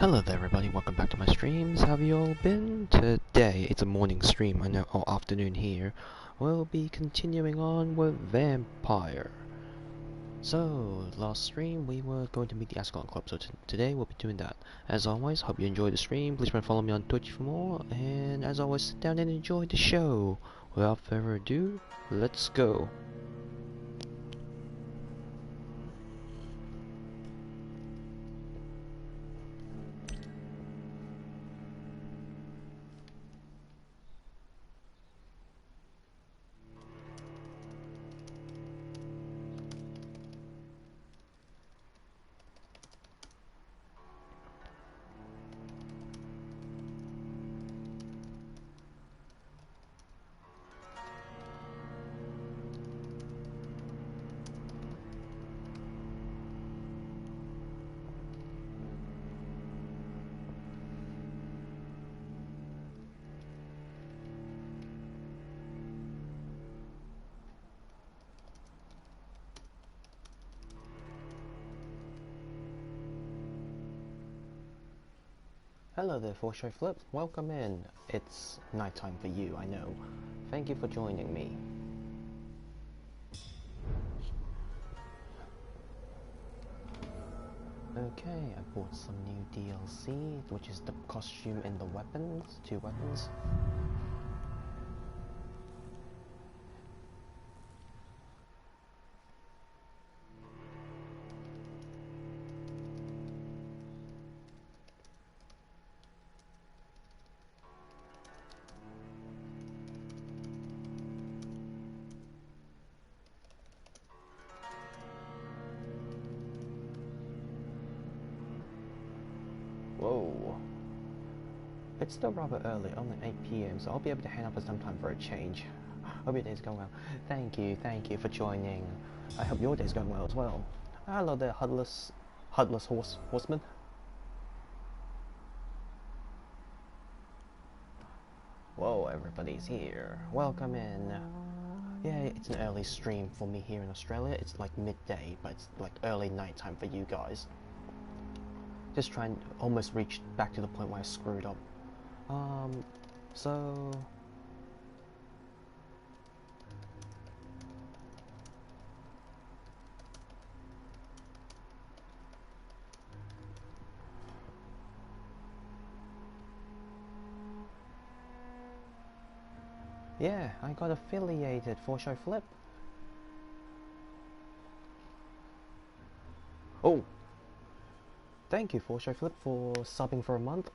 Hello there everybody, welcome back to my streams. How have you all been? Today, it's a morning stream, I know, or afternoon here. We'll be continuing on with Vampyr. So, last stream we were going to meet the Ascot Club, so today we'll be doing that. As always, hope you enjoyed the stream, please follow me on Twitch for more, and as always, sit down and enjoy the show. Without further ado, let's go. Hello there, Forshow Flip. Welcome in. It's nighttime for you, I know. Thank you for joining me. Okay, I bought some new DLC, which is the costume and the weapons, 2 weapons. Whoa. It's still rather early, only 8 PM, so I'll be able to hang up for some time for a change. Hope your day's going well. Thank you for joining. I hope your day's going well as well. Hello there, Hudless Horseman. Whoa, everybody's here. Welcome in. Yeah, it's an early stream for me here in Australia. It's like midday, but it's like early nighttime for you guys. Just trying to almost reach back to the point where I screwed up. So... yeah, I got affiliated for Show Flip. Oh! Thank you, Show Flip, for subbing for a month.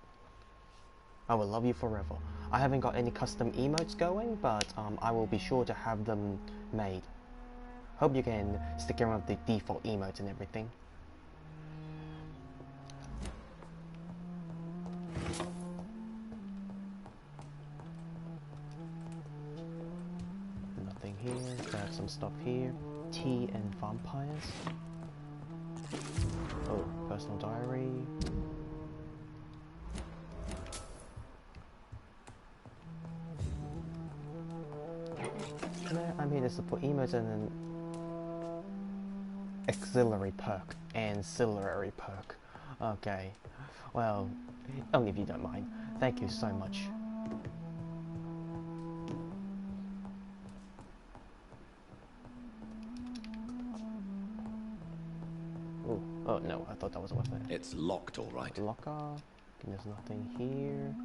I will love you forever. I haven't got any custom emotes going, but I will be sure to have them made. Hope you can stick around with the default emotes and everything. Nothing here, grab some stuff here. Tea and vampires. Oh, personal diary. No, I'm here to support emotes and an auxiliary perk. Ancillary perk. Okay. Well, only if you don't mind. Thank you so much. Oh no, I thought that was a weapon. It's locked, all right. Locker. There's nothing here.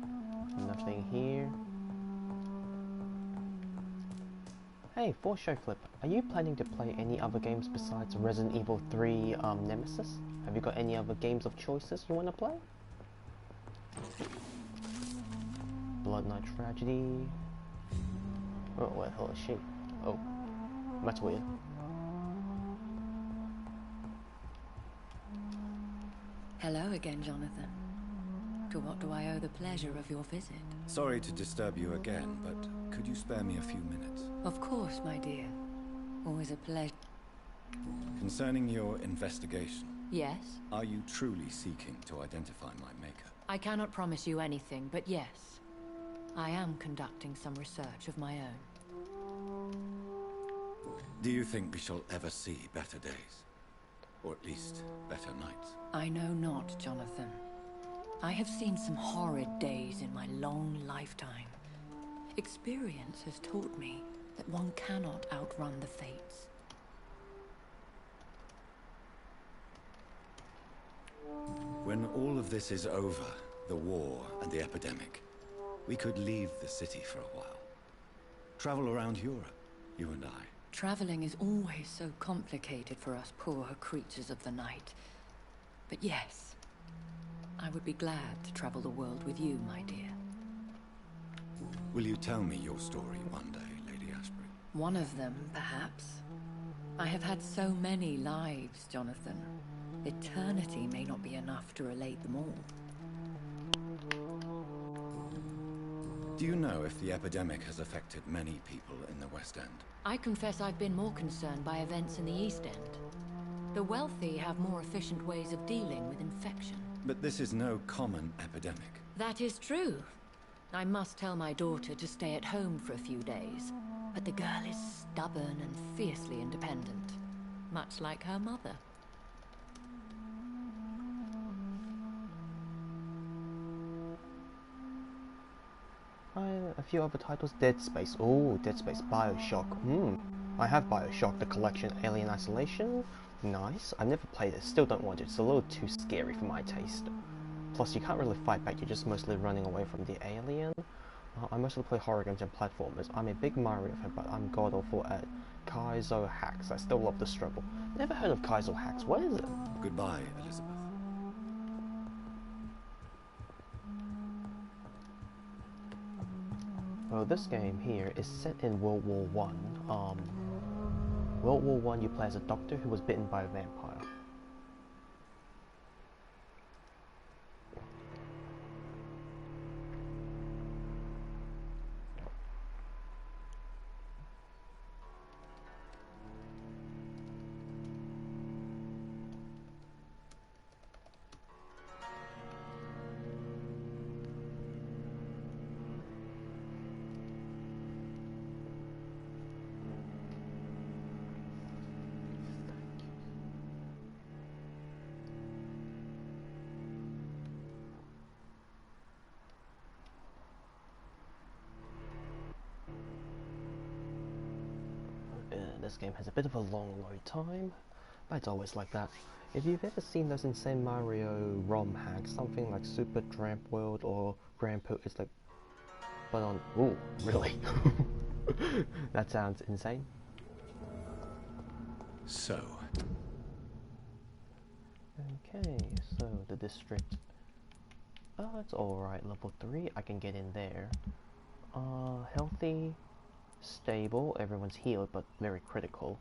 Nothing here. Hey, for Show Flip, are you planning to play any other games besides Resident Evil 3 Nemesis? Have you got any other games of choices you want to play? Blood Knight Tragedy. Oh, where the hell is she? Oh, that's weird. Hello again, Jonathan. To what do I owe the pleasure of your visit? Sorry to disturb you again, but could you spare me a few minutes? Of course, my dear. Always a pleasure. Concerning your investigation. Yes? Are you truly seeking to identify my maker? I cannot promise you anything, but yes. I am conducting some research of my own. Do you think we shall ever see better days? Or at least, better nights? I know not, Jonathan. I have seen some horrid days in my long lifetime. Experience has taught me that one cannot outrun the fates. When all of this is over, the war and the epidemic, we could leave the city for a while. Travel around Europe, you and I. Traveling is always so complicated for us poor creatures of the night. But yes, I would be glad to travel the world with you, my dear. Will you tell me your story one day, Lady Ashbury? One of them, perhaps. I have had so many lives, Jonathan. Eternity may not be enough to relate them all. Do you know if the epidemic has affected many people in the West End? I confess I've been more concerned by events in the East End. The wealthy have more efficient ways of dealing with infection. But this is no common epidemic. That is true. I must tell my daughter to stay at home for a few days. But the girl is stubborn and fiercely independent, much like her mother. A few other titles. Dead Space. Oh, Dead Space. Bioshock. I have Bioshock, the collection. Alien Isolation. Nice. I've never played it. Still don't want it. It's a little too scary for my taste. Plus, you can't really fight back. You're just mostly running away from the alien. I mostly play horror games and platformers. I'm a big Mario fan, but I'm god awful at Kaizo hacks. I still love the struggle. Never heard of Kaizo hacks. What is it? Goodbye, Elizabeth. Well, this game here is set in World War One. World War One, you play as a doctor who was bitten by a vampire. This game has a bit of a long load time, but it's always like that. If you've ever seen those insane Mario ROM hacks, something like Super Tramp World or Grand Poo, it's like, but on, ooh, really? That sounds insane. So. Okay, so the district, it's alright, level 3, I can get in there. Healthy. Stable, everyone's healed, but very critical.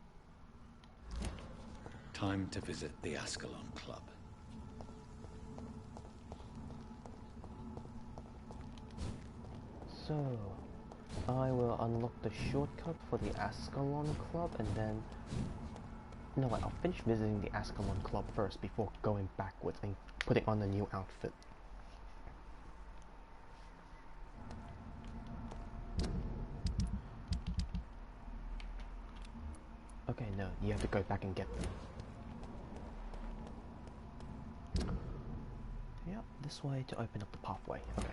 Time to visit the Ascalon Club. So, I will unlock the shortcut for the Ascalon Club, and then... You know what, I'll finish visiting the Ascalon Club first before going backwards and putting on a new outfit. Okay, no, you have to go back and get them. Yep, this way to open up the pathway. Okay.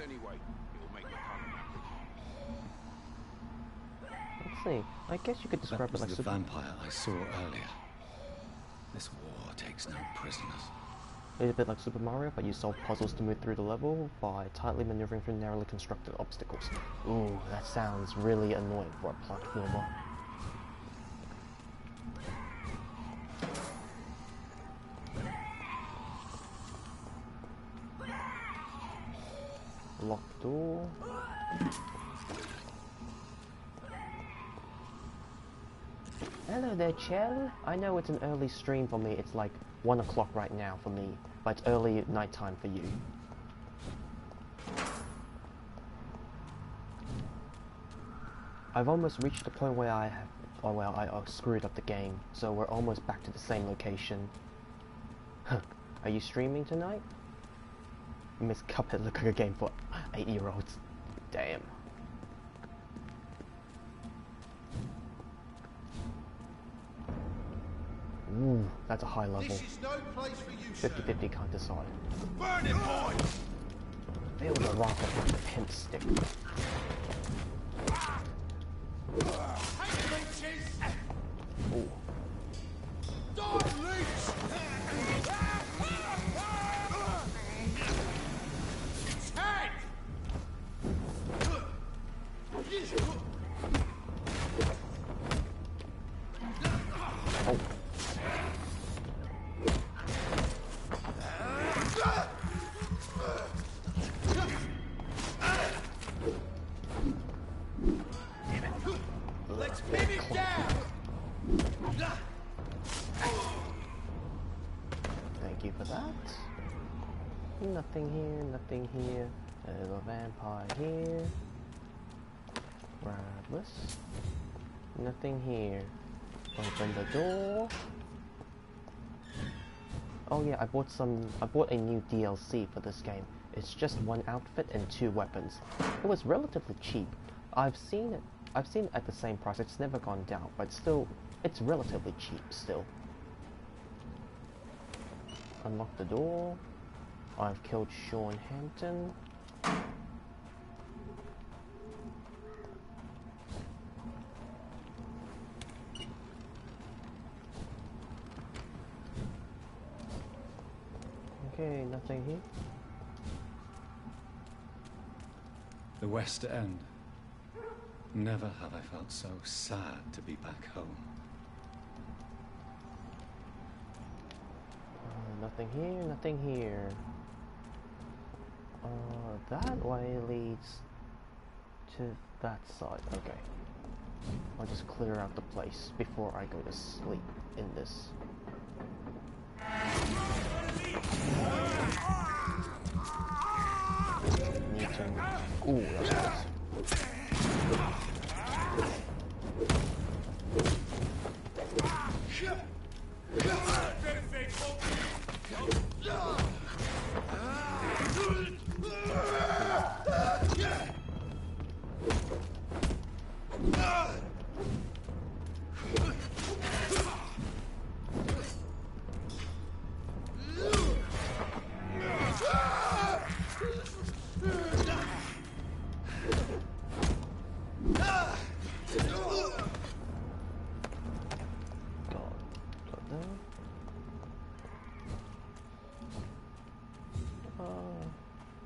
Anyway, it'll make the colour happy. Let's see. I guess you could describe That was it like the vampire I saw earlier. This war takes no prisoners. a bit like Super Mario, but you solve puzzles to move through the level by tightly maneuvering through narrowly constructed obstacles. Ooh, that sounds really annoying for a platformer. door. Hello there, Chell. I know it's an early stream for me. It's like 1 o'clock right now for me, but it's early nighttime for you. I've almost reached the point where I screwed up the game, so we're almost back to the same location. Are you streaming tonight? Miss Cuphead look like a game for 8-year-olds. Damn. Ooh, that's a high level. This is no place for you, 50-50 can't decide. Burn it, boy! Feel the wrath of the pimp stick. Ooh. Oh. Let's pin it down! Thank you for that. Nothing here, nothing here. There's a vampire here. Grab this. Nothing here. Open the door. Oh yeah, I bought a new DLC for this game. It's just 1 outfit and 2 weapons. It was relatively cheap. I've seen it at the same price. It's never gone down, but still, it's relatively cheap still. Unlock the door. I've killed Sean Hampton. Okay, nothing here. The West End. Never have I felt so sad to be back home. Nothing here, nothing here. That way leads to that side. Okay. I'll just clear out the place before I go to sleep in this. Need to... Ooh, that's nice.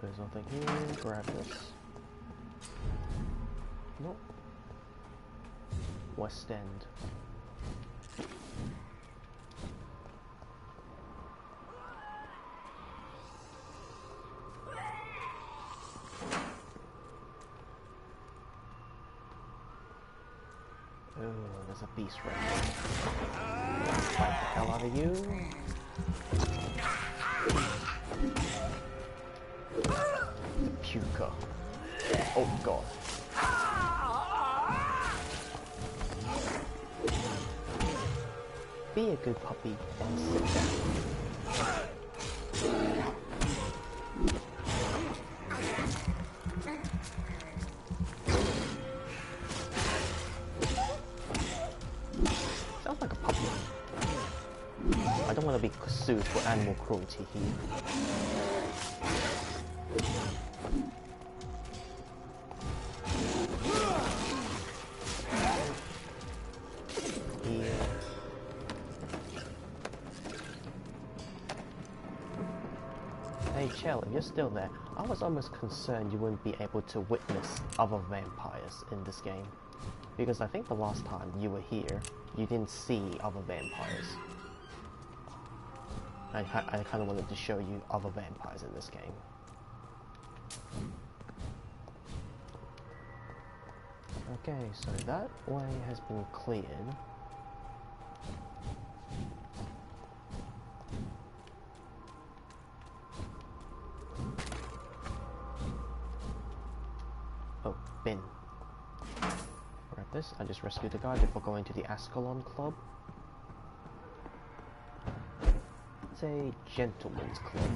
There's nothing here. Grab this. Nope. West End. Oh, there's a beast right there. Fight the hell out of you. Puka. Oh god. Be a good puppy and sit down. Sounds like a puppy. I don't want to be sued for animal cruelty here. Hey Chell, if you're still there, I was almost concerned you wouldn't be able to witness other vampires in this game. Because I think the last time you were here, you didn't see other vampires. I kind of wanted to show you other vampires in this game. Okay, so that way has been cleared. Oh, bin. Grab this. I just rescued the guy before going to the Ascalon Club. It's a gentleman's club.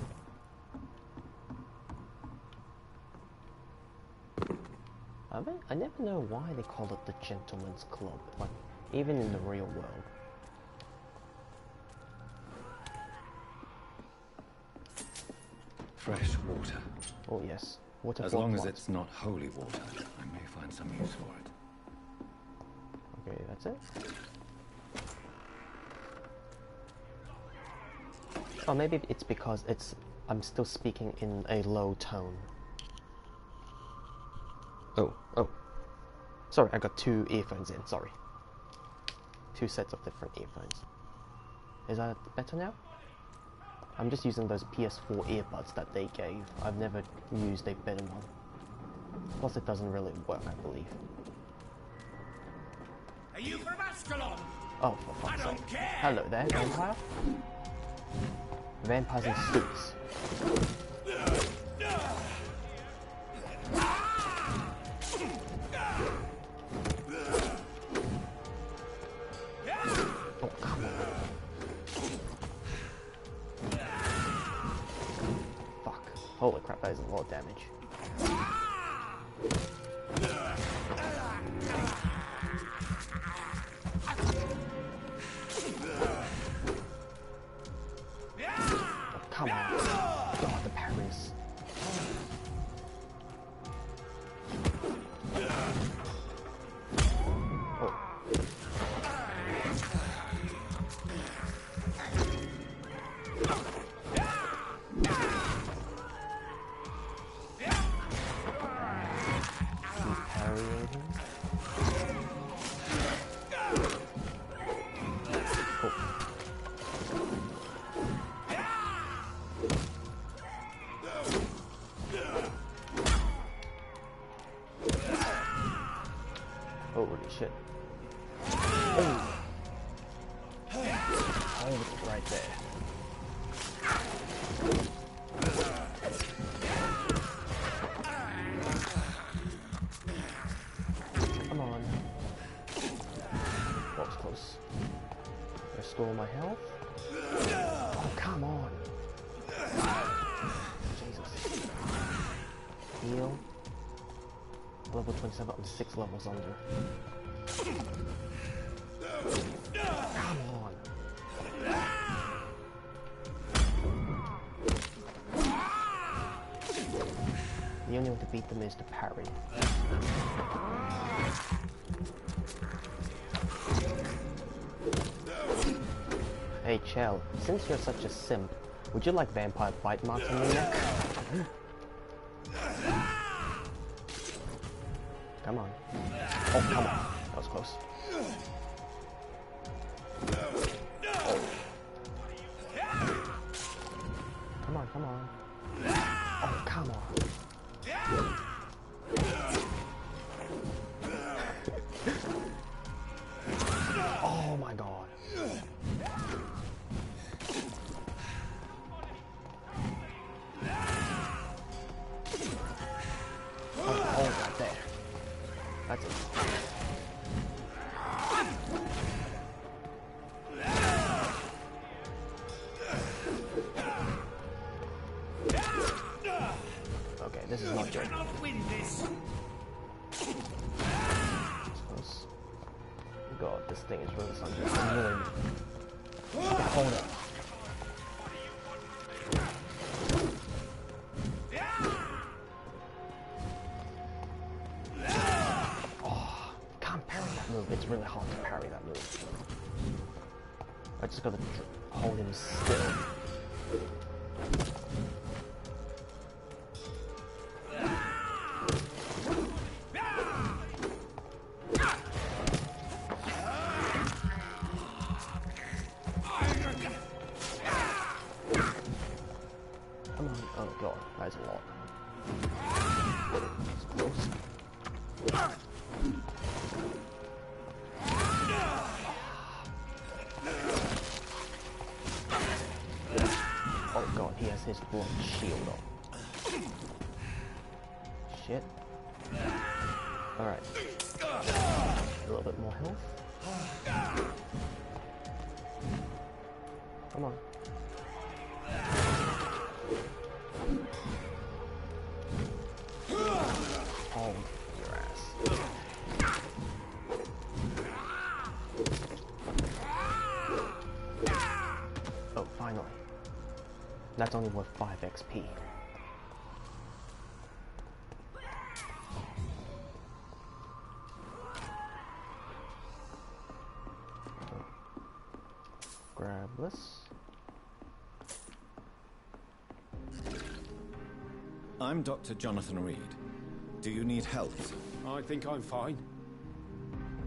I never know why they call it the gentleman's club, like, even in the real world. Fresh water. Oh yes, water. As long as it's not holy water, I may find some use for it. Okay, that's it. Oh, maybe it's because I'm still speaking in a low tone. Oh. Sorry, I got 2 earphones in, sorry. 2 sets of different earphones. Is that better now? I'm just using those PS4 earbuds that they gave. I've never used a better one. Plus it doesn't really work, I believe. Are you from Ascalon? Oh, for fuck's I don't sake. care. Hello there, vampire. Vampires in suits. Oh, come on. Fuck. Holy crap, that is a lot of damage. Come on. God, the parries. Oh. Keep parrying him. Oh. Holy shit. Oh, it's right there. Come on. That was close. Restore my health. Oh, come on. Jesus. Heal. Level 27, I'm 6 levels under. Come on. The only way to beat them is to parry. Hey Chell, since you're such a simp, would you like vampire bite marks on your neck? Come on. Oh, come on. That was close. Oh. Come on, come on. Oh, come on. Oh my god. Oh, right there. That's it. Okay, this is not good. God, this thing is really something annoying. Hold up. Oh, can't parry that move. It's really hard to parry that move. I just gotta hold him still. Come on. Oh god, that is a lot. It's close. his blood shield on. Shit. Alright. A little bit more health. Come on. Hold your ass. Oh, finally. That's only worth 5 XP. Grab this. I'm Dr. Jonathan Reed. Do you need help? I think I'm fine.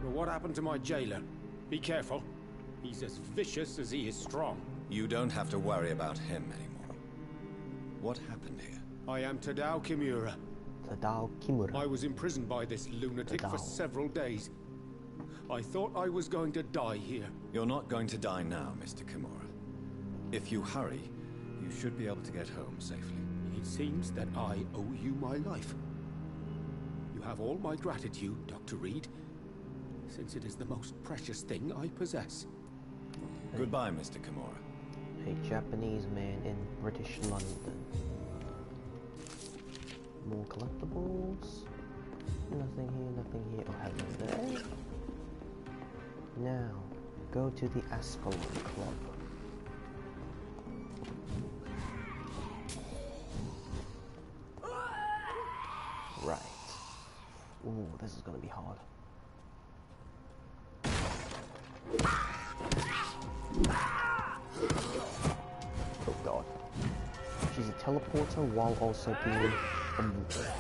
But what happened to my jailer? Be careful. He's as vicious as he is strong. You don't have to worry about him anymore. What happened here? I am Tadao Kimura. Tadao Kimura. I was imprisoned by this lunatic for several days. I thought I was going to die here. You're not going to die now, Mr. Kimura. If you hurry, you should be able to get home safely. It seems that I owe you my life. You have all my gratitude, Dr. Reed, since it is the most precious thing I possess. Goodbye, Mr. Kimura. A Japanese man in British London. More collectibles. Nothing here, nothing here. Oh, hello there. Now, go to the Ascalon Club. Right. Ooh, this is gonna be hard. Oh god. She's a teleporter while also being a mover.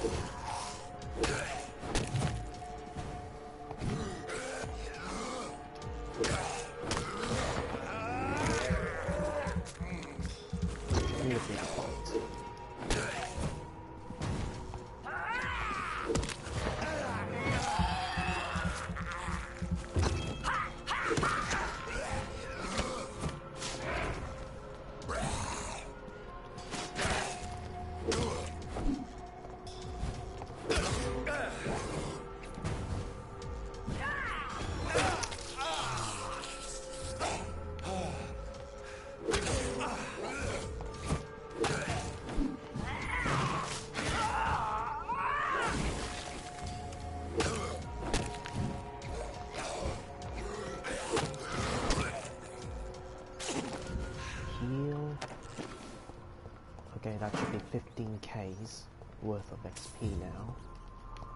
Okay, that should be 15k's worth of XP now.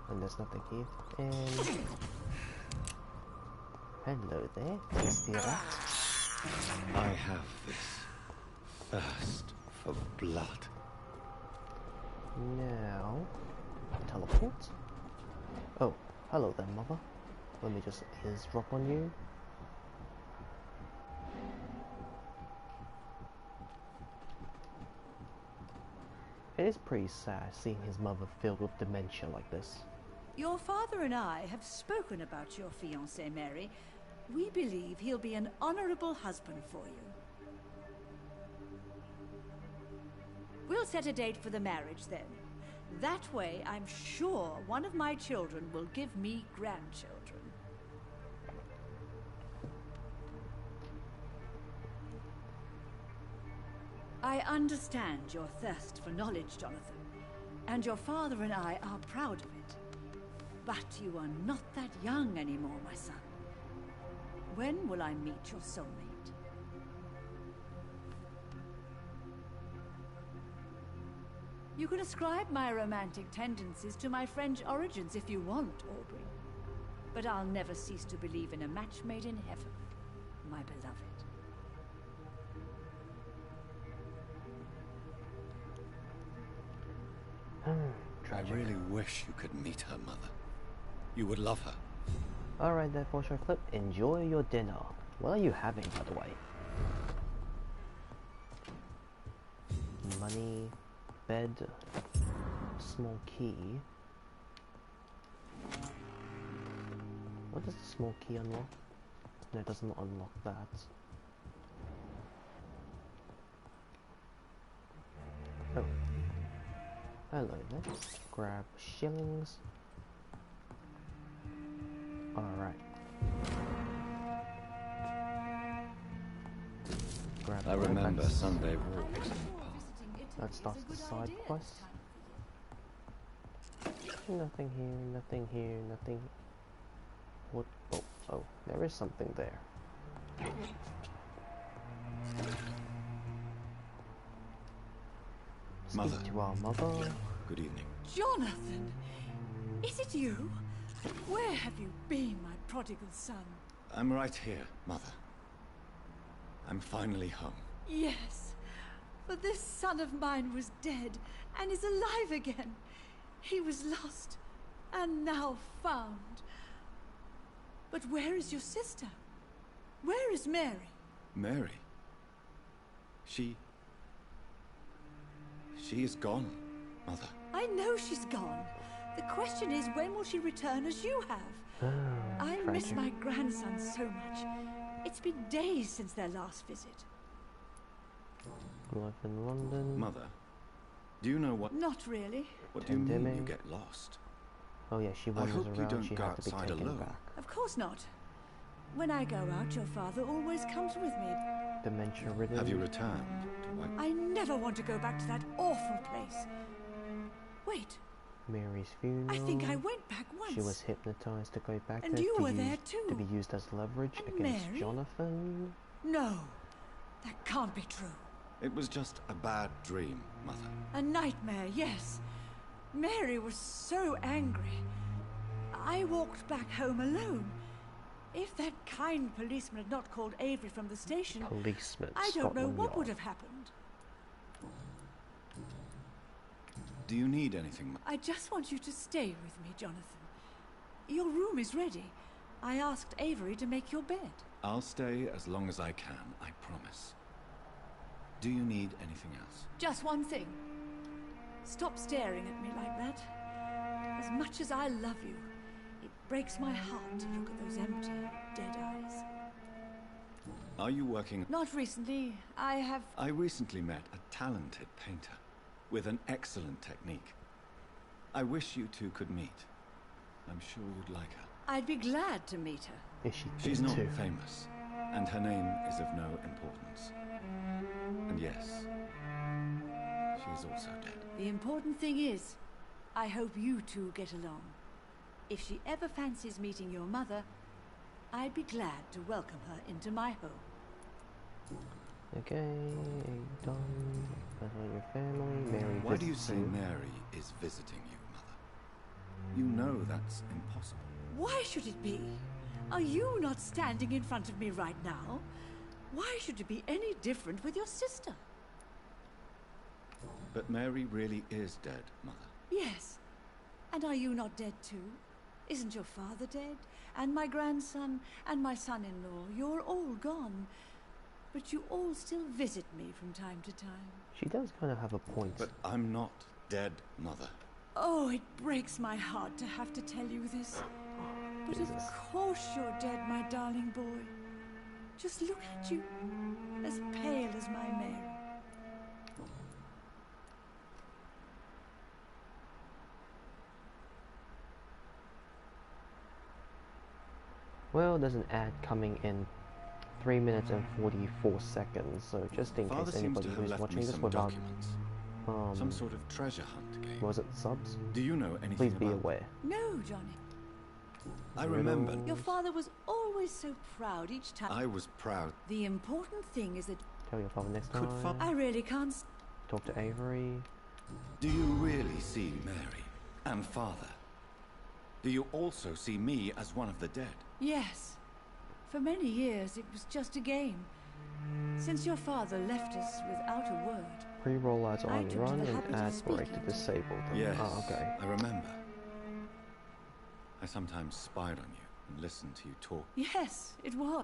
And there's nothing here. And hello there, tasty rat. I have this thirst for blood. Now, teleport. Oh, hello there, mother. Let me just eavesdrop on you. It is pretty sad seeing his mother filled with dementia like this. Your father and I have spoken about your fiancé, Mary. We believe he'll be an honorable husband for you. We'll set a date for the marriage then. That way, I'm sure one of my children will give me grandchildren. I understand your thirst for knowledge, Jonathan, and your father and I are proud of it. But you are not that young anymore, my son. When will I meet your soulmate? You can ascribe my romantic tendencies to my French origins if you want, Aubrey. But I'll never cease to believe in a match made in heaven, my beloved. I really wish you could meet her mother. You would love her. Alright there, for short clip. Enjoy your dinner. What are you having, by the way? Money, bed, small key. What does the small key unlock? No, it doesn't unlock that. Hello, let's grab shillings. Alright. I remember Sunday walks. That starts the side quest. Nothing here, nothing here, nothing. What? Oh, oh, there is something there. Mother. Speak to our mother. Good evening. Jonathan! Is it you? Where have you been, my prodigal son? I'm right here, Mother. I'm finally home. Yes, but this son of mine was dead and is alive again. He was lost and now found. But where is your sister? Where is Mary? Mary? She is gone, Mother. I know she's gone. The question is, when will she return as you have? I miss my grandson so much. It's been days since their last visit. Life in London. Mother, do you know what... Not really. What do you mean Pandemic. you get lost? Oh yeah, she wanders hope you around. don't She go had to be outside taken alone. back. Of course not. When I go out, your father always comes with me. Dementia ridden. Have you returned to what... I never want to go back to that awful place. Wait, Mary's funeral. I think I went back once. She was hypnotized to go back And there you to were use, there too. to be used as leverage And against Mary? Jonathan. No, that can't be true. It was just a bad dream, Mother. A nightmare, yes. Mary was so angry. I walked back home alone. If that kind policeman had not called Avery from the station, Policeman. I don't know Scotland what Yard. would have happened. Do you need anything, I just want you to stay with me, Jonathan. Your room is ready. I asked Avery to make your bed. I'll stay as long as I can, I promise. Do you need anything else? Just one thing. Stop staring at me like that. As much as I love you, it breaks my heart to look at those empty, dead eyes. Are you working... Not recently. I recently met a talented painter with an excellent technique. I wish you two could meet. I'm sure you'd like her. I'd be glad to meet her. Is she She's dead not too? famous, and her name is of no importance. And yes, she is also dead. The important thing is, I hope you two get along. If she ever fancies meeting your mother, I'd be glad to welcome her into my home. Okay, done. Behind your family, Mary. Why do you say visits Mary is visiting you, Mother? You know that's impossible. Why should it be? Are you not standing in front of me right now? Why should it be any different with your sister? But Mary really is dead, Mother. Yes. And are you not dead too? Isn't your father dead? And my grandson? And my son-in-law? You're all gone. But you all still visit me from time to time. She does kind of have a point. But I'm not dead, Mother. Oh, it breaks my heart to have to tell you this. But Jesus. of course you're dead, my darling boy. Just look at you, as pale as my Mary. Well, there's an ad coming in 3 minutes and 44 seconds, so just in Father case seems anybody to have who's left watching me this some without, documents. Some sort of treasure hunt game. was it subs? Do you know anything Please be about aware. No, Johnny. I remember. Your father was always so proud each time. I was proud. The important thing is that Tell your father next Could time. I really can't... Talk to Avery. Do you really see Mary and Father? Do you also see me as one of the dead? Yes. For many years, it was just a game. Since your father left us without a word. Pre-roll ads I on took to run the and habit of ad break to speaking. disable them. Yes, Oh, okay. I remember. I sometimes spied on you and listened to you talk. Yes, it was.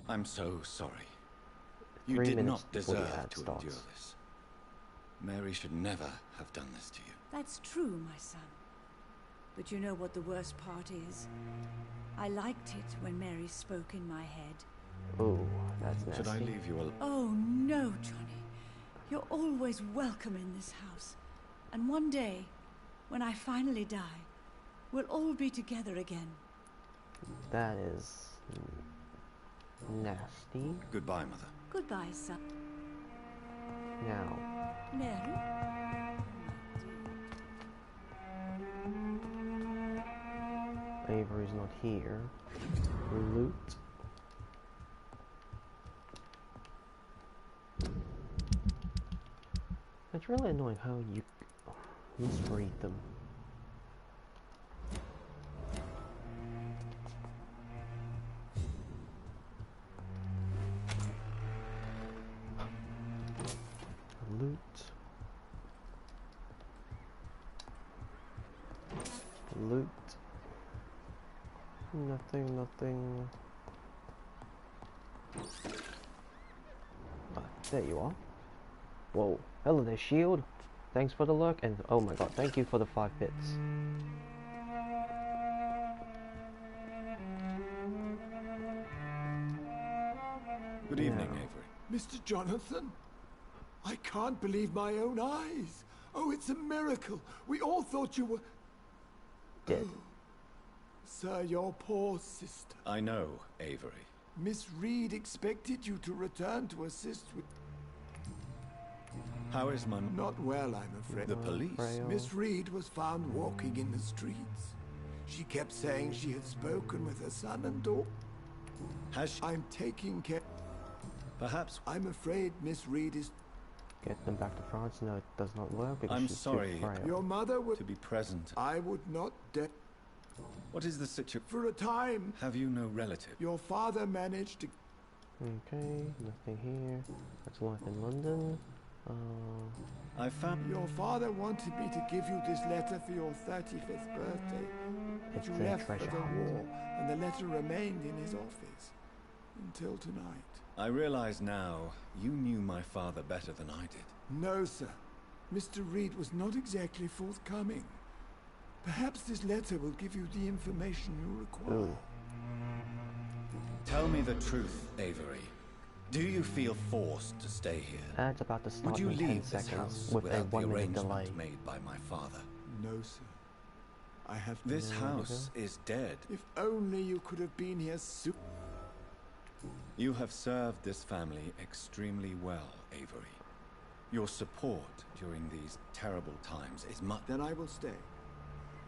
I'm so sorry. You 3 did minutes not before the deserve ad to starts. endure this. Mary should never have done this to you. That's true, my son. But you know what the worst part is? I liked it when Mary spoke in my head. Oh, that's nasty. Should I leave you alone? Oh, no, Johnny. You're always welcome in this house. And one day, when I finally die, we'll all be together again. That is nasty. Goodbye, Mother. Goodbye, son. Now, Mary? Avery's not here. Loot. It's really annoying how you misread them. Loot. Loot. Nothing, nothing. Ah, there you are. Whoa. Hello there, shield. Thanks for the lurk, and oh my god, thank you for the 5 bits. Good evening, Avery. Mr. Jonathan, I can't believe my own eyes. Oh, it's a miracle. We all thought you were... Dead. Sir, your poor sister. I know, Avery. Miss Reed expected you to return to assist with... How is my... Not well, I'm afraid. The police? Miss Reed was found walking in the streets. She kept saying she had spoken with her son and daughter. Has she... I'm taking care... Perhaps... I'm afraid Miss Reed is... Get them back to France. No, it does not work because I'm she's sorry. too frail. Your mother would... to be present. I would not dare... What is the situation? For a time, Have you no relative? your father managed to... Okay, nothing here. That's life in London. I found... Your father wanted me to give you this letter for your 35th birthday. But It's you a left for treasure the hunt. war, and the letter remained in his office. Until tonight. I realize now you knew my father better than I did. No, sir. Mr. Reed was not exactly forthcoming. Perhaps this letter will give you the information you require. Ooh. Tell me the truth, Avery. Do you feel forced to stay here? Ads about to start Would you in 10 leave this seconds house with a without the 1-minute arrangement delay. made by my father? No, sir. I have... This No, house is dead. If only you could have been here soon. You have served this family extremely well, Avery. Your support during these terrible times is much... Then I will stay.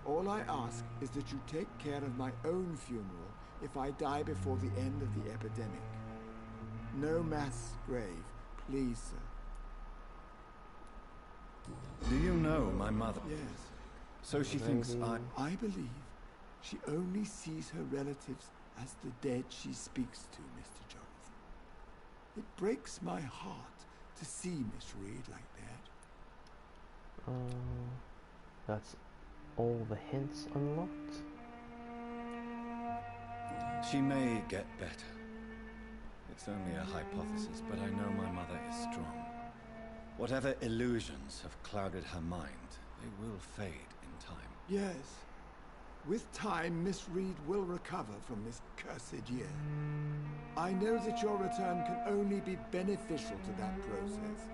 All I ask is that you take care of my own funeral if I die before the end of the epidemic. No mass grave, please, sir. Do you know my mother? Yes, So she thinks I believe she only sees her relatives as the dead she speaks to, Mr. Jonathan. It breaks my heart to see Miss Reed like that. That's all the hints unlocked. She may get better. It's only a hypothesis, but I know my mother is strong. Whatever illusions have clouded her mind, they will fade in time. Yes. With time, Miss Reed will recover from this cursed year. I know that your return can only be beneficial to that process.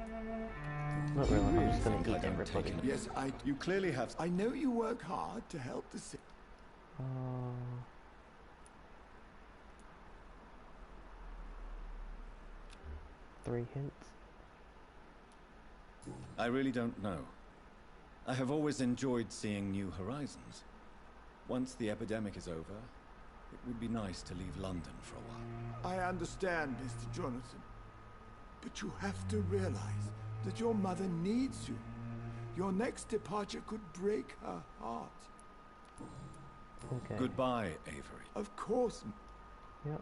Not really, I'm just gonna think I eat don't everybody. take an- Yes, You clearly have... I know you work hard to help the sick. Three hints. I really don't know. I have always enjoyed seeing new horizons. Once the epidemic is over, it would be nice to leave London for a while. I understand, Mr. Jonathan. But you have to realize that your mother needs you. Your next departure could break her heart. Okay. Goodbye, Avery. Of course. Yep.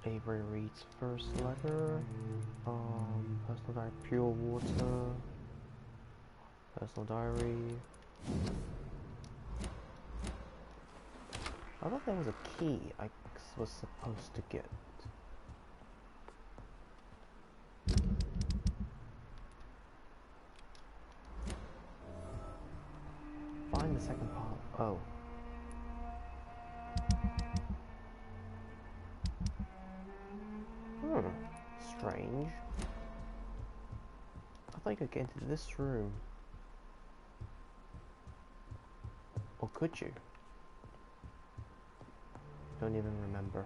Avery reads first letter. Personal diary, pure water. Personal diary. I thought there was a key I was supposed to get. Find the second part. Oh. strange. I thought you could get into this room. Or could you? Don't even remember.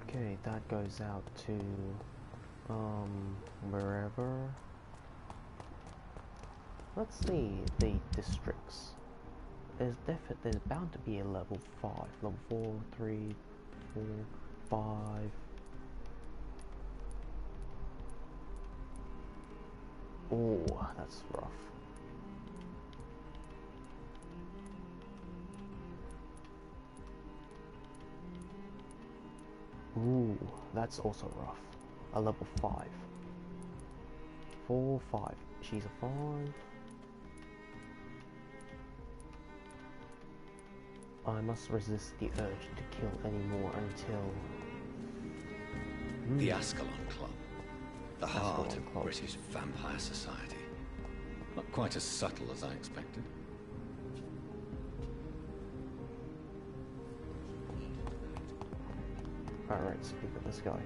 Okay, that goes out to wherever. Let's see the districts. There's bound to be a level 5, level 4, 3, 4, 5. Oh, that's rough. Ooh, that's also rough. A level 5. 4, 5. She's a 5. I must resist the urge to kill anymore until... The Ascalon Club. The heart Ascalon of Club. British vampire society. Not quite as subtle as I expected. Alright, speak with this guy.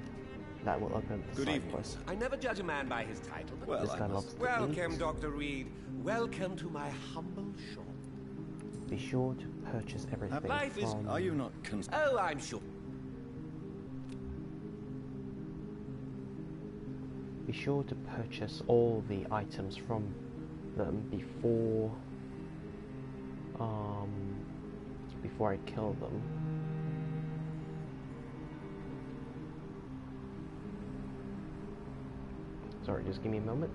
That will open the Good side evening, quest. sir. I never judge a man by his title, but Well, This I guy must... loves to welcome, eat. Dr. Reed. Welcome to my humble shop. Be sure to purchase everything Life is- from... Are you not Oh, I'm sure. Be sure to purchase all the items from them before I kill them. Sorry, just give me a moment.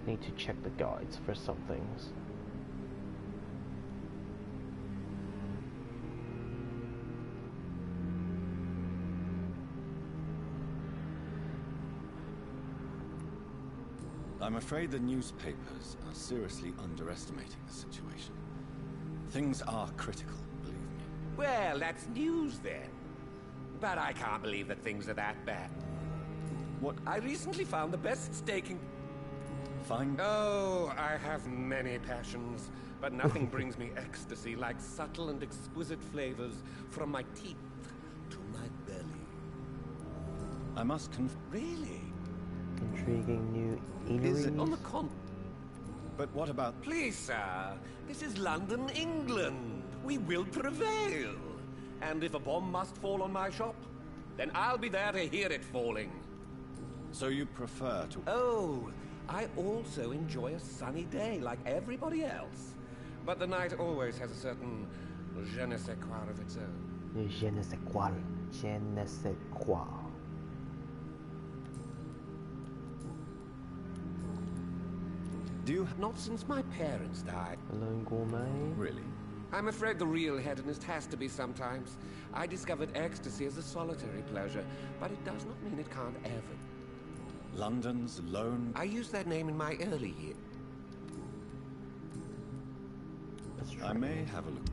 Need to check the guides for some things. I'm afraid the newspapers are seriously underestimating the situation. Things are critical, believe me. Well, that's news then. But I can't believe that things are that bad. What? I recently found the best steak in... Fine. Oh, I have many passions, but nothing brings me ecstasy like subtle and exquisite flavors from my teeth to my belly. I must Really? Intriguing new Is it eateries. On the con... But what about... Please, sir. This is London, England. We will prevail. And if a bomb must fall on my shop, then I'll be there to hear it falling. So you prefer to... Oh, I also enjoy a sunny day like everybody else. But the night always has a certain je ne sais quoi of its own. Je ne sais quoi. Je ne sais quoi. Do you... Not since my parents died. Alone gourmet. Really? I'm afraid the real hedonist has to be sometimes. I discovered ecstasy as a solitary pleasure, but it does not mean it can't ever. London's lone... I used that name in my early years. I may have a look.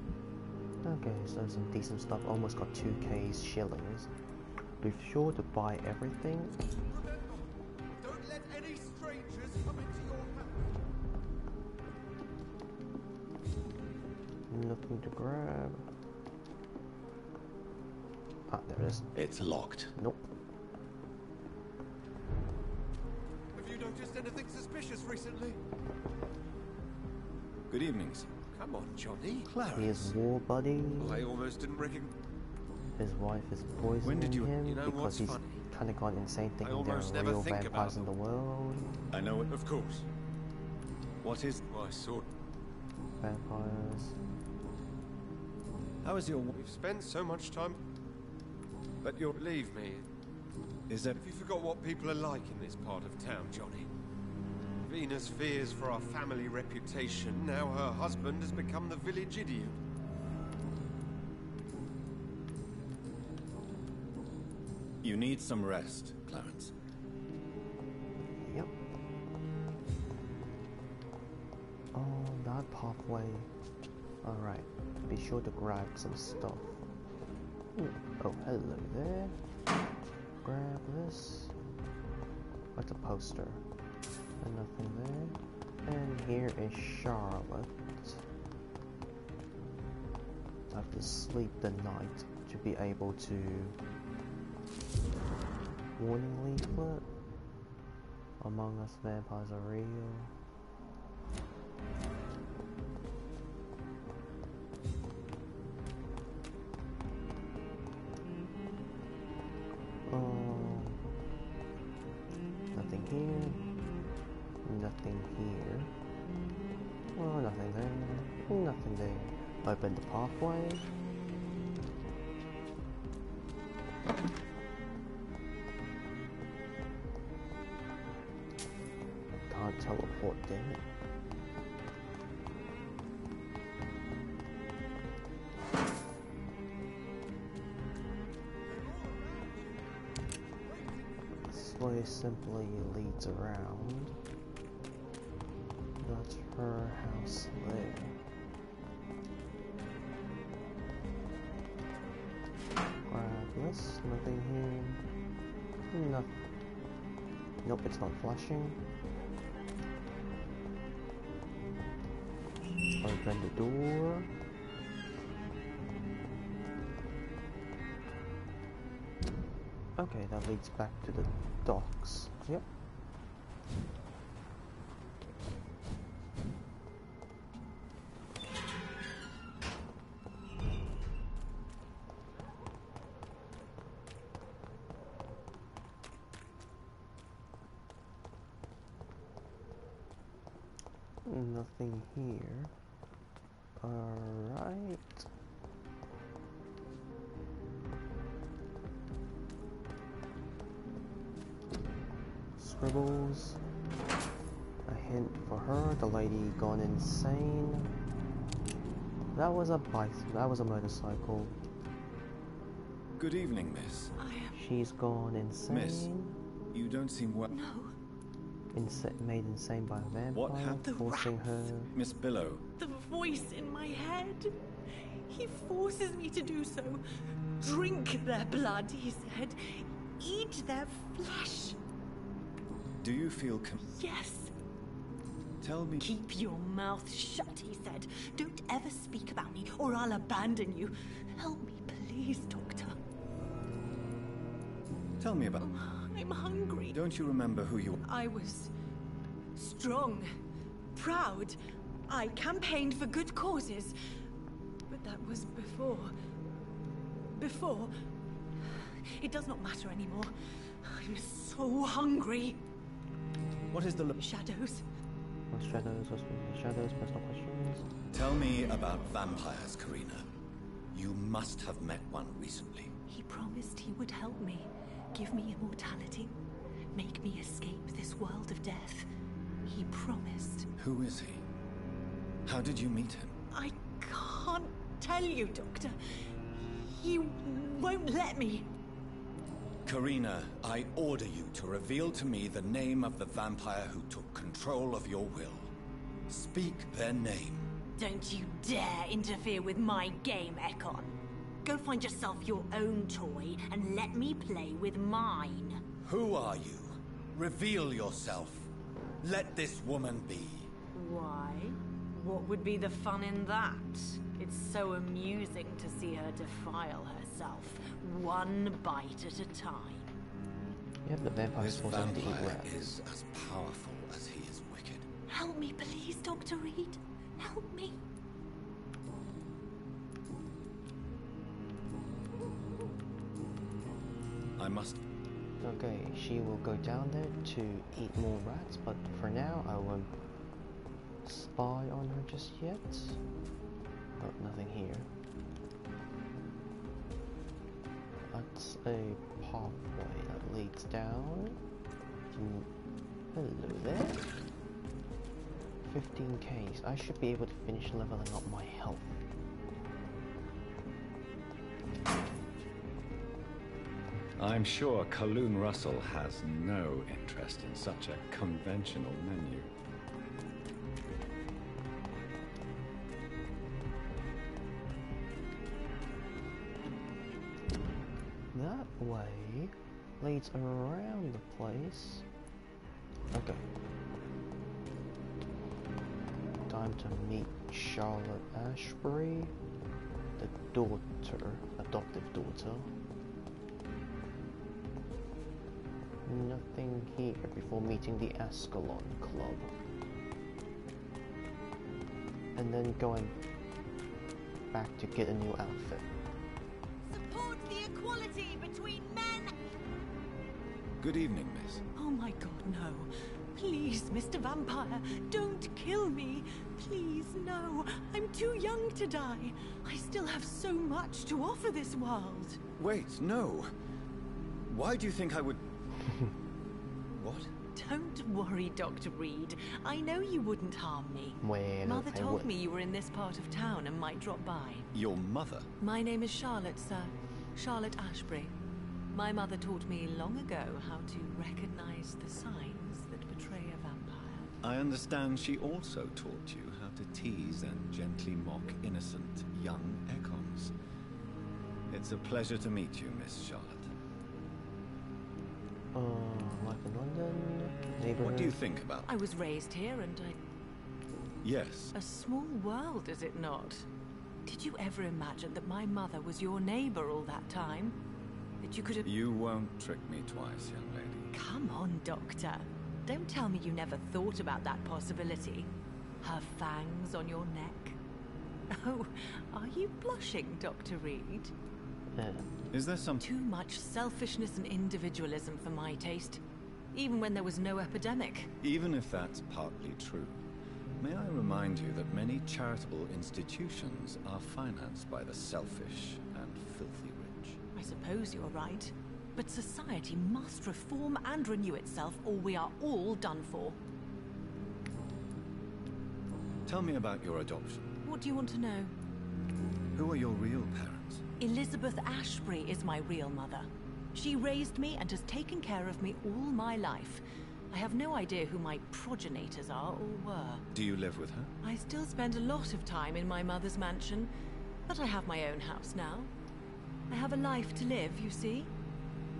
Okay, so some decent stuff. Almost got 2k shillings. Be sure to buy everything. Don't let any strangers come into your house. Nothing to grab. Ah, there it is. It's locked. Nope. Have you noticed anything suspicious recently? Good evening, sir. Come on, Johnny. Clarence. His war buddy. I almost didn't recognize. His wife is poisoning When did you- him You know because what's he's funny? kind of gone insane thinking there almost are never real think about vampires in them. the world. I know it. Of course. What is... My sword. Vampires. How is your... We've spent so much time. But you'll believe me. Is there... Have you forgot what people are like in this part of town, Johnny? Venus fears for our family reputation. Now her husband has become the village idiot. You need some rest, Clarence. Yep. Oh, that pathway. Alright. Be sure to grab some stuff. Oh, hello there. Grab this. What's a poster? And nothing there. And here is Charlotte. have to sleep the night to be able to warning leaflet. Among Us vampires are real. Nothing here. Nothing here. Oh, nothing there. Nothing there. Open the pathway. Can't teleport, damn it. This way simply leads around. That's her house there. Grab this, nothing here. Nothing. Nope, it's not flashing. Open the door. Okay, that leads back to the docks. Yep. Nothing here. Alright. Scribbles. A hint for her, the lady gone insane. That was a bike, that was a motorcycle. Good evening, miss. She's gone insane. Miss, you don't seem well. No. Made insane by a vampire, What happened? forcing her. Miss Billow. The voice in my head. He forces me to do so. Drink their blood, he said. Eat their flesh. Do you feel Yes. Tell me. Keep your mouth shut, he said. Don't ever speak about me, or I'll abandon you. Help me, please, Doctor. Tell me about. I'm hungry. Don't you remember who you? I was strong, proud. I campaigned for good causes. But that was before. Before. It does not matter anymore. I'm so hungry. What is the? Shadows. What's shadows? What's the shadows? Personal questions. Tell me about vampires, Karina. You must have met one recently. He promised he would help me, give me immortality, make me escape this world of death. He promised. Who is he? How did you meet him? I can't tell you, Doctor. He won't let me. Karina, I order you to reveal to me the name of the vampire who took control of your will. Speak their name. Don't you dare interfere with my game, Ekon. Go find yourself your own toy and let me play with mine. Who are you? Reveal yourself. Let this woman be. Why? What would be the fun in that? It's so amusing to see her defile herself, one bite at a time. Yeah, the vampires This force them to eat vampire rats. is as powerful as he is wicked. Help me, please, Dr. Reed. Help me. I must. Okay, she will go down there to eat more rats, but for now I won't spy on her just yet. Oh, nothing here. That's a pathway that leads down. Hello there. 15Ks. I should be able to finish leveling up my health. I'm sure Kaloon Russell has no interest in such a conventional menu. That way leads around the place. Okay. Time to meet Charlotte Ashbury. the daughter, adoptive daughter. Nothing here before meeting the Ascalon Club. And then going back to get a new outfit. Support the equality between men. Good evening, miss. Oh my god, no. Please, Mr. Vampire, don't kill me. Please, no. I'm too young to die. I still have so much to offer this world. Wait, no. Why do you think I would... What? Don't worry, Dr. Reed. I know you wouldn't harm me. Well, Mother told me you were in this part of town and might drop by. Your mother? My name is Charlotte, sir. Charlotte Ashbury. My mother taught me long ago how to recognize the signs that betray a vampire. I understand she also taught you how to tease and gently mock innocent young Ekons. It's a pleasure to meet you, Miss Charlotte. Life in London, neighborhood. What do you think about... I was raised here and Yes. A small world, is it not? Did you ever imagine that my mother was your neighbor all that time? That you could have... You won't trick me twice, young lady. Come on, Doctor. Don't tell me you never thought about that possibility. Her fangs on your neck. Oh, are you blushing, Dr. Reed? Is there some... Too much selfishness and individualism for my taste. Even when there was no epidemic. Even if that's partly true, may I remind you that many charitable institutions are financed by the selfish and filthy rich. I suppose you're right. But society must reform and renew itself, or we are all done for. Tell me about your adoption. What do you want to know? Who are your real parents? Elizabeth Ashbury is my real mother. She raised me and has taken care of me all my life. I have no idea who my progenitors are or were. Do you live with her? I still spend a lot of time in my mother's mansion, but I have my own house now. I have a life to live, you see.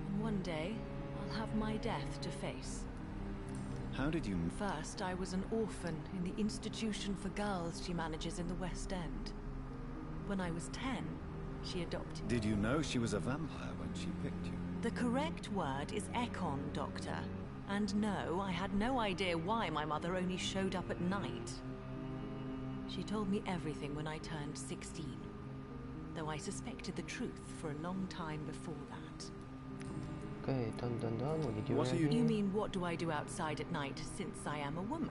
And one day, I'll have my death to face. How did you... First, I was an orphan in the institution for girls she manages in the West End. When I was 10, she adopted me. Did you know she was a vampire when she picked you? The correct word is Ekon, Doctor. And no, I had no idea why my mother only showed up at night. She told me everything when I turned 16. Though I suspected the truth for a long time before that. Okay, done. What you do? What are you... You mean, what do I do outside at night since I am a woman?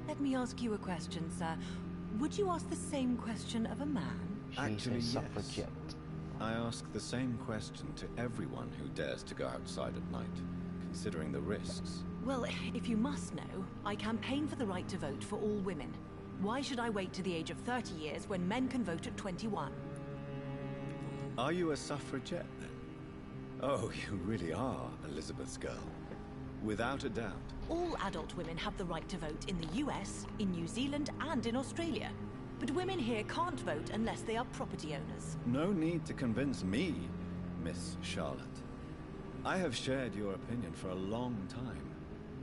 Let me ask you a question, sir. Would you ask the same question of a man? She's Actually, a yes. suffragette. I ask the same question to everyone who dares to go outside at night, considering the risks. Well, if you must know, I campaign for the right to vote for all women. Why should I wait to the age of 30 years when men can vote at 21? Are you a suffragette, then? Oh, you really are Elizabeth's girl. Without a doubt. All adult women have the right to vote in the US, in New Zealand, and in Australia. But women here can't vote unless they are property owners. No need to convince me, Miss Charlotte. I have shared your opinion for a long time.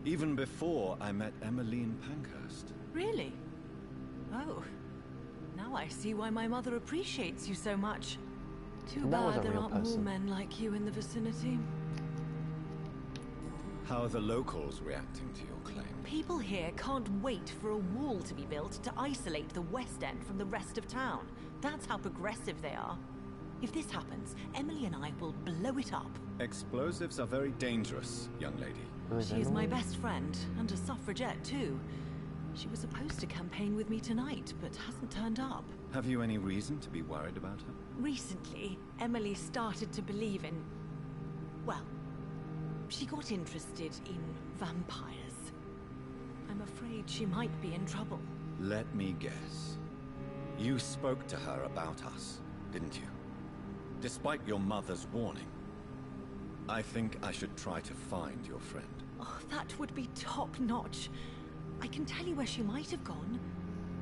Even before I met Emmeline Pankhurst. Really? Oh. Now I see why my mother appreciates you so much. Too bad there aren't more men like you in the vicinity. How are the locals reacting to your claim? People here can't wait for a wall to be built to isolate the West End from the rest of town. That's how progressive they are. If this happens, Emily and I will blow it up. Explosives are very dangerous, young lady. She is my best friend, and a suffragette too. She was supposed to campaign with me tonight, but hasn't turned up. Have you any reason to be worried about her? Recently, Emily started to believe in... well, she got interested in vampires. I'm afraid she might be in trouble. Let me guess. You spoke to her about us, didn't you? Despite your mother's warning. I think I should try to find your friend. Oh, that would be top-notch. I can tell you where she might have gone.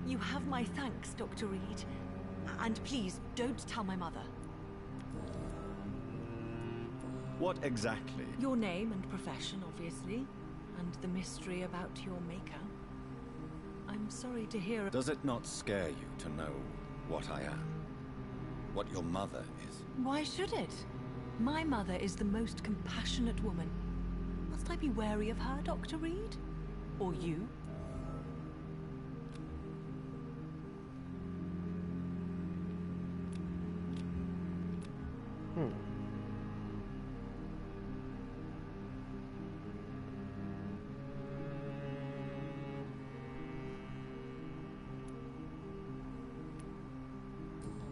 You have my thanks, Dr. Reed. And please, don't tell my mother. What exactly? Your name and profession, obviously. And the mystery about your maker. I'm sorry to hear... Does it not scare you to know what I am? what your mother is. Why should it? My mother is the most compassionate woman. Must I be wary of her, Dr. Reed? Or you?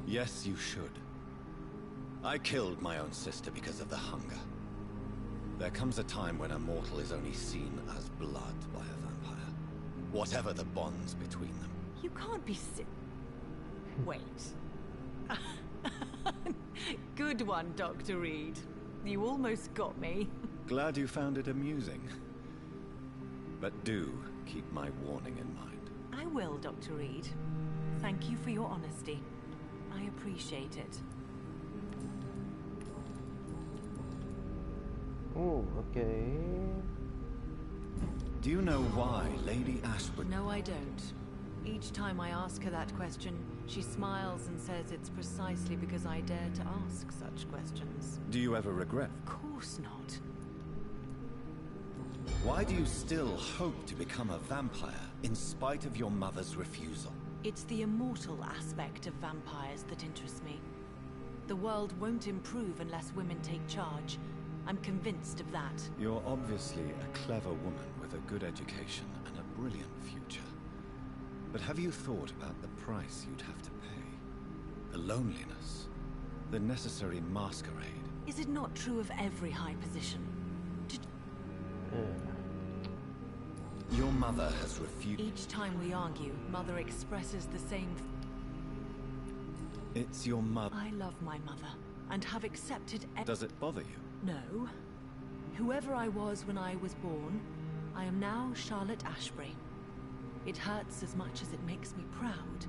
Yes, you should. I killed my own sister because of the hunger. There comes a time when a mortal is only seen as blood by a vampire, whatever the bonds between them. You can't be Wait. Good one, Dr. Reed. You almost got me. Glad you found it amusing. But do keep my warning in mind. I will, Dr. Reed. Thank you for your honesty. I appreciate it. Oh, okay. Do you know why Lady Ashwood... No, I don't. Each time I ask her that question, she smiles and says it's precisely because I dare to ask such questions. Do you ever regret? Of course not. Why do you still hope to become a vampire, in spite of your mother's refusal? It's the immortal aspect of vampires that interests me. The world won't improve unless women take charge. I'm convinced of that. You're obviously a clever woman with a good education and a brilliant future. But have you thought about the price you'd have to pay? The loneliness, the necessary masquerade. Is it not true of every high position? Your mother has refused... Each time we argue, Mother expresses the same... It's your mother... I love my mother, and have accepted... Does it bother you? No. Whoever I was when I was born, I am now Charlotte Ashbury. It hurts as much as it makes me proud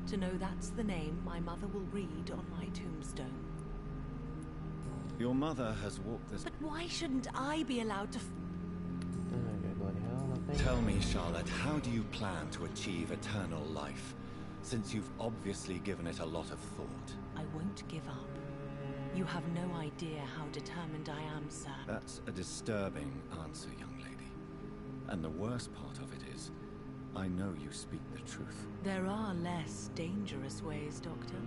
to know that's the name my mother will read on my tombstone. Your mother has walked this... But why shouldn't I be allowed to... Tell me, Charlotte, how do you plan to achieve eternal life, since you've obviously given it a lot of thought? I won't give up. You have no idea how determined I am, sir. That's a disturbing answer, young lady. And the worst part of it is, I know you speak the truth. There are less dangerous ways, Doctor.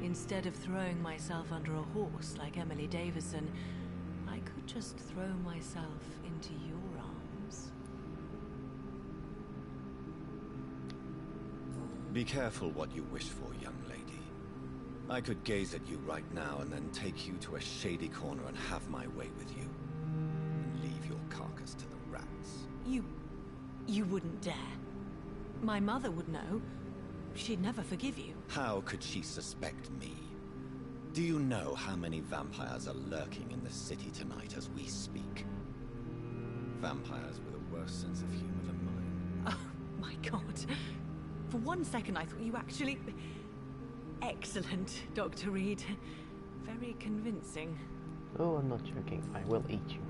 Instead of throwing myself under a horse like Emily Davison, I could just throw myself into your arms. Be careful what you wish for, young lady. I could gaze at you right now and then take you to a shady corner and have my way with you. And leave your carcass to the rats. You wouldn't dare. My mother would know. She'd never forgive you. How could she suspect me? Do you know how many vampires are lurking in the city tonight as we speak? Vampires with a worse sense of humor than mine. Oh, my God. For one second I thought you actually... Excellent, Dr. Reed. Very convincing. Oh, I'm not joking. I will eat you.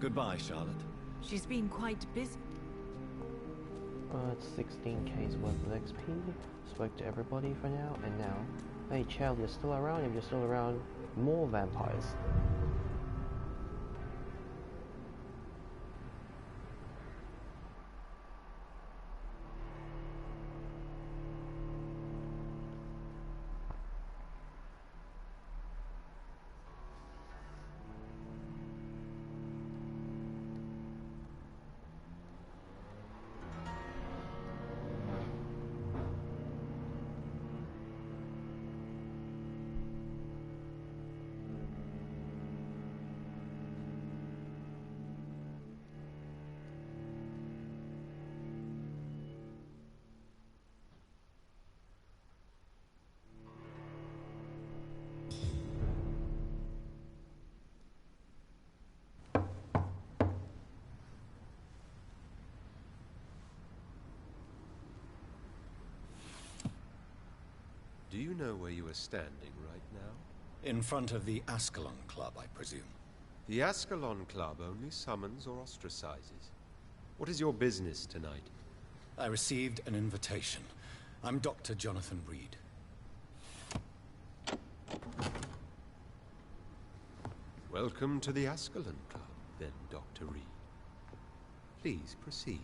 Goodbye, Charlotte. She's been quite busy. It's 16k's worth of XP. Spoke to everybody for now, and now... Hey, child, you're still around? If you're still around, more vampires. Do you know where you are standing right now? In front of the Ascalon Club, I presume. The Ascalon Club only summons or ostracizes. What is your business tonight? I received an invitation. I'm Dr. Jonathan Reed. Welcome to the Ascalon Club, then, Dr. Reed. Please proceed.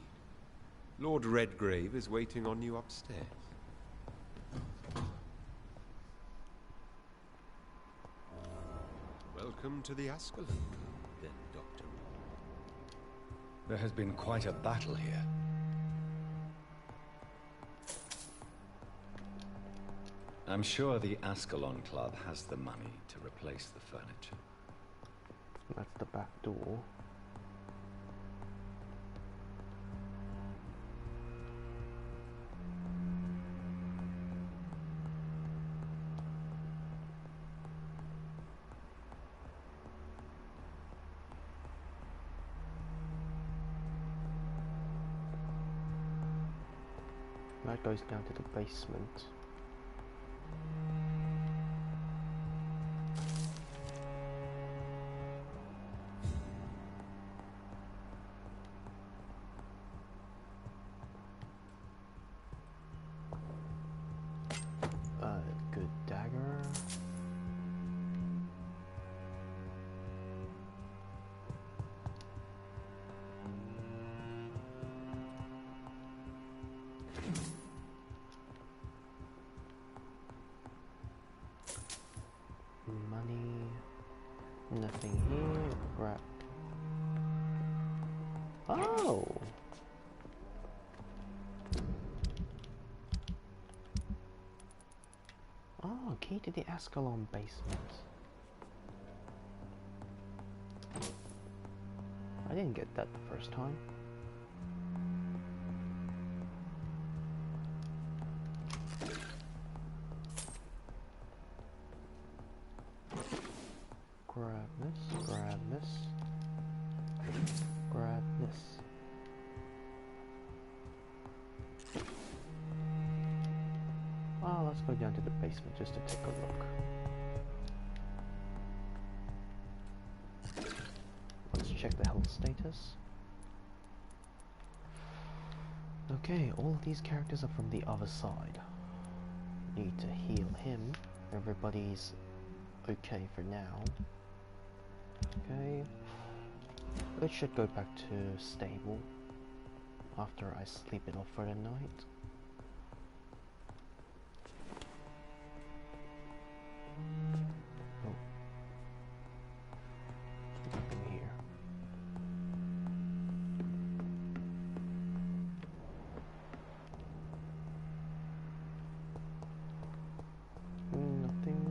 Lord Redgrave is waiting on you upstairs. Welcome to the Ascalon Club, then, Dr. Reed. There has been quite a battle here. I'm sure the Ascalon Club has the money to replace the furniture. That's the back door. That goes down to the basement. Good dagger. Money. Nothing here. Right. Oh! Oh, key to the Ascalon basement. I didn't get that the first time. Grab this, grab this, grab this. Oh, let's go down to the basement just to take a look. Let's check the health status. Okay, all of these characters are from the other side. Need to heal him. Everybody's okay for now. Okay. It should go back to stable after I sleep it off for the night. Oh. Nothing here. Nothing.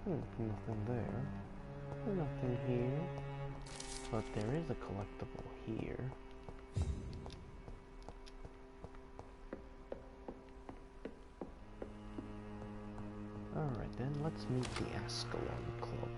Nothing there. Nothing here. But there is a collectible here. Alright then, let's meet the Ascalon Club.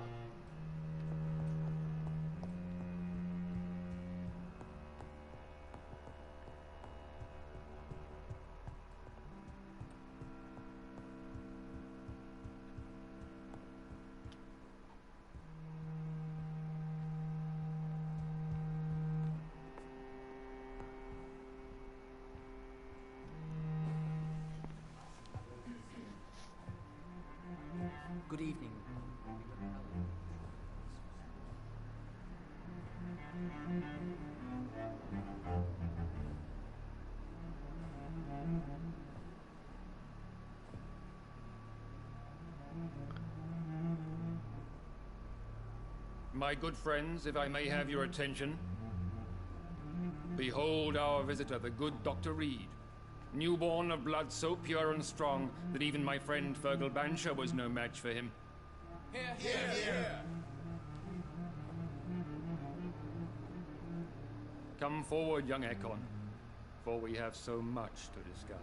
Good evening. My good friends, if I may have your attention. Behold our visitor, the good Dr. Reed. Newborn of blood so pure and strong that even my friend Fergal Bancher was no match for him. Here, here, here. Come forward, young Ekon, for we have so much to discuss.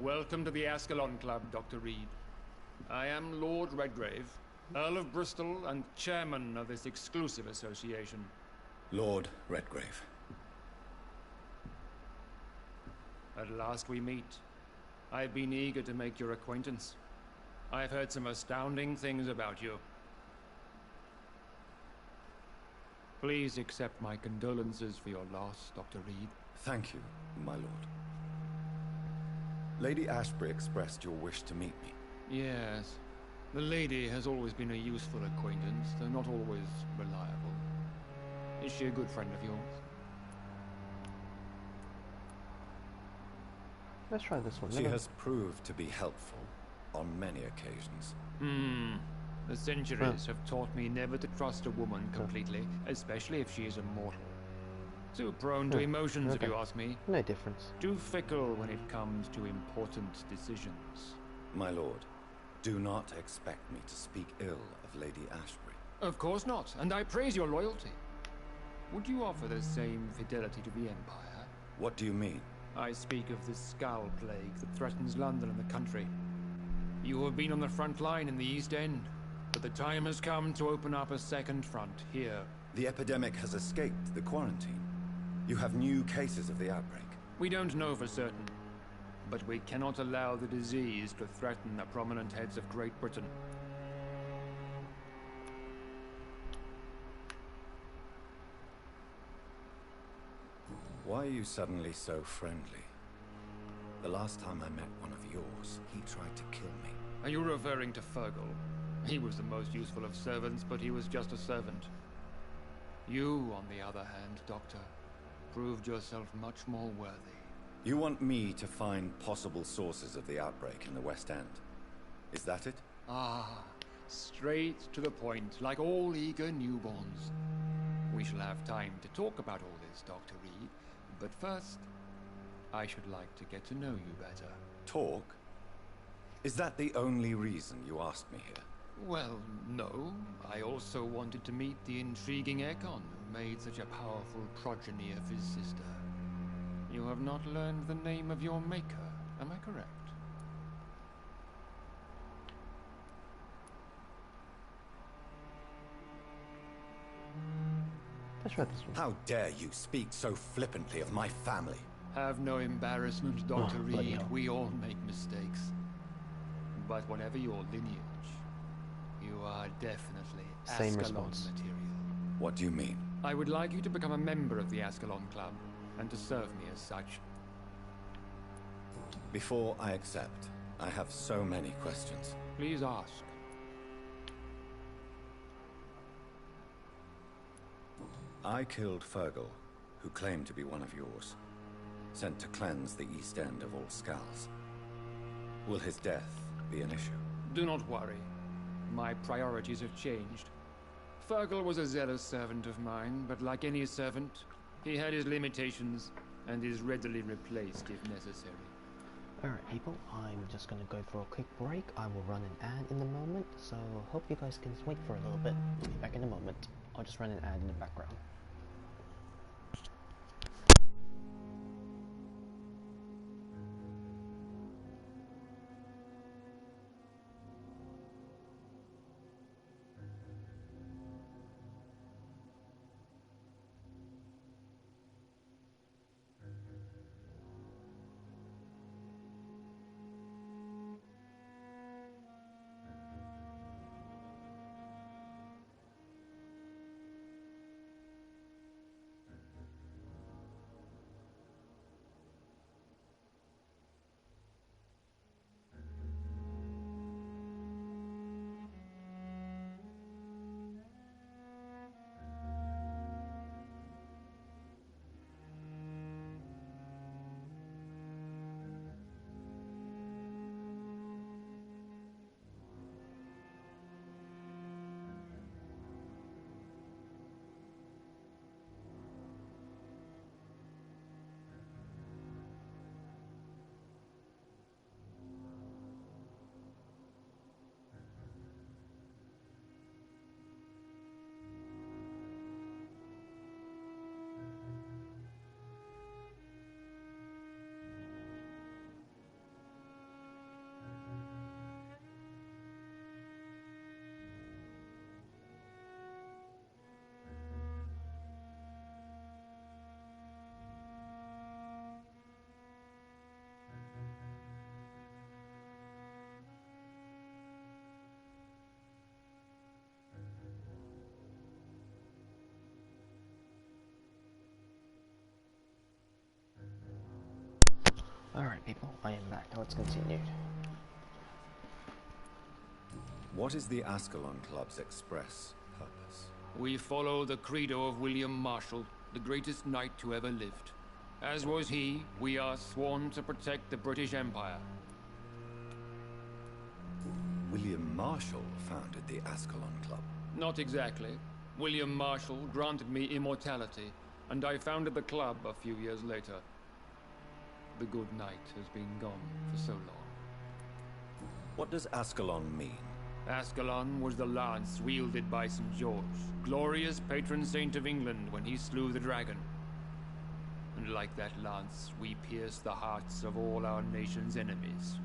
Welcome to the Ascalon Club, Dr. Reed. I am Lord Redgrave, Earl of Bristol and chairman of this exclusive association. Lord Redgrave. At last we meet. I've been eager to make your acquaintance. I've heard some astounding things about you. Please accept my condolences for your loss, Dr. Reed. Thank you, my lord. Lady Ashbury expressed your wish to meet me. Yes. The lady has always been a useful acquaintance, though not always reliable. Is she a good friend of yours? Let's try this one. She has proved to be helpful on many occasions. The centuries have taught me never to trust a woman completely, especially if she is a mortal. Too prone to emotions, if you ask me. No difference. Too fickle when it comes to important decisions. My lord, do not expect me to speak ill of Lady Ashbury. Of course not, and I praise your loyalty. Would you offer the same fidelity to the Empire? What do you mean? I speak of the Skull Plague that threatens London and the country. You have been on the front line in the East End, but the time has come to open up a second front here. The epidemic has escaped the quarantine. You have new cases of the outbreak. We don't know for certain, but we cannot allow the disease to threaten the prominent heads of Great Britain. Why are you suddenly so friendly? The last time I met one of yours, he tried to kill me. Are you referring to Fergal? He was the most useful of servants, but he was just a servant. You, on the other hand, Doctor, proved yourself much more worthy. You want me to find possible sources of the outbreak in the West End? Is that it? Ah, straight to the point, like all eager newborns. We shall have time to talk about all this, Dr. Reed, but first, I should like to get to know you better. Talk? Is that the only reason you asked me here? Well, no. I also wanted to meet the intriguing Ekon who made such a powerful progeny of his sister. You have not learned the name of your maker, am I correct? Let's try this one. How dare you speak so flippantly of my family? Have no embarrassment, Dr. bloody Reed. hell. We all make mistakes. But whatever your lineage, you are definitely Same Ascalon response. material. What do you mean? I would like you to become a member of the Ascalon Club, and to serve me as such. Before I accept, I have so many questions. Please ask. I killed Fergal, who claimed to be one of yours, sent to cleanse the East End of all skulls. Will his death be an issue? Do not worry. My priorities have changed. Fergal was a zealous servant of mine, but like any servant, he had his limitations and is readily replaced if necessary. Alright people, I'm just gonna go for a quick break. I will run an ad in a moment, so hope you guys can wait for a little bit. I'll be back in a moment. I'll just run an ad in the background. Alright people, I am back. Now let's continue. What is the Ascalon Club's express purpose? We follow the credo of William Marshall, the greatest knight who ever lived. As was he, we are sworn to protect the British Empire. William Marshall founded the Ascalon Club. Not exactly. William Marshall granted me immortality, and I founded the club a few years later. The good knight has been gone for so long. What does Ascalon mean? Ascalon was the lance wielded by St. George, glorious patron saint of England when he slew the dragon. And like that lance, we pierce the hearts of all our nation's enemies.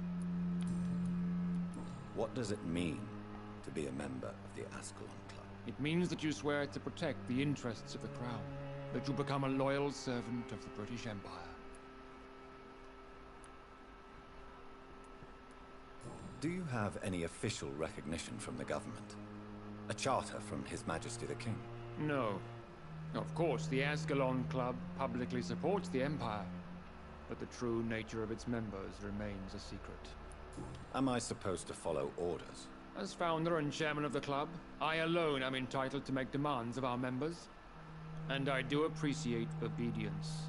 What does it mean to be a member of the Ascalon Club? It means that you swear to protect the interests of the crown, that you become a loyal servant of the British Empire. Do you have any official recognition from the government? A charter from His Majesty the King? No. Of course, the Ascalon Club publicly supports the Empire, but the true nature of its members remains a secret. Am I supposed to follow orders? As founder and chairman of the club, I alone am entitled to make demands of our members, and I do appreciate obedience.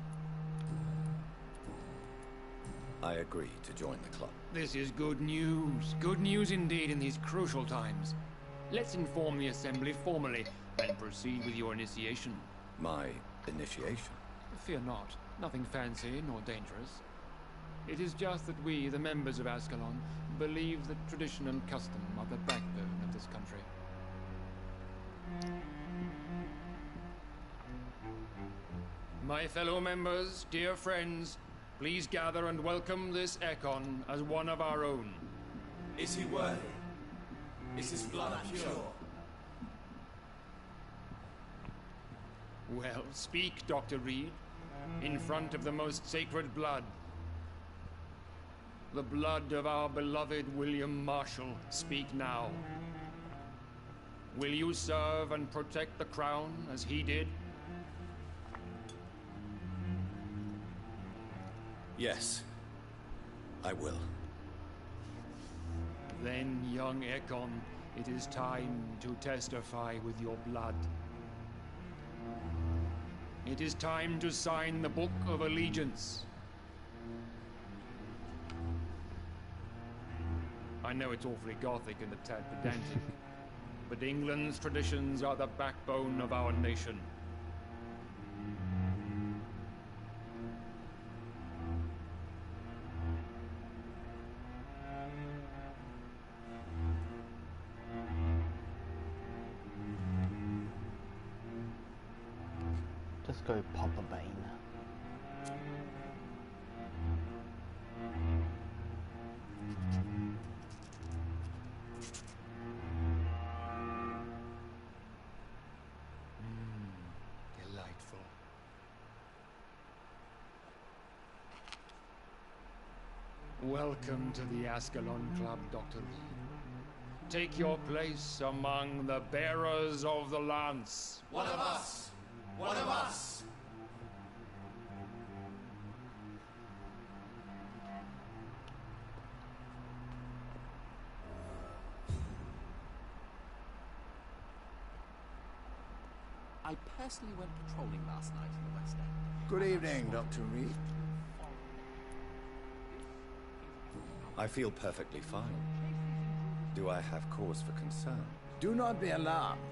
I agree to join the club. This is good news. Good news indeed in these crucial times. Let's inform the Assembly formally and proceed with your initiation. My initiation? Fear not. Nothing fancy nor dangerous. It is just that we, the members of Ascalon, believe that tradition and custom are the backbone of this country. My fellow members, dear friends, please gather and welcome this Ekon as one of our own. Is he worthy? Is his blood pure? Well, speak, Dr. Reed, in front of the most sacred blood. The blood of our beloved William Marshall. Speak now. Will you serve and protect the crown as he did? Yes, I will. Then, young Ekon, it is time to testify with your blood. It is time to sign the Book of Allegiance. I know it's awfully gothic and a tad pedantic, but England's traditions are the backbone of our nation. Just go Papa Bane. Delightful. Welcome to the Ascalon Club, Dr. Reed. Take your place among the bearers of the lance. One of us! One of us! I personally went patrolling last night in the West End. Good evening, Dr. Reed. I feel perfectly fine. Do I have cause for concern? Do not be alarmed.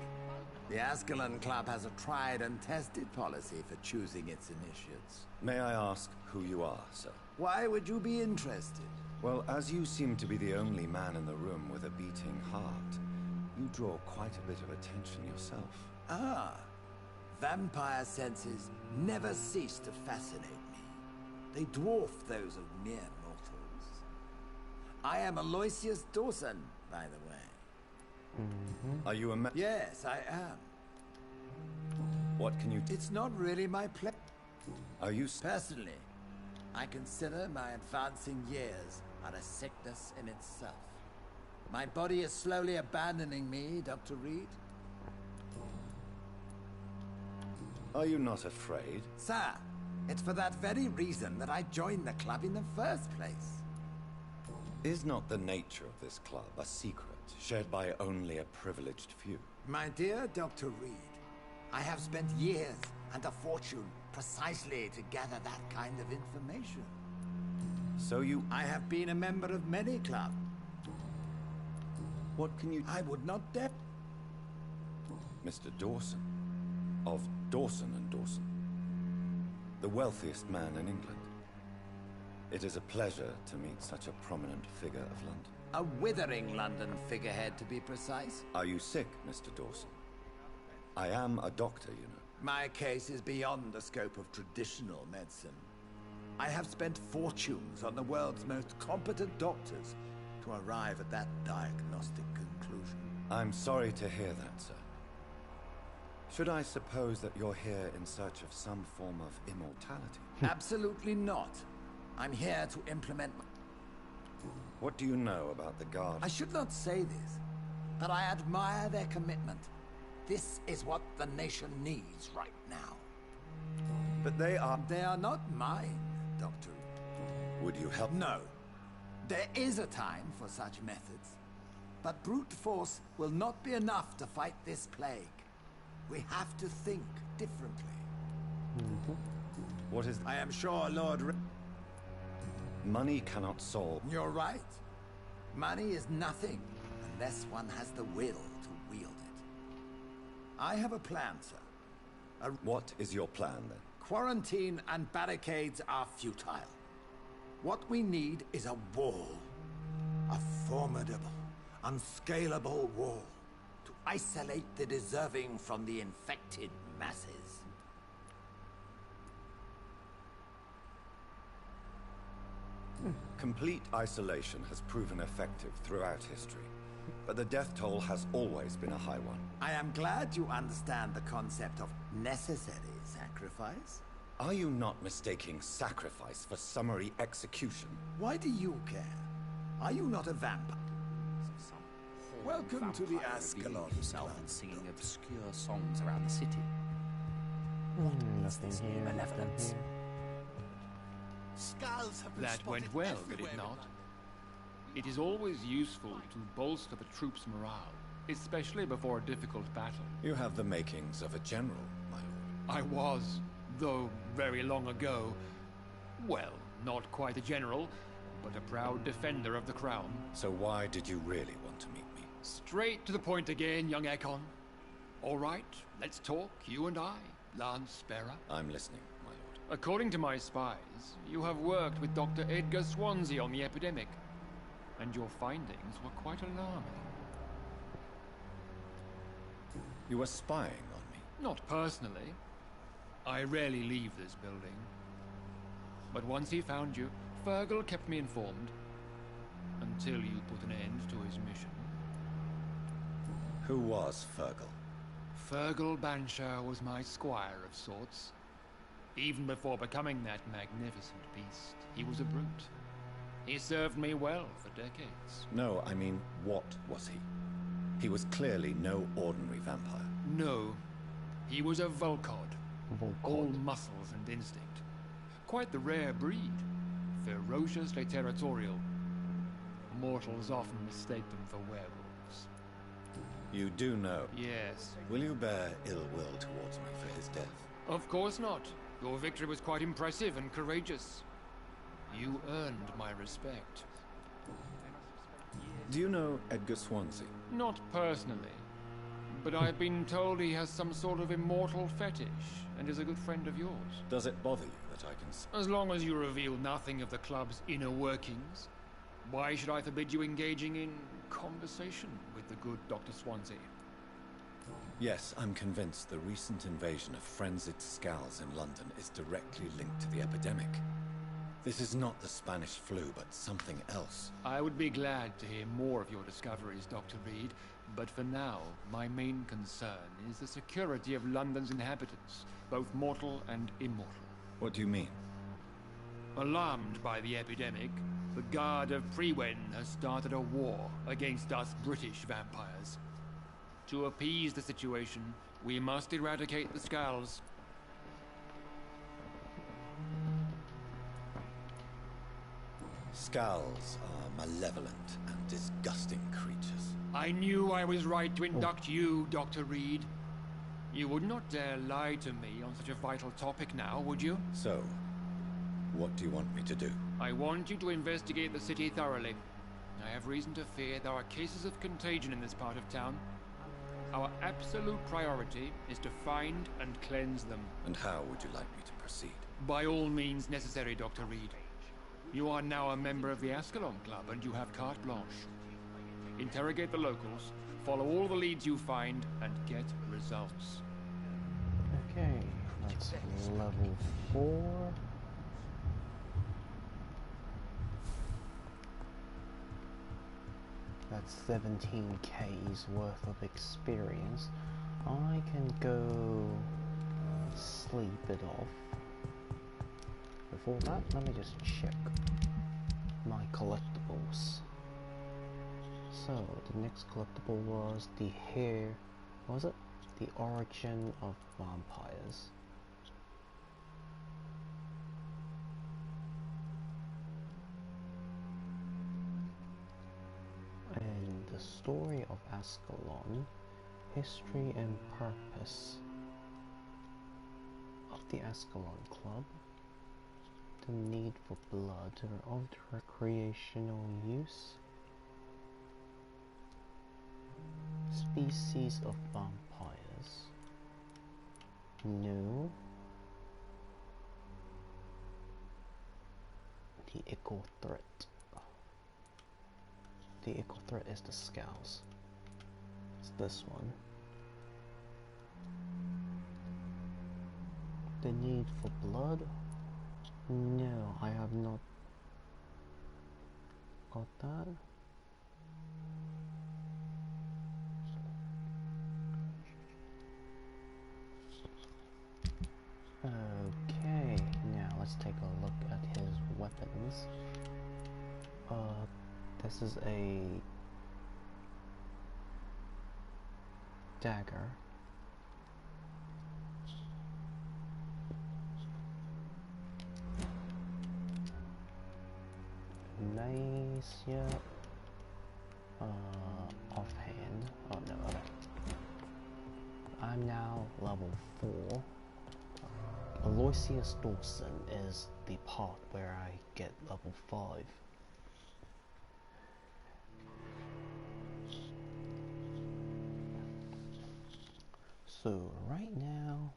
The Ascalon Club has a tried and tested policy for choosing its initiates. May I ask who you are, sir? Why would you be interested? Well, as you seem to be the only man in the room with a beating heart, you draw quite a bit of attention yourself. Ah, vampire senses never cease to fascinate me. They dwarf those of mere mortals. I am Aloysius Dawson, by the way. Are you a Yes, I am. What can you... It's not really my pleasure. Are you... Personally, I consider my advancing years are a sickness in itself. My body is slowly abandoning me, Dr. Reed. Are you not afraid? Sir, It's for that very reason that I joined the club in the first place. Is not the nature of this club a secret, shared by only a privileged few? My dear Dr. Reed, I have spent years and a fortune precisely to gather that kind of information. So you... I have been a member of many clubs. What can you... I would not dare... Mr. Dawson, of Dawson and Dawson, the wealthiest man in England. It is a pleasure to meet such a prominent figure of London. A withering London figurehead, to be precise. Are you sick, Mr. Dawson? I am a doctor, you know. My case is beyond the scope of traditional medicine. I have spent fortunes on the world's most competent doctors to arrive at that diagnostic conclusion. I'm sorry to hear that, sir. Should I suppose that you're here in search of some form of immortality? Absolutely not. I'm here to implement... What do you know about the Guard? I should not say this, but I admire their commitment. This is what the nation needs right now. But they are... They are not mine, Doctor. Would you help? No. There is a time for such methods. But brute force will not be enough to fight this plague. We have to think differently. What is... I am sure Lord... Money cannot solve... You're right. Money is nothing unless one has the will to wield it. I have a plan, sir. What is your plan, then? Quarantine and barricades are futile. What we need is a wall. A formidable, unscalable wall. To isolate the deserving from the infected masses. Complete isolation has proven effective throughout history, but the death toll has always been a high one. I am glad you understand the concept of necessary sacrifice. Are you not mistaking sacrifice for summary execution? Why do you care? Are you not a vampire? Welcome to the Ascalon himself and singing obscure songs around the city. What is this new malevolence? That went well, did it not? It is always useful to bolster the troops' morale, especially before a difficult battle. You have the makings of a general, my lord. I was, though very long ago, well, not quite a general, but a proud defender of the crown. So why did you really want to meet me? Straight to the point again, young Ekon. All right, let's talk, you and I, Lance Sparrow. I'm listening, my lord. According to my spies, you have worked with Dr. Edgar Swansea on the epidemic, and your findings were quite alarming. You were spying on me? Not personally. I rarely leave this building. But once he found you, Fergal kept me informed. Until you put an end to his mission. Who was Fergal? Fergal Banshire was my squire of sorts. Even before becoming that magnificent beast, he was a brute. He served me well for decades. No, I mean, what was he? He was clearly no ordinary vampire. No. He was a Volcod. All muscles and instinct. Quite the rare breed. Ferociously territorial. Mortals often mistake them for werewolves. You do know? Yes. Will you bear ill will towards me for his death? Of course not. Your victory was quite impressive and courageous. You earned my respect. Do you know Edgar Swansea? Not personally. But I've been told he has some sort of immortal fetish, and is a good friend of yours. Does it bother you that I can... As long as you reveal nothing of the club's inner workings, why should I forbid you engaging in conversation with the good Dr. Swansea? Yes, I'm convinced the recent invasion of frenzied Scals in London is directly linked to the epidemic. This is not the Spanish flu, but something else. I would be glad to hear more of your discoveries, Dr. Reed, but for now, my main concern is the security of London's inhabitants, both mortal and immortal. What do you mean? Alarmed by the epidemic, the Guard of Prewen has started a war against us British vampires. To appease the situation, we must eradicate the Scals. Skulls are malevolent and disgusting creatures. I knew I was right to induct you, Dr. Reed. You would not dare lie to me on such a vital topic now, would you? So, what do you want me to do? I want you to investigate the city thoroughly. I have reason to fear there are cases of contagion in this part of town. Our absolute priority is to find and cleanse them. And how would you like me to proceed? By all means necessary, Dr. Reed. You are now a member of the Ascalon Club, and you have carte blanche. Interrogate the locals, follow all the leads you find, and get results. Okay, that's level 4. That's 17k's worth of experience. I can go sleep it off. Before that, let me just check my collectibles. So, the next collectible was the hair, what was it? The origin of vampires. And the story of Ascalon, history and purpose of the Ascalon Club. The need for blood of recreational use. Species of vampires. New. The equal threat. The equal threat is the skulls. It's this one. The need for blood. No, I have not got that. Okay, now let's take a look at his weapons. This is a dagger. Nice, yeah. Offhand. Oh no, okay. I'm now level 4. Aloysius Dawson is the part where I get level 5. So right now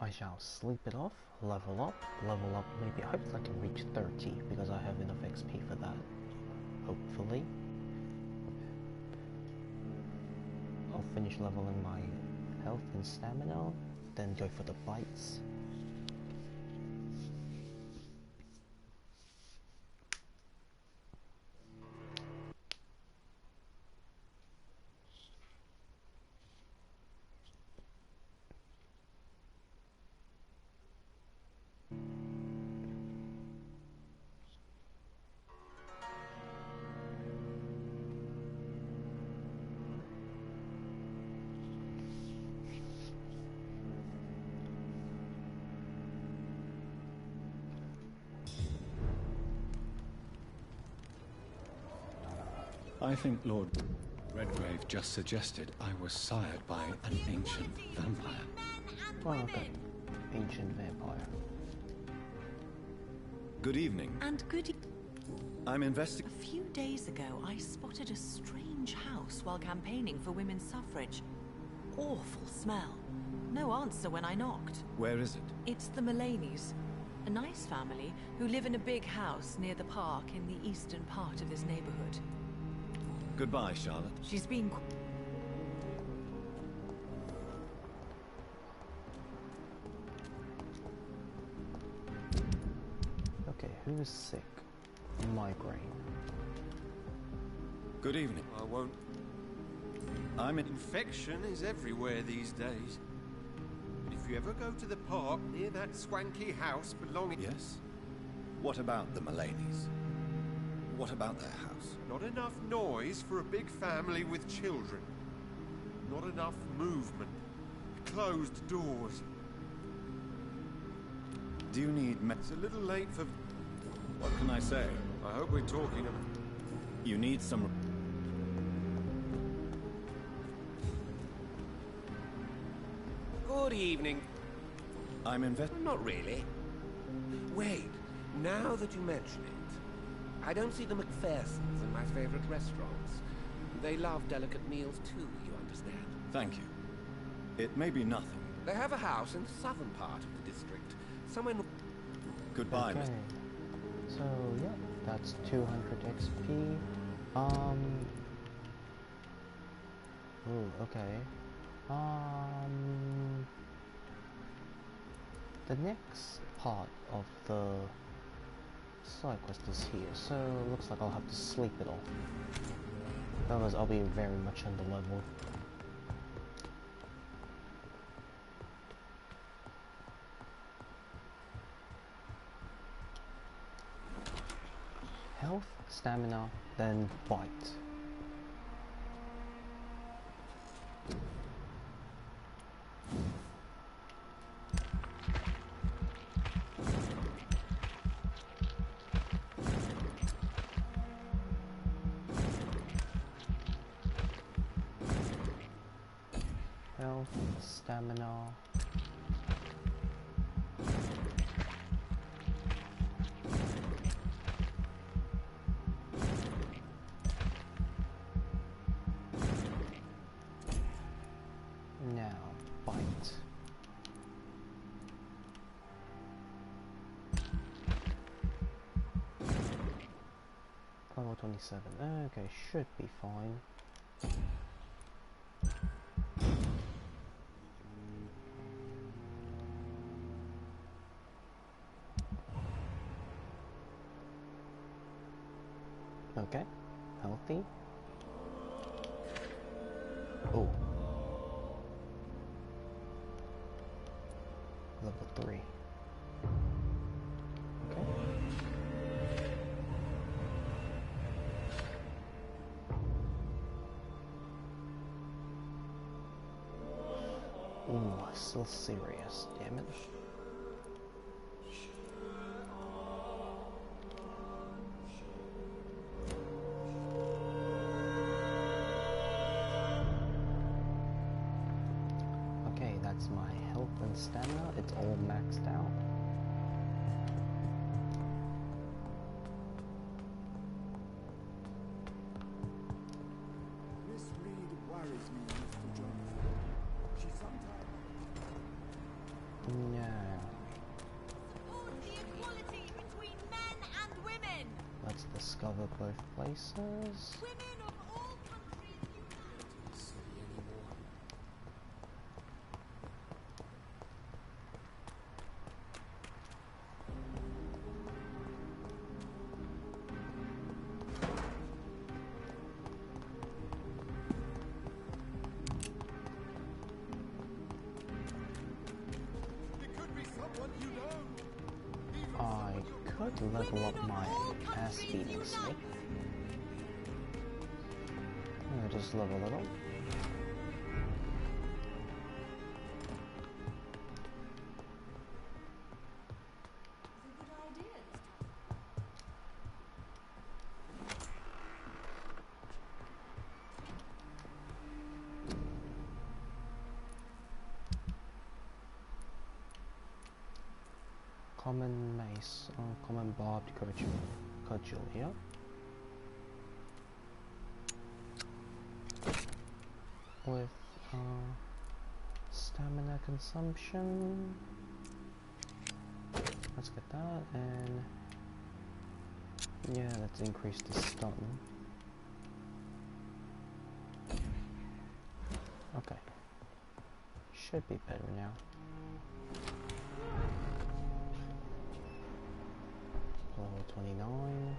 I shall sleep it off, level up, maybe I hope I can reach 30 because I have enough XP for that, hopefully. I'll finish leveling my health and stamina, then go for the bites. I think Lord Redgrave just suggested I was sired by an ancient vampire. Oh, okay. Ancient vampire. Good evening. And good I'm investigating. A few days ago, I spotted a strange house while campaigning for women's suffrage. Awful smell. No answer when I knocked. Where is it? It's the Mullaneys, a nice family who live in a big house near the park in the eastern part of this neighborhood. Goodbye, Charlotte. She's been... Okay, who's sick? Migraine. Good evening. I won't. Infection is everywhere these days. But if you ever go to the park near that swanky house belonging... Yes? What about the Mullaneys? What about their house? Not enough noise for a big family with children. Not enough movement. Closed doors. Do you need It's a little late for... What can I say? I hope we're talking of... You need some... Good evening. I'm Not really. Wait, now that you mention it, I don't see the McPhersons in my favorite restaurants. They love delicate meals too, you understand. Thank you. It may be nothing. They have a house in the southern part of the district, somewhere... Goodbye, Okay. So, yeah, that's 200 XP. Ooh, okay. The next part of the side quest is here, so looks like I'll have to sleep it off. Otherwise, I'll be very much under level. Health, stamina, then bite. Health, stamina. Now, bite. Level 27. Okay, should be fine. Okay, healthy. Oh. Level 3. Okay. Ooh, still serious, damn it. Okay, that's my health and stamina. It's all maxed out. Miss Reed worries me, Mr. Jonathan. She sometimes... No. Support the equality between men and women. Let's discover both places. Women of all countries unite. I could level up my ass beating snake. Just level it up. Common mace, common barbed cudgel here. With stamina consumption. Let's get that, and yeah, let's increase the stun. Okay, should be better now. Level 29.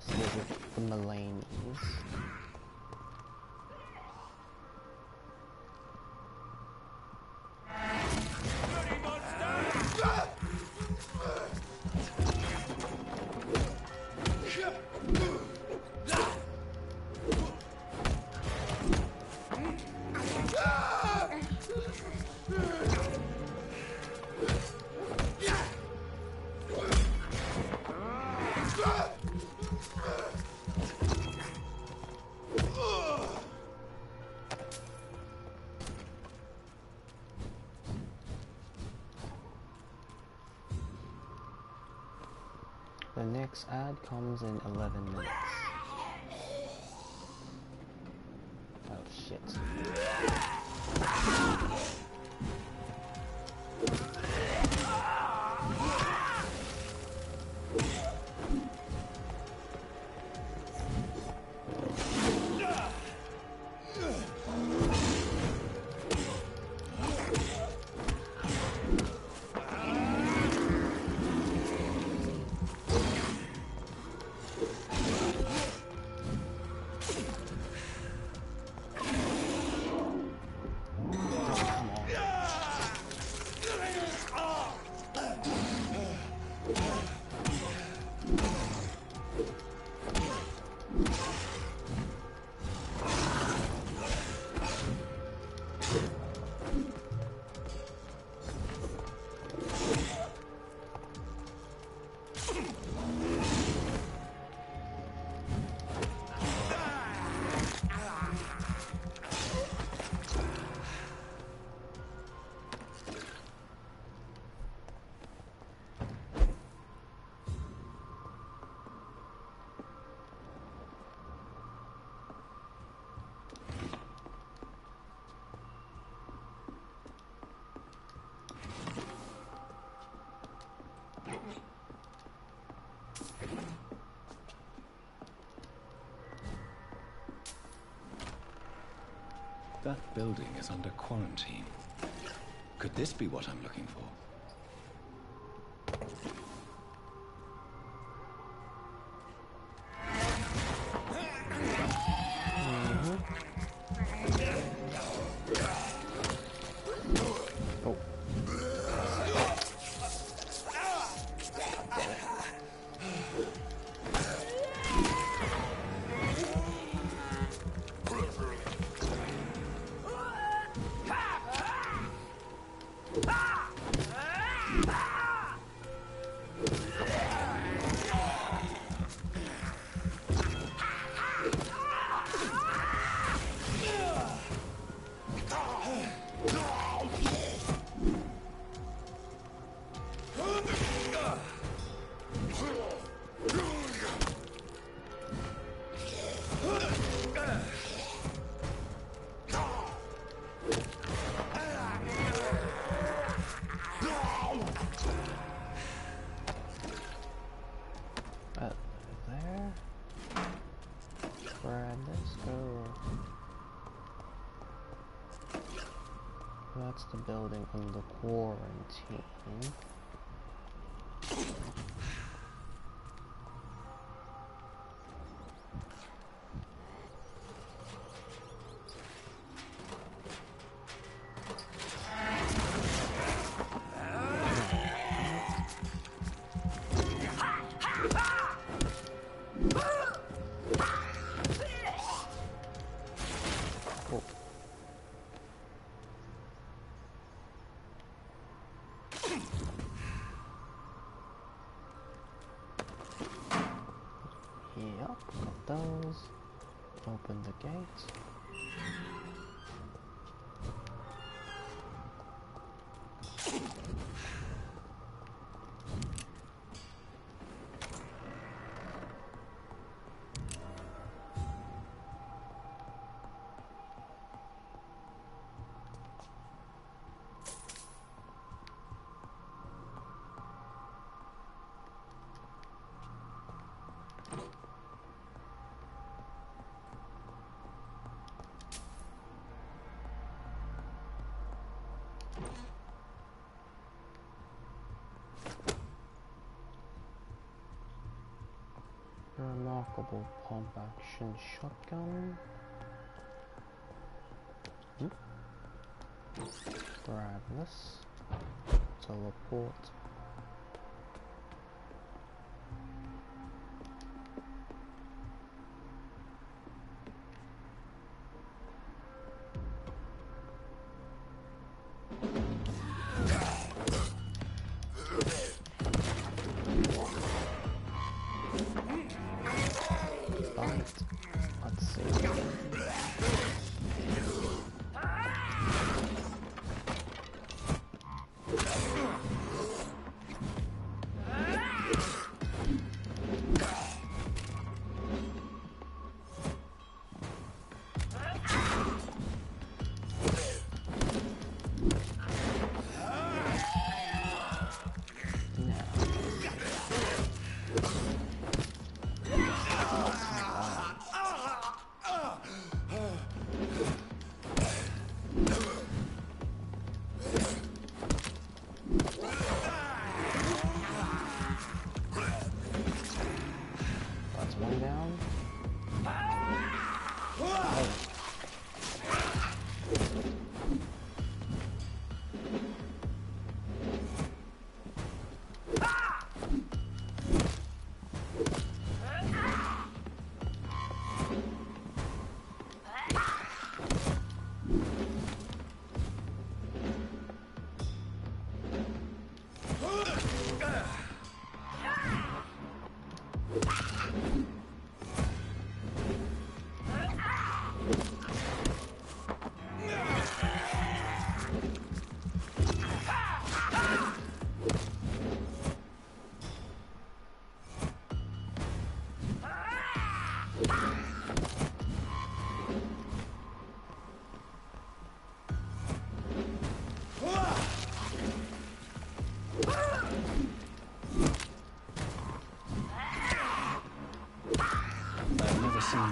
first visit the Mullanes. The next ad comes in 11 minutes. Oh shit. That building is under quarantine. Could this be what I'm looking for? That's the building under quarantine. Those. Open the gates. Unlockable pump action shotgun. Grab this. Teleport. Let's see.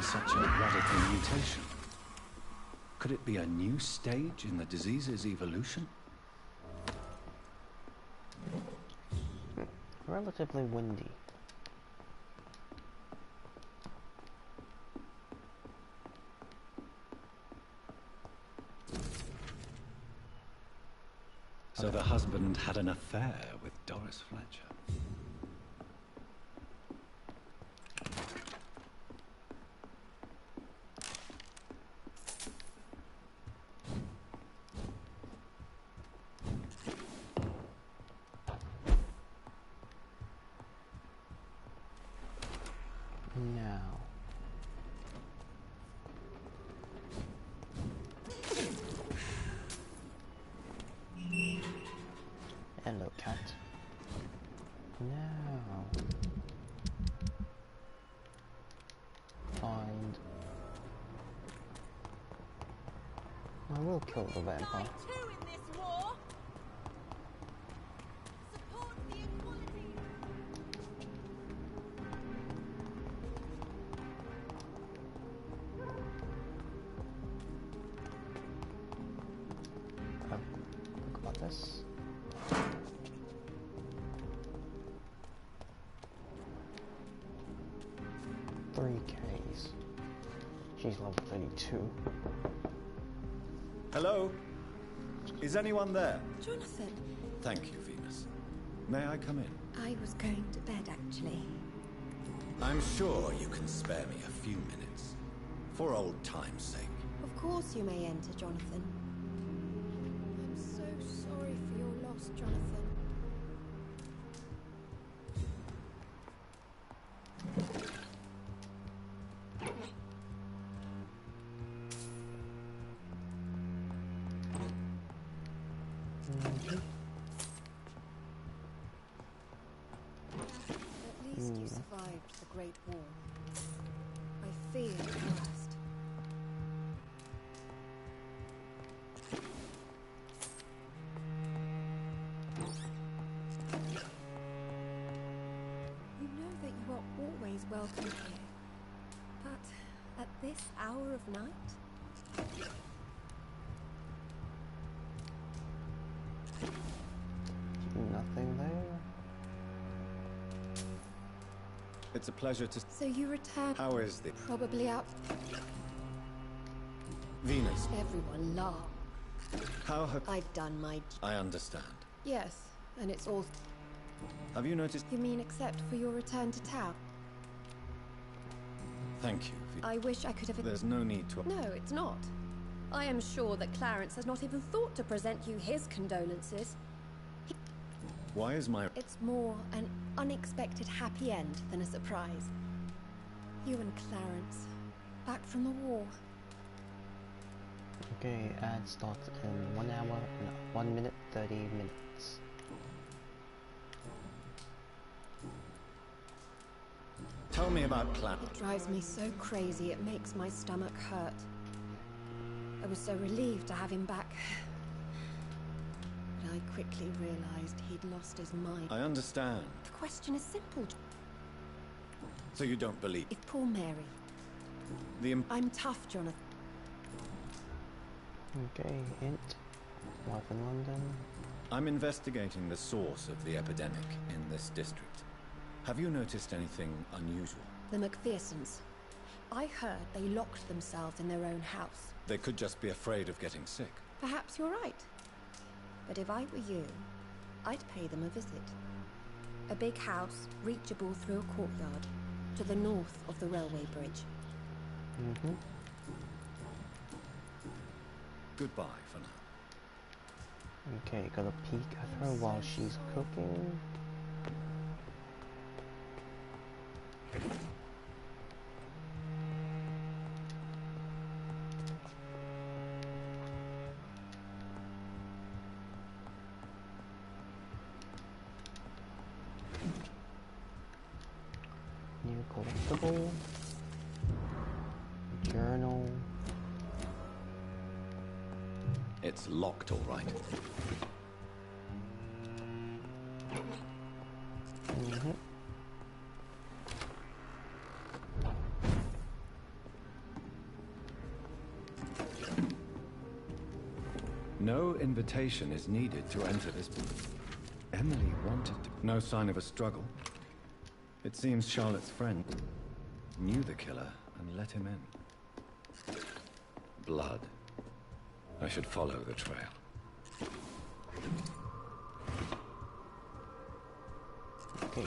Such a radical mutation. Could it be a new stage in the disease's evolution? Relatively windy. So the husband had an affair with Doris Fletcher. Now. Hello, cat. Now. Find. I will kill the vampire. This. 3Ks. She's level 32. Hello? Is anyone there? Jonathan. Thank you, Venus. May I come in? I was going to bed, actually. I'm sure you can spare me a few minutes. For old time's sake. Of course you may enter, Jonathan. I'm so sorry for your loss, Jonathan. At least you survived the Great War. I fear the worst. You know that you are always welcome here. But at this hour of night? Nothing there. It's a pleasure to... So you return... How is the... Probably out... Venus. Everyone laughed. How have... I've done my... I understand. Yes, and it's all... Have you noticed... You mean except for your return to town? Thank you. I wish I could have... There's no need to... No, it's not. I am sure that Clarence has not even thought to present you his condolences. Why is my... It's more an unexpected happy end than a surprise. You and Clarence, back from the war. Okay, ad starts in 1 hour and 1 minute 30 minutes. Tell me about Clarence. It drives me so crazy it makes my stomach hurt. I was so relieved to have him back. But I quickly realized he'd lost his mind. I understand. The question is simple. So you don't believe... If poor Mary... I'm tough, Jonathan. Okay, hint. Life in London. I'm investigating the source of the epidemic in this district. Have you noticed anything unusual? The McPhersons. I heard they locked themselves in their own house. They could just be afraid of getting sick. Perhaps you're right. But if I were you, I'd pay them a visit. A big house, reachable through a courtyard, to the north of the railway bridge. Mm-hmm. Goodbye for now. Okay, gotta peek at her while she's cooking. New collectible. Journal. It's locked, all right. Mm-hmm. No invitation is needed to enter this. Emily wanted to. No sign of a struggle. It seems Charlotte's friend knew the killer and let him in. Blood. I should follow the trail. Okay.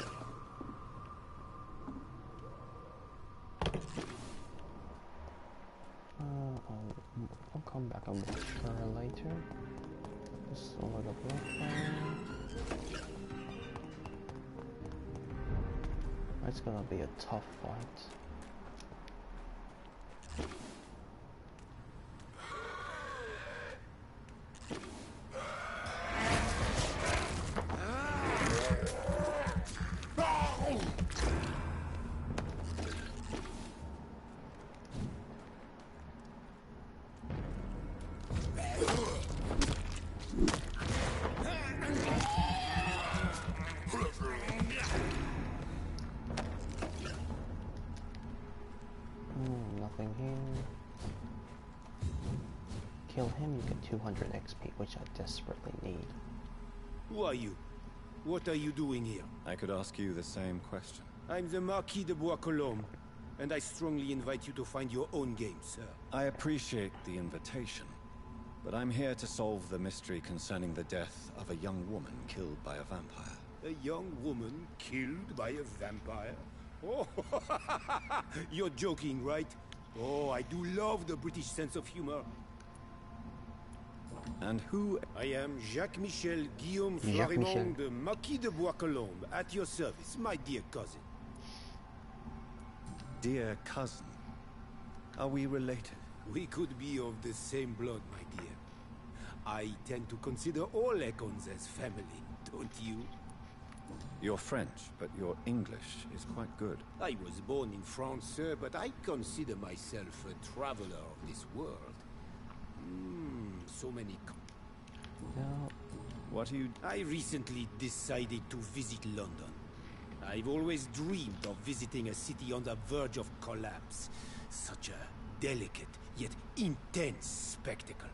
I'll come back and watch her later. Just a little bit. It's gonna be a tough fight. Nothing here. Kill him, you get 200 XP, which I desperately need. Who are you? What are you doing here? I could ask you the same question. I'm the Marquis de Bois-Colombes, and I strongly invite you to find your own game, sir. I appreciate the invitation, but I'm here to solve the mystery concerning the death of a young woman killed by a vampire. A young woman killed by a vampire? Oh, you're joking, right? Oh, I do love the British sense of humor. And who? I am Jacques-Michel Guillaume Florimond de Marquis de Bois-Colombes, at your service, my dear cousin. Dear cousin? Are we related? We could be of the same blood, my dear. I tend to consider all Econs as family, don't you? You're French, but your English is quite good. I was born in France, sir, but I consider myself a traveler of this world. So many... No. What are you... I recently decided to visit London. I've always dreamed of visiting a city on the verge of collapse. Such a delicate, yet intense spectacle.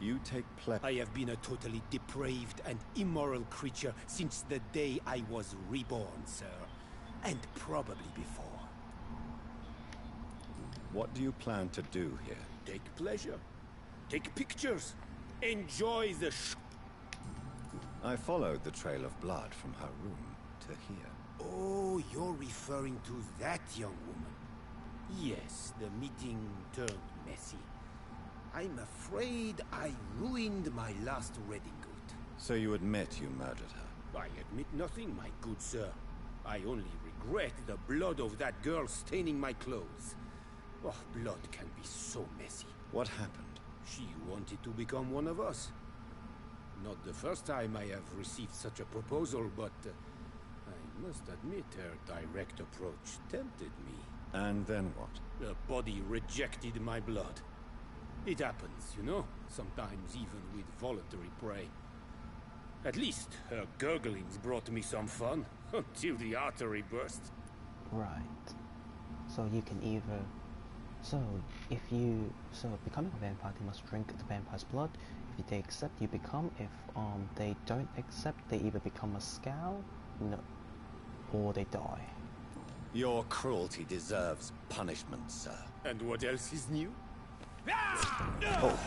You take pleasure. I have been a totally depraved and immoral creature since the day I was reborn, sir. And probably before. What do you plan to do here? Take pleasure. Take pictures. Enjoy the I followed the trail of blood from her room to here. Oh, you're referring to that young woman. Yes, the meeting turned messy. I'm afraid I ruined my last wedding good. So you admit you murdered her? I admit nothing, my good sir. I only regret the blood of that girl staining my clothes. Oh, blood can be so messy. What happened? She wanted to become one of us. Not the first time I have received such a proposal, but I must admit her direct approach tempted me. And then what? The body rejected my blood. It happens, you know, sometimes even with voluntary prey. At least her gurglings brought me some fun, until the artery burst. Right. So you can either... So becoming a vampire, they must drink the vampire's blood. If they accept, you become. If they don't accept, they either become a scowl, or they die. Your cruelty deserves punishment, sir. And what else is new? Oh.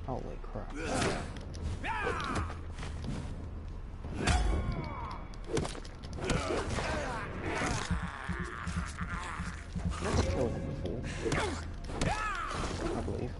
Holy crap. Never killed him before, I believe.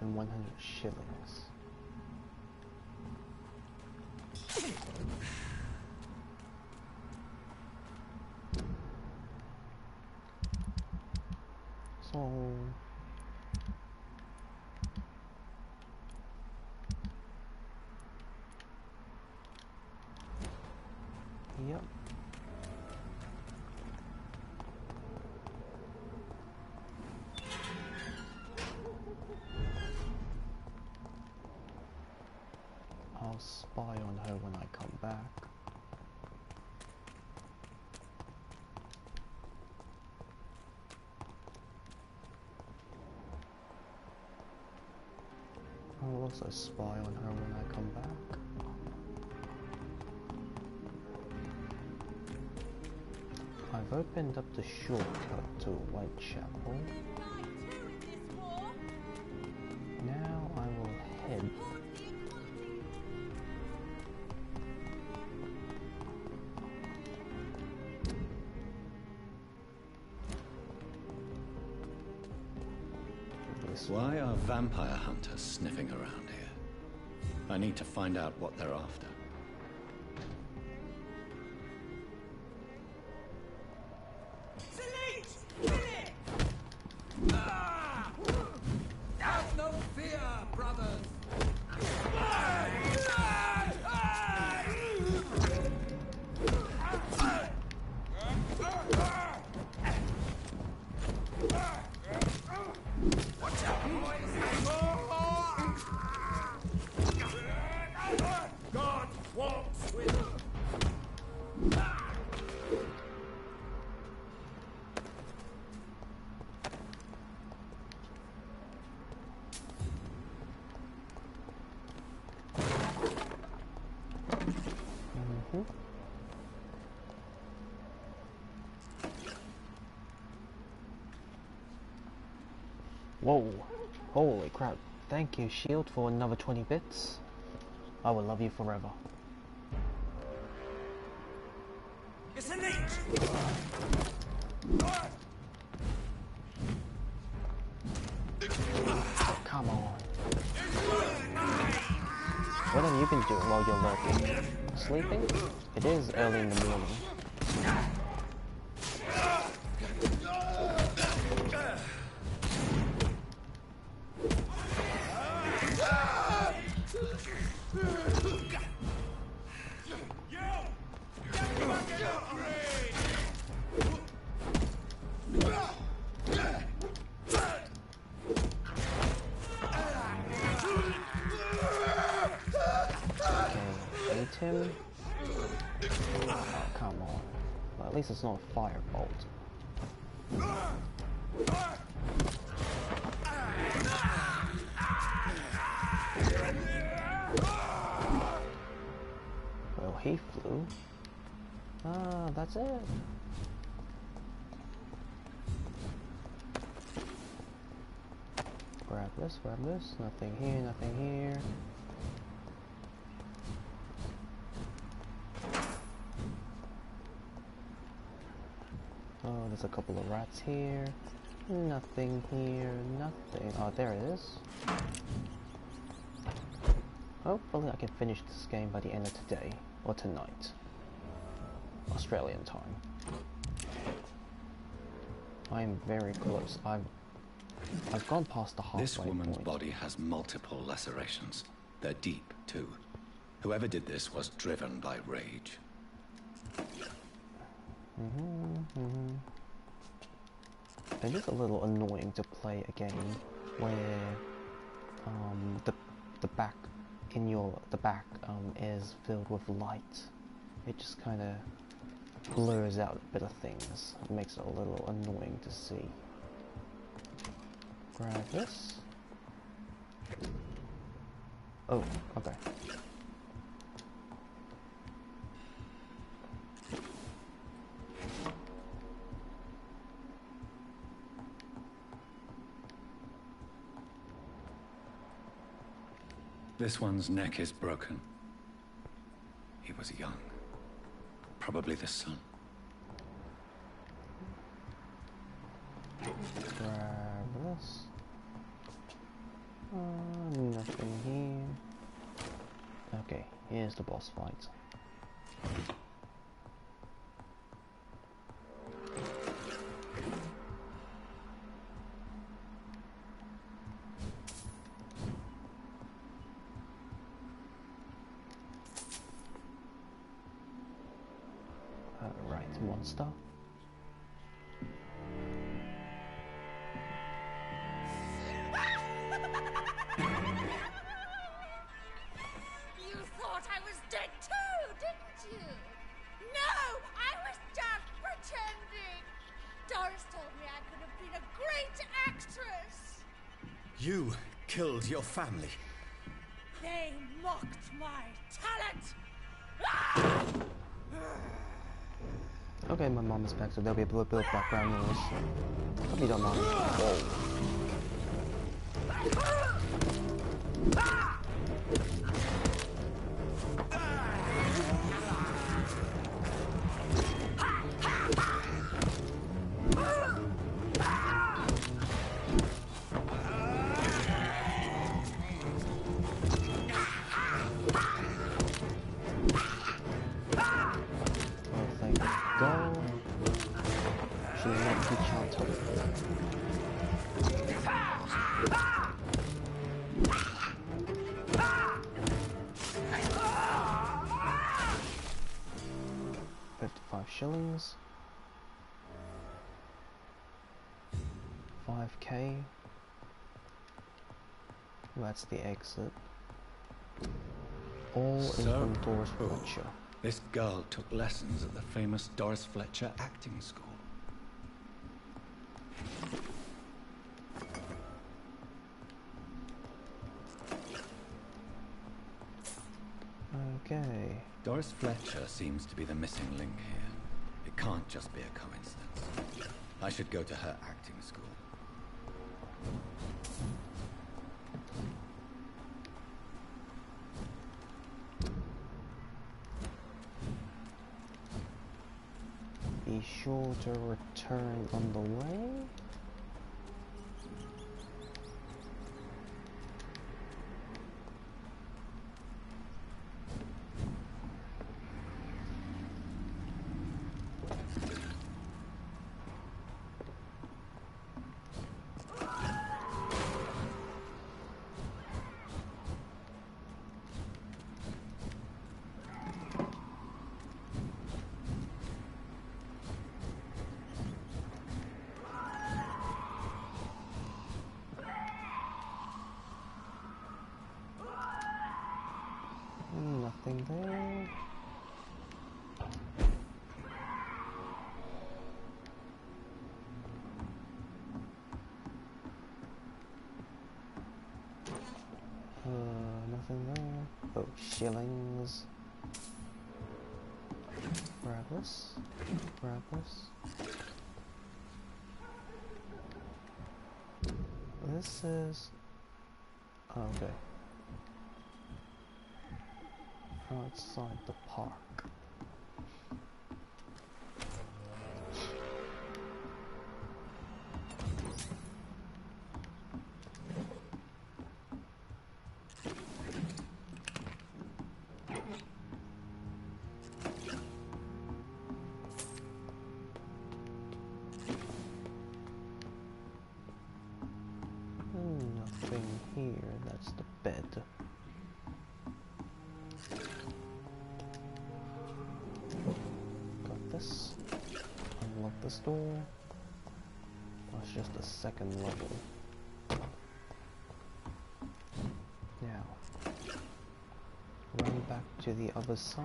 And 100 shillings. So also spy on her when I come back. I've opened up the shortcut to Whitechapel. Now I will head Why are vampire hunters sniffing around here? I need to find out what they're after. Have no fear, brothers! Watch out, boys! God walks with you. Whoa! Holy crap. Thank you, Shield, for another 20 bits. I will love you forever. It's a leech! Come on. What have you been doing while you're lurking? Sleeping? It is early in the morning. Him? Oh, come on. Well, at least it's not a firebolt. Well, he flew. Ah, that's it. Grab this, grab this. Nothing here, nothing here. Oh, there's a couple of rats here. Nothing here, nothing. Oh, there it is. Hopefully I can finish this game by the end of today, or tonight. Australian time. I am very close. I've gone past the halfway point. This woman's body has multiple lacerations. They're deep, too. Whoever did this was driven by rage. It is a little annoying to play a game where the back is filled with light. It just kind of blurs out a bit of things. It makes it a little annoying to see. Grab this. Oh, okay. This one's neck is broken. He was young. Probably the son. Grab this. Nothing here. Okay, here's the boss fight. Right, monster. You thought I was dead too, didn't you? No, I was just pretending. Doris told me I could have been a great actress. You killed your family. They mocked my talent! Okay, my mom is back, so there'll be a little bit of background noise. Hope you don't mind. Whoa. 55 shillings. 5k. That's the exit. All in Doris Fletcher. This girl took lessons at the famous Doris Fletcher acting school. Okay. Doris Fletcher seems to be the missing link here. It can't just be a coincidence. I should go to her acting school. Be sure to return on the way. Nothing there. Nothing there. Oh, shillings. Grab this. Grab this. This is... okay. Outside the park. Nothing here, that's the bed. This. Unlock this door. That's just the second level. Now, run back to the other side.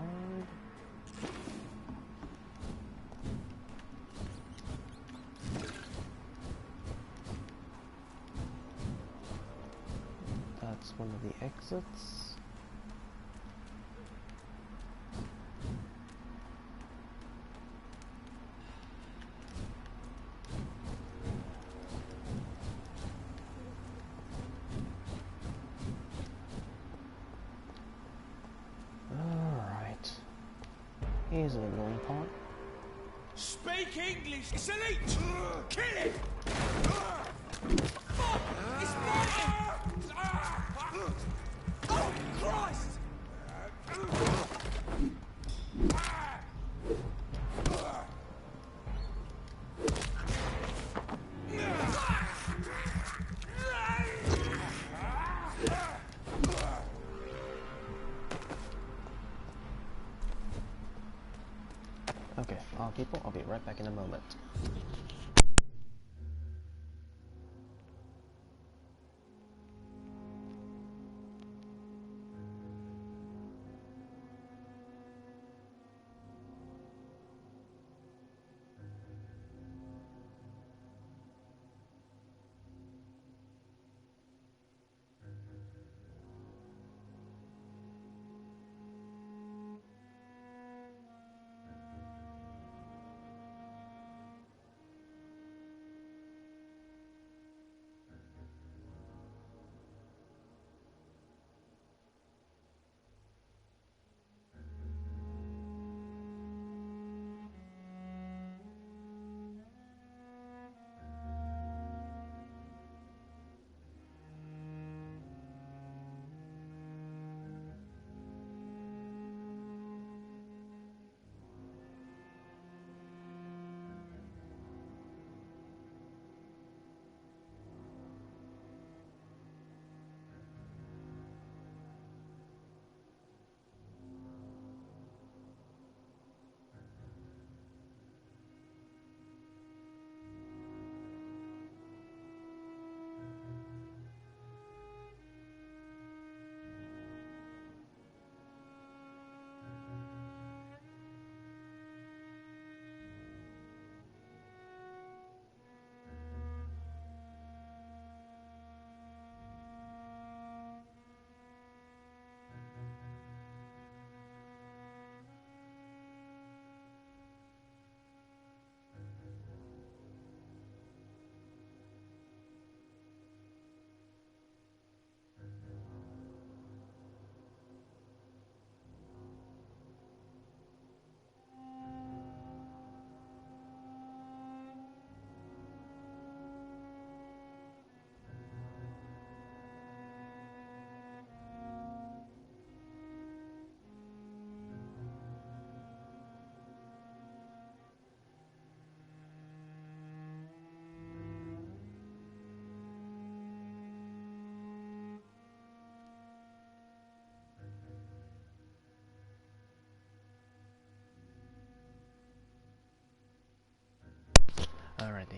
That's one of the exits. Here's an annoying part. Speak English! It's elite! Kill it! Fuck! It's biting! Oh, Christ! Okay, people, I'll be right back in a moment.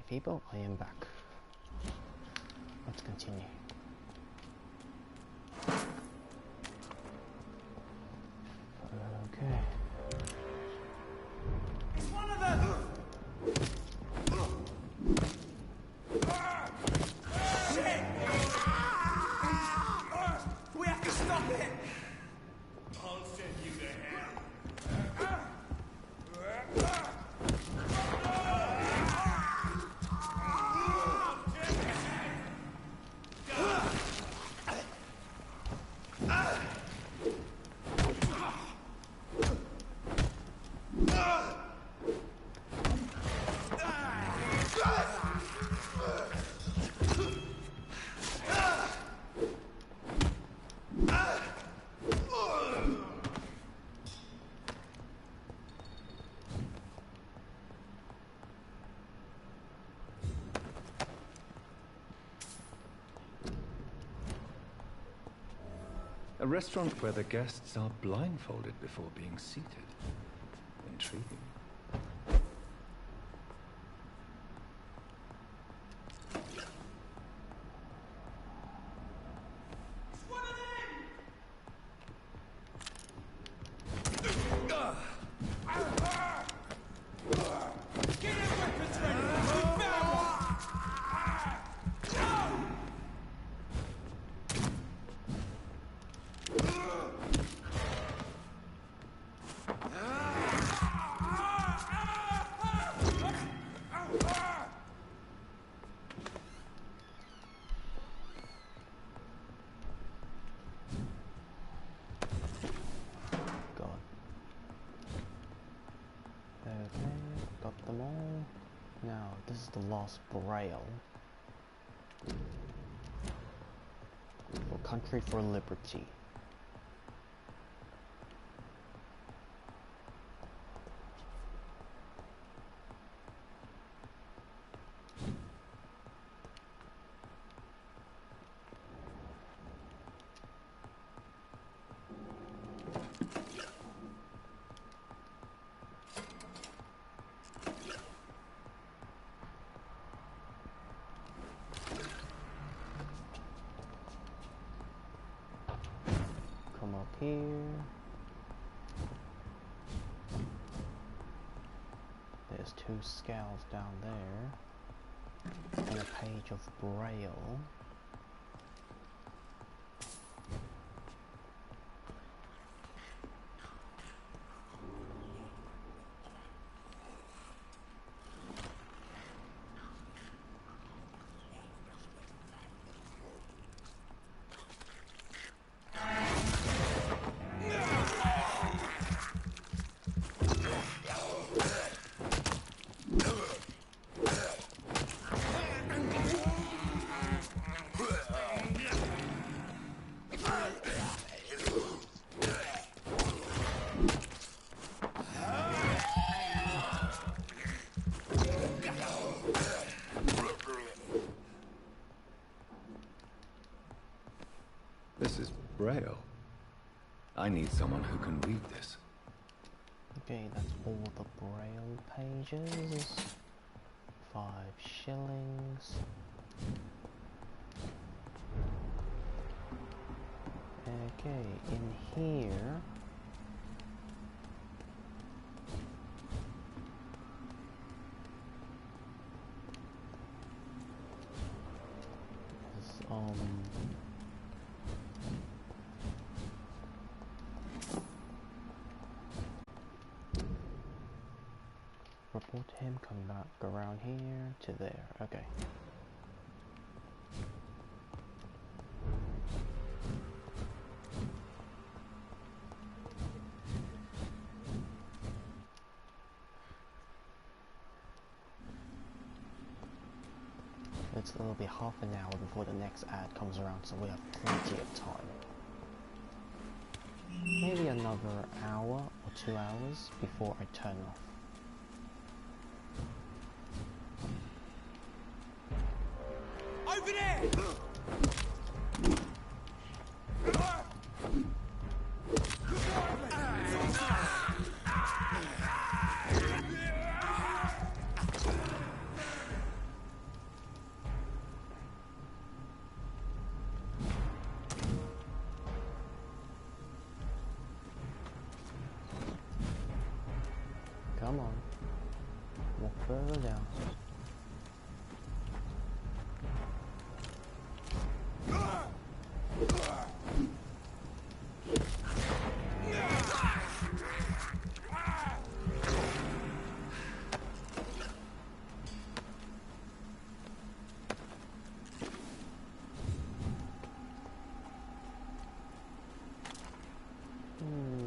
people, I am back. Let's continue. Okay. It's one of them! Shit! We have to stop it! I'll send you to hell. A restaurant where the guests are blindfolded before being seated. Intriguing. Them all. Now, this is the last braille for Country for Liberty. Up here. There's two scales down there and a page of braille. This is Braille. I need someone who can read this. Okay, that's all the braille pages. 5 shillings. Okay, in here is report to him, come back around here to there. Okay. It'll be half an hour before the next ad comes around, so we have plenty of time. Maybe another hour or 2 hours before I turn off. Over there! Come on. Walk further down.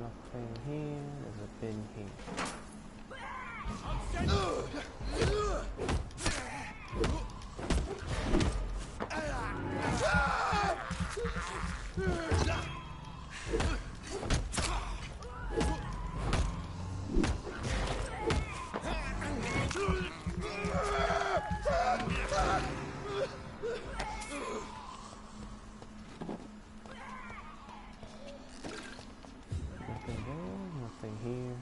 Nothing here. There's a bin here. Nothing there, nothing here.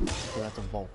So that's a vault.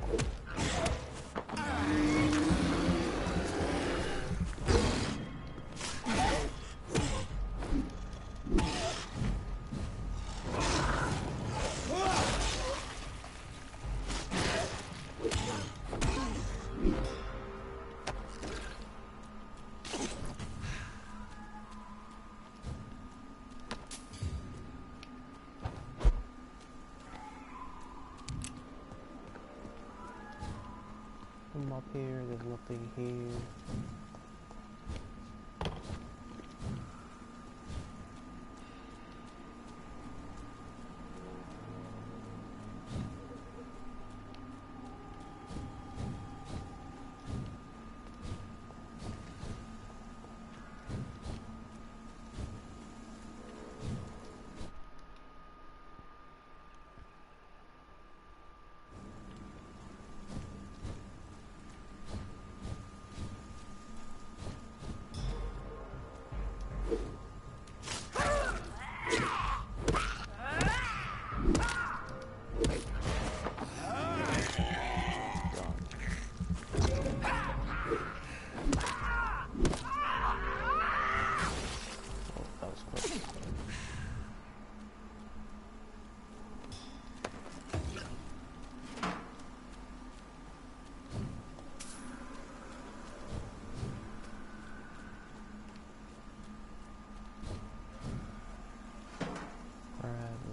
Come up here, there's nothing here.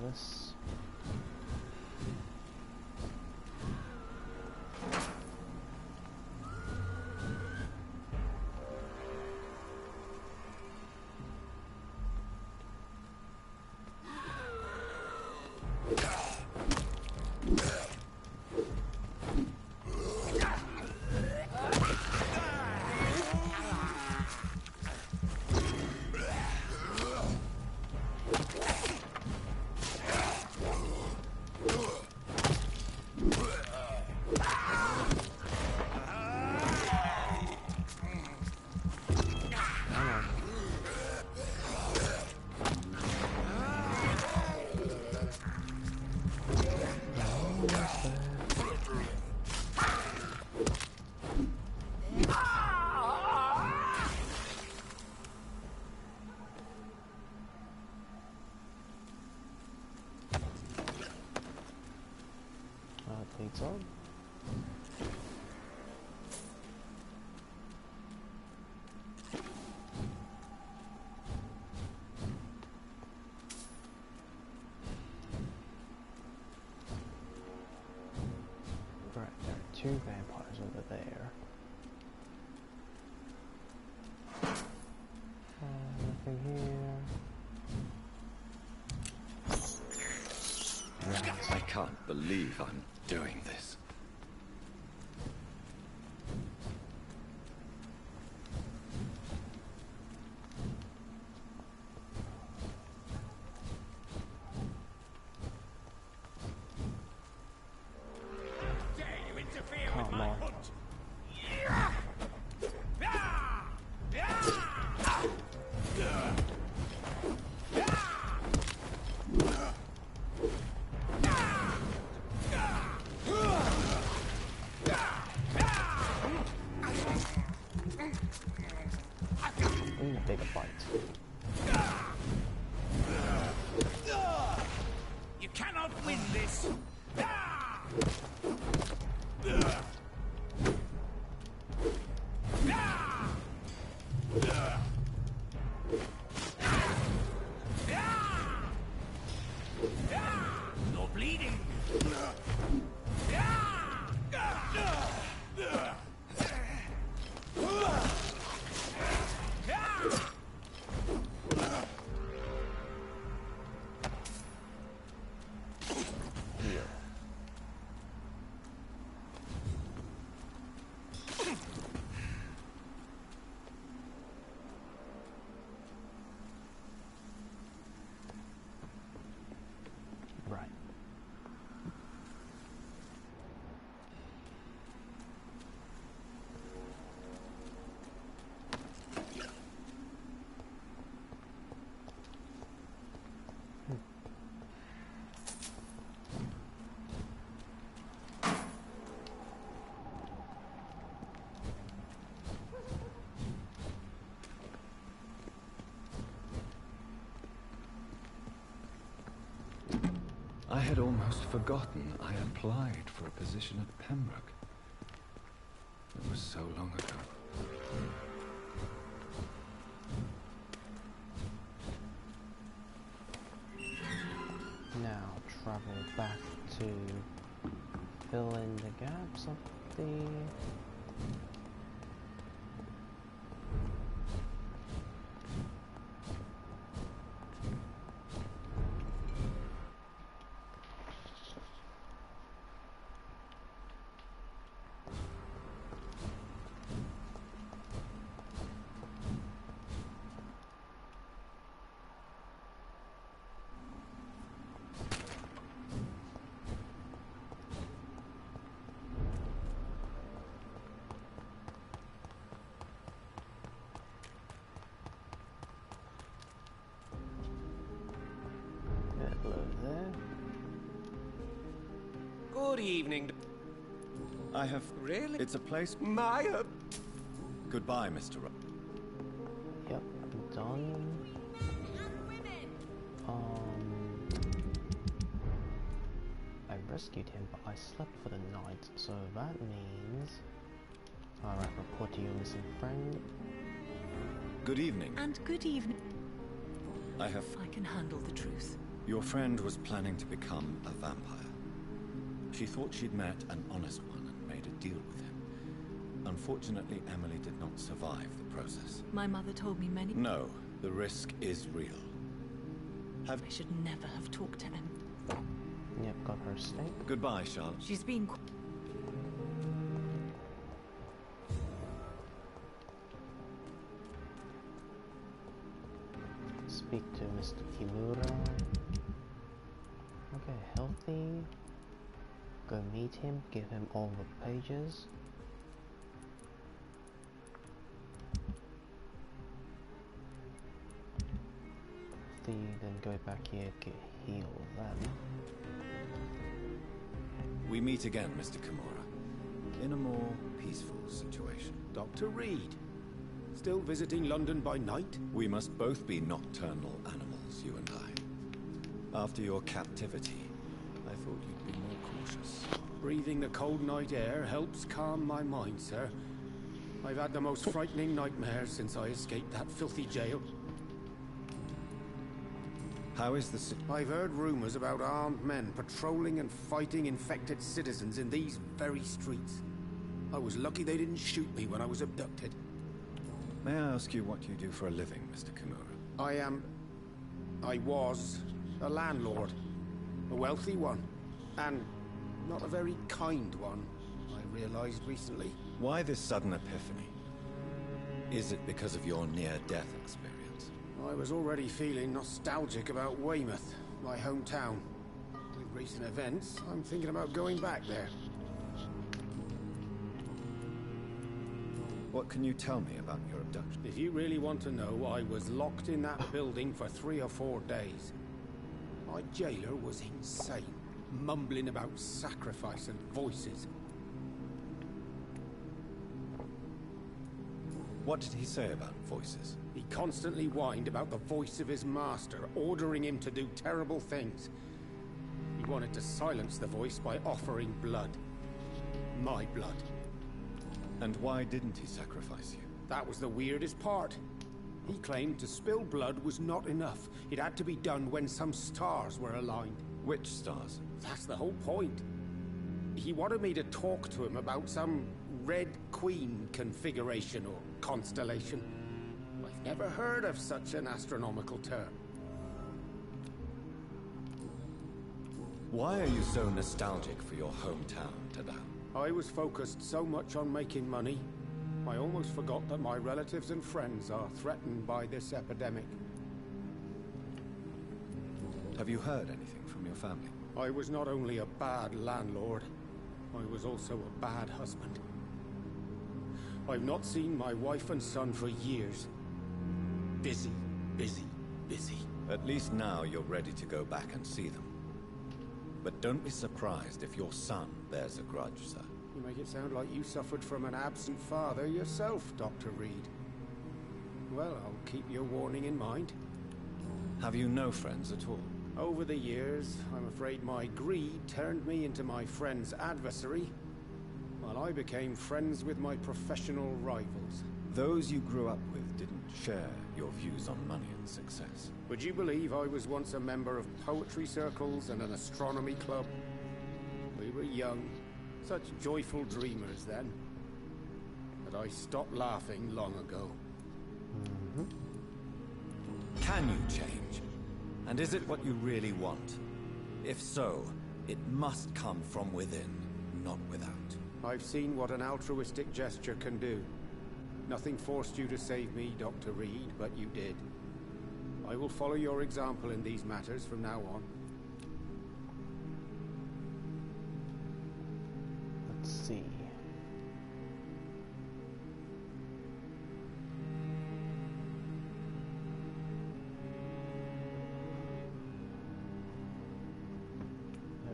This. Lights on. two vampires over there. Nothing here. I can't believe I'm doing this. Bigger fight. You cannot win this. No bleeding. Right. I had almost forgotten I applied for a position at Pembroke. It was so long ago. Now travel back to fill in the gaps of the... Good evening. I have... Really? It's a place... Maya! Goodbye, Mr. Yep, I'm done. I rescued him, but I slept for the night, so that means... Alright, report to your missing friend. Good evening. And good evening. I can handle the truth. Your friend was planning to become a vampire. She thought she'd met an honest one and made a deal with him. Unfortunately, Emily did not survive the process. My mother told me many... No, the risk is real. I should never have talked to him. Yep, got her stake. Goodbye, Charlotte. She's been... Speak to Mr. Kimura. Okay, healthy. Go meet him, give him all the pages. Then go back here, get healed then. We meet again, Mr. Kimura, in a more peaceful situation. Dr. Reed, still visiting London by night? We must both be nocturnal animals, you and I. After your captivity, I thought you'd be more cautious. Breathing the cold night air helps calm my mind, sir. I've had the most frightening nightmares since I escaped that filthy jail. How is the... I've heard rumors about armed men patrolling and fighting infected citizens in these very streets. I was lucky they didn't shoot me when I was abducted. May I ask you what you do for a living, Mr. Kimura? I was a landlord. A wealthy one. And not a very kind one, I realized recently. Why this sudden epiphany? Is it because of your near-death experience? I was already feeling nostalgic about Weymouth, my hometown. With recent events, I'm thinking about going back there. What can you tell me about your abduction? If you really want to know, I was locked in that building for 3 or 4 days. My jailer was insane, mumbling about sacrifice and voices. What did he say about voices? He constantly whined about the voice of his master, ordering him to do terrible things. He wanted to silence the voice by offering blood. My blood. And why didn't he sacrifice you? That was the weirdest part. He claimed to spill blood was not enough. It had to be done when some stars were aligned. Which stars? That's the whole point. He wanted me to talk to him about some Red Queen configuration or constellation. I've never heard of such an astronomical term. Why are you so nostalgic for your hometown, Tadao? I was focused so much on making money, I almost forgot that my relatives and friends are threatened by this epidemic. Have you heard anything from your family? I was not only a bad landlord, I was also a bad husband. I've not seen my wife and son for years. Busy, busy, busy. At least now you're ready to go back and see them. But don't be surprised if your son bears a grudge, sir. You make it sound like you suffered from an absent father yourself, Dr. Reed. Well, I'll keep your warning in mind. Have you no friends at all? Over the years, I'm afraid my greed turned me into my friend's adversary, while I became friends with my professional rivals. Those you grew up with didn't share your views on money and success. Would you believe I was once a member of poetry circles and an astronomy club? We were young, such joyful dreamers then. But I stopped laughing long ago. Can you change? And is it what you really want? If so, it must come from within, not without. I've seen what an altruistic gesture can do. Nothing forced you to save me, Dr. Reed, but you did. I will follow your example in these matters from now on. Let's see.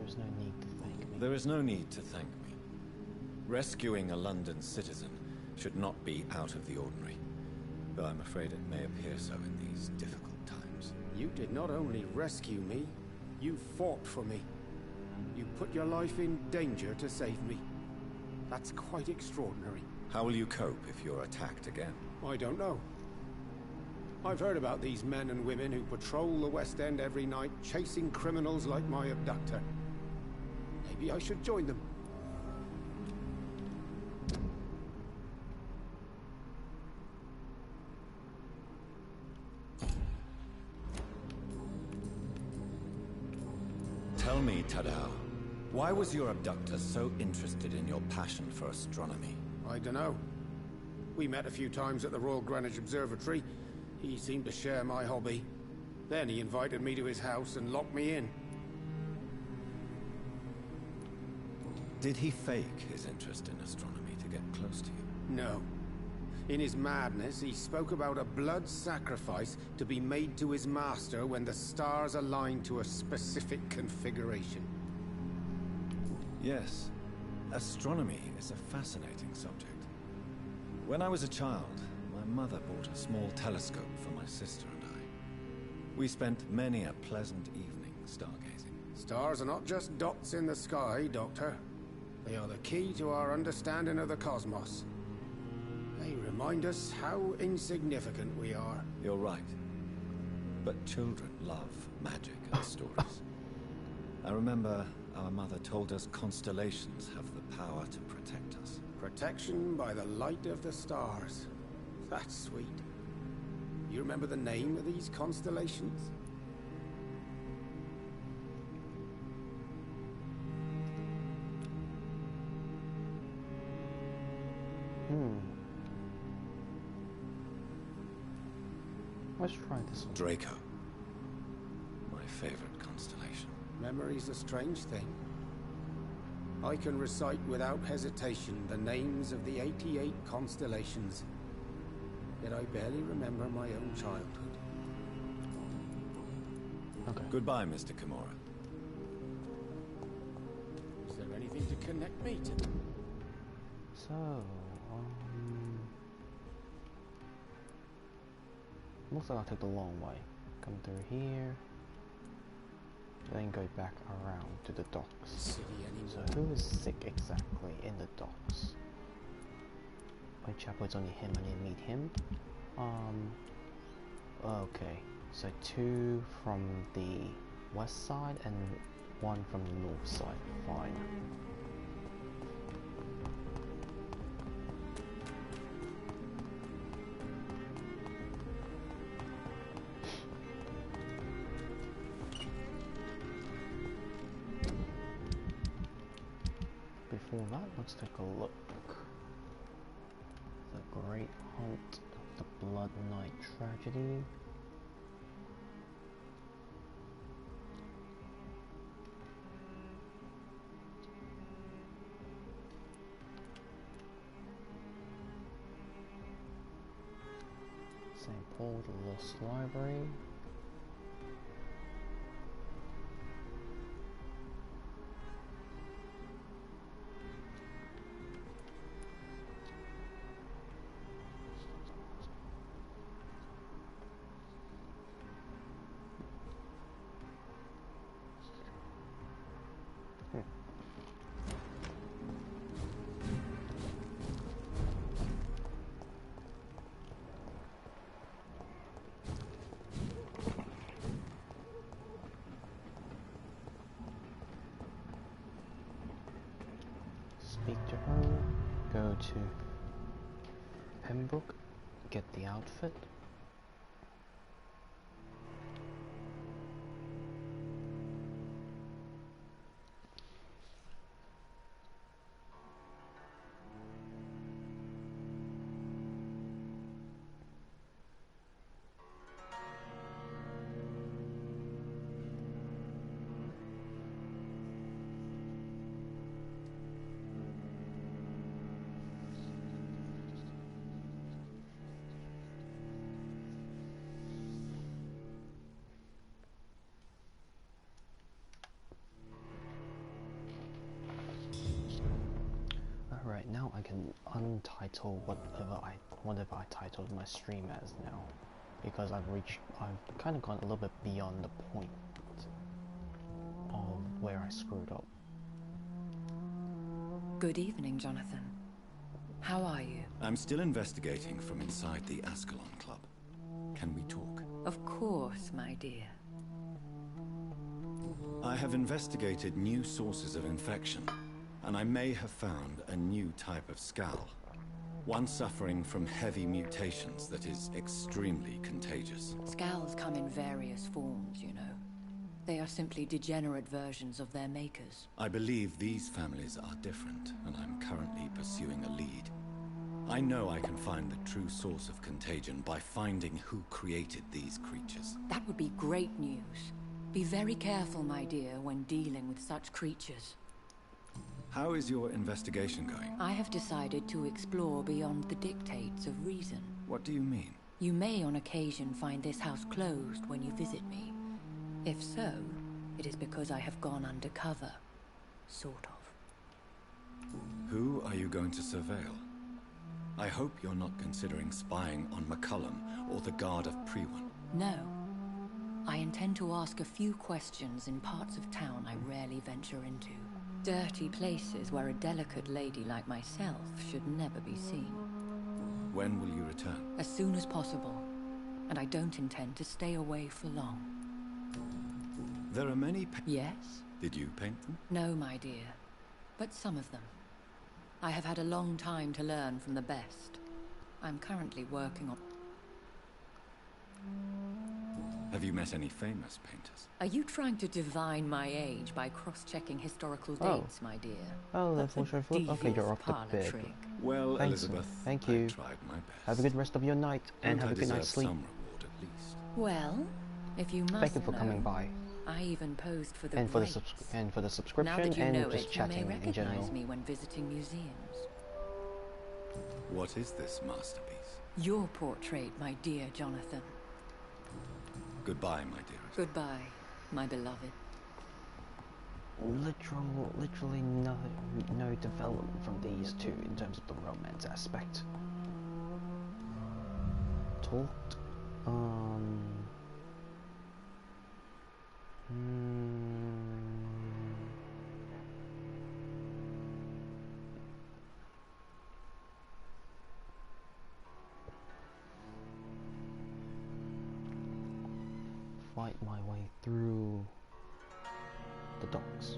There is no need to thank me. There is no need to thank me. Rescuing a London citizen should not be out of the ordinary, though I'm afraid it may appear so in these difficult times. You did not only rescue me, you fought for me. You put your life in danger to save me. That's quite extraordinary. How will you cope if you're attacked again? I don't know. I've heard about these men and women who patrol the West End every night, chasing criminals like my abductor. Maybe I should join them. Tell me, Tadao, why was your abductor so interested in your passion for astronomy? I don't know. We met a few times at the Royal Greenwich Observatory. He seemed to share my hobby. Then he invited me to his house and locked me in. Did he fake his interest in astronomy to get close to you? No. In his madness, he spoke about a blood sacrifice to be made to his master when the stars aligned to a specific configuration. Yes. Astronomy is a fascinating subject. When I was a child, my mother bought a small telescope for my sister and I. We spent many a pleasant evening stargazing. Stars are not just dots in the sky, Doctor. They are the key to our understanding of the cosmos. They remind us how insignificant we are. You're right. But children love magic and stories. I remember our mother told us constellations have the power to protect us. Protection by the light of the stars. That's sweet. You remember the name of these constellations? Let's try this one. Draco. My favorite constellation. Memory's a strange thing. I can recite without hesitation the names of the 88 constellations. Yet I barely remember my own childhood. Okay. Goodbye, Mr. Kimura. Is there anything to connect me to them? So, looks like I'll take the long way. Come through here, then go back around to the docks. So who is sick exactly in the docks? Whitechapel, it's only him, I need to meet him. Okay, so 2 from the west side and 1 from the north side, fine. Before that, let's take a look. The Great Hunt of the Blood Knight Tragedy. St. Paul, the Lost Library. Speak to her, go to Pembroke, get the outfit. Alright, now I can untitle whatever I titled my stream as now, because I've kind of gone a little bit beyond the point of where I screwed up. Good evening, Jonathan. How are you? I'm still investigating from inside the Ascalon Club. Can we talk? Of course, my dear. I have investigated new sources of infection, and I may have found a new type of Skal. One suffering from heavy mutations that is extremely contagious. Skals come in various forms, you know. They are simply degenerate versions of their makers. I believe these families are different, and I'm currently pursuing a lead. I know I can find the true source of contagion by finding who created these creatures. That would be great news. Be very careful, my dear, when dealing with such creatures. How is your investigation going? I have decided to explore beyond the dictates of reason. What do you mean? You may on occasion find this house closed when you visit me. If so, it is because I have gone undercover. Sort of. Who are you going to surveil? I hope you're not considering spying on McCullum or the Guard of Priwen. No. I intend to ask a few questions in parts of town I rarely venture into. Dirty places where a delicate lady like myself should never be seen. When will you return? As soon as possible. And I don't intend to stay away for long. There are many Yes? Did you paint them? No, my dear. But some of them. I have had a long time to learn from the best. I'm currently working on... Have you met any famous painters? Are you trying to divine my age by cross-checking historical dates, my dear? Oh, That's level a 4. Okay, you're off the parlor bed. trick. Well, Thanks, Elizabeth, thank you. I tried my best. Have a good rest of your night, and have a good night's sleep. Some reward at least. Well, if you must Thank you for coming know, by. I even posed for the And for the rights. subscription, Now that you and know just it, you may chatting in general. recognize me when visiting museums. What is this masterpiece? Your portrait, my dear Jonathan. Goodbye, my dearest. Goodbye, my beloved. Literally no development from these two in terms of the romance aspect. Talked, fight my way through the docks.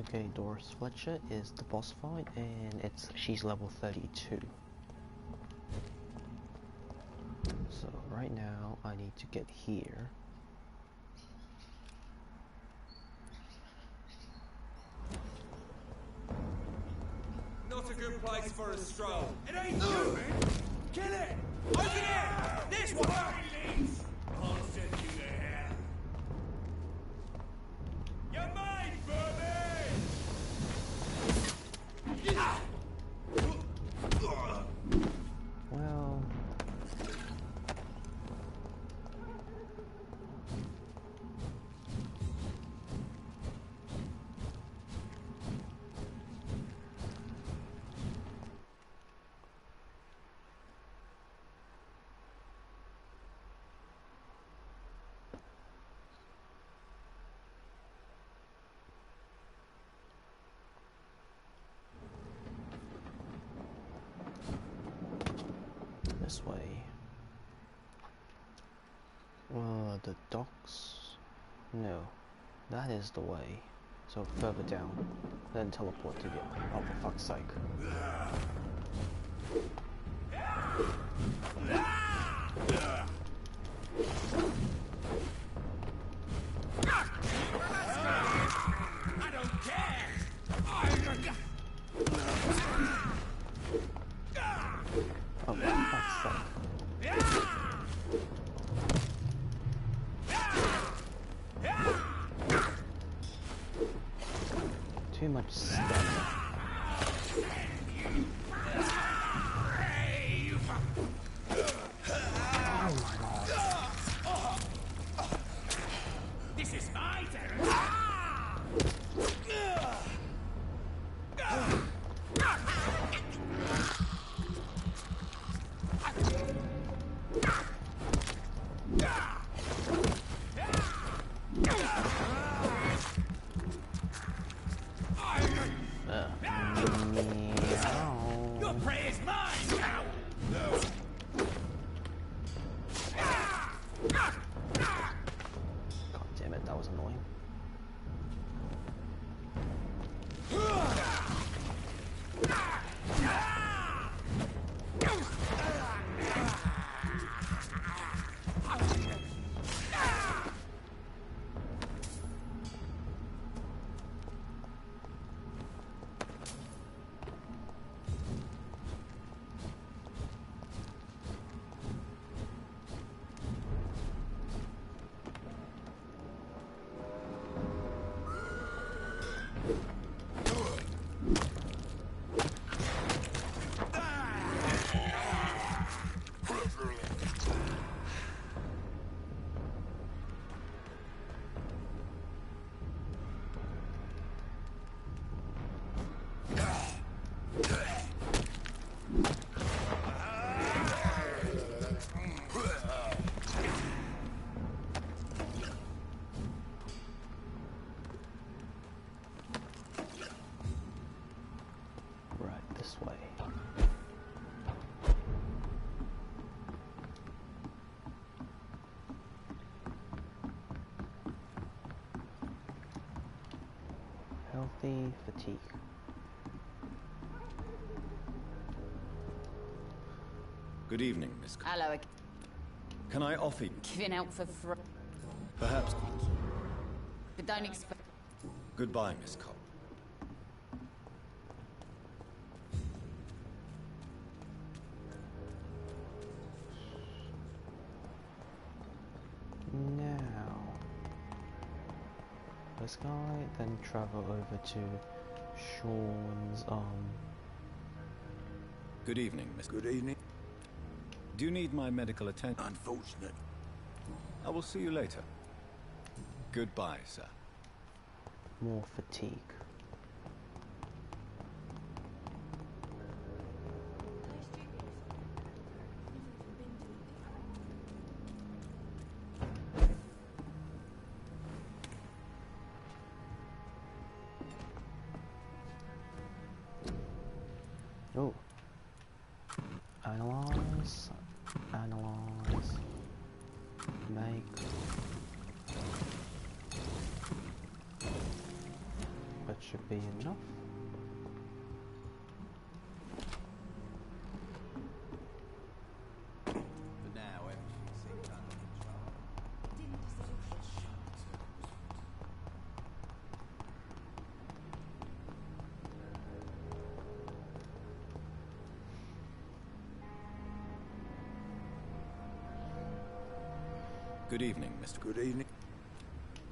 Okay, Doris Fletcher is the boss fight, and she's level 32. So right now I need to get here. Not a good place for a stroll. It ain't you, man. Kill it! Open it! This one! I'll send you to hell. You're mine, Well, this way. The docks? No, that is the way. So further down, then teleport to the... Oh, for fuck's sake. I don't care! Oh, for fuck's sake. Too much stamina. fatigue. Good evening, Miss. Hello. Can I offer you? Giving out for free. Perhaps. But don't expect. Goodbye, Miss Cobb. Now, this guy, then travel over to Sean's Good evening, Miss. Good evening. Do you need my medical attention? Unfortunate. I will see you later. Goodbye, sir. more fatigue. Oh. Analyze. Analyze. Make. That should be enough. For now, everything seems under control. Good evening, Mr. Good evening.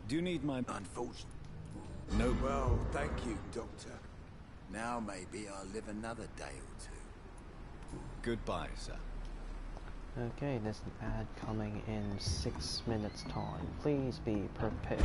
Do you need my... Unfortunate. No. Well, thank you, Doctor. Now maybe I'll live another day or two. Goodbye, sir. Okay, there's an ad coming in 6 minutes time. Please be prepared.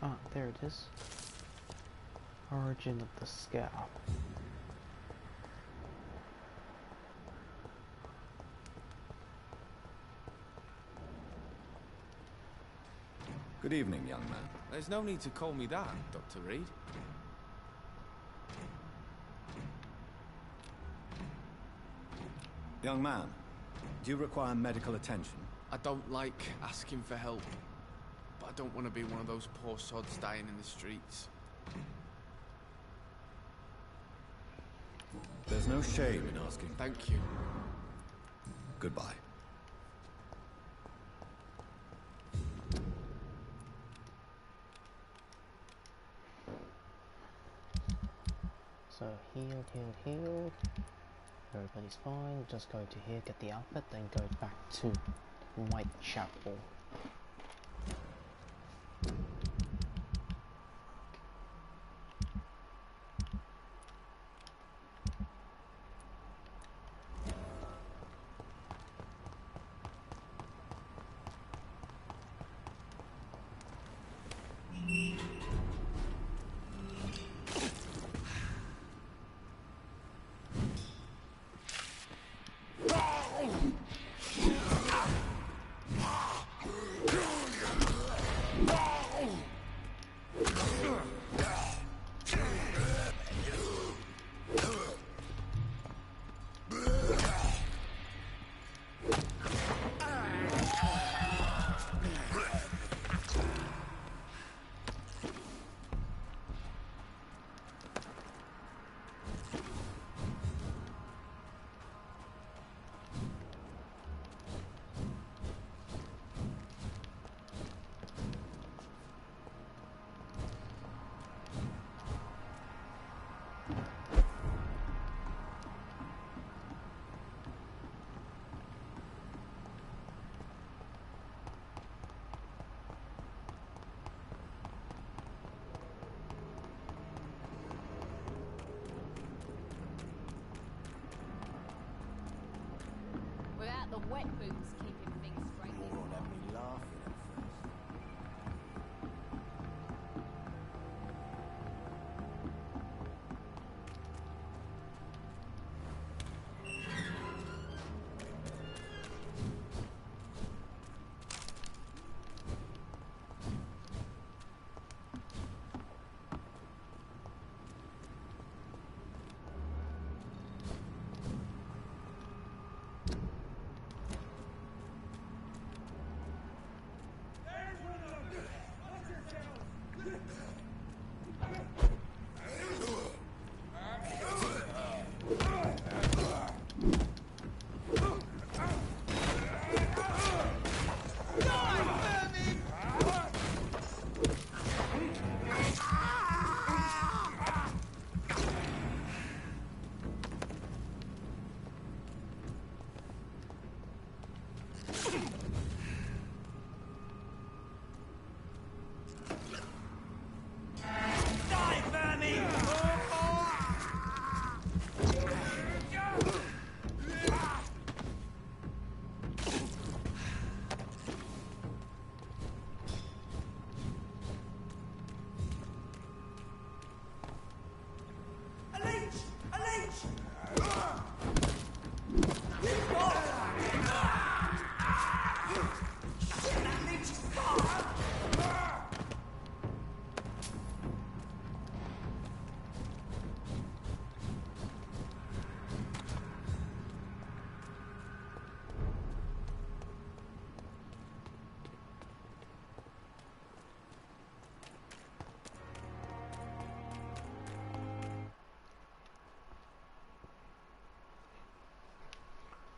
Ah, there it is. Origin of the Scout. Good evening, young man. There's no need to call me that, Dr. Reed. Young man, do you require medical attention? I don't like asking for help, but I don't want to be one of those poor sods dying in the streets. There's no shame in asking. Thank you. Goodbye. So healed, healed, healed. Everybody's fine. Just go to here, get the outfit, then go back to Whitechapel. about the wet boots keeping things straight. More on had me laughing at first.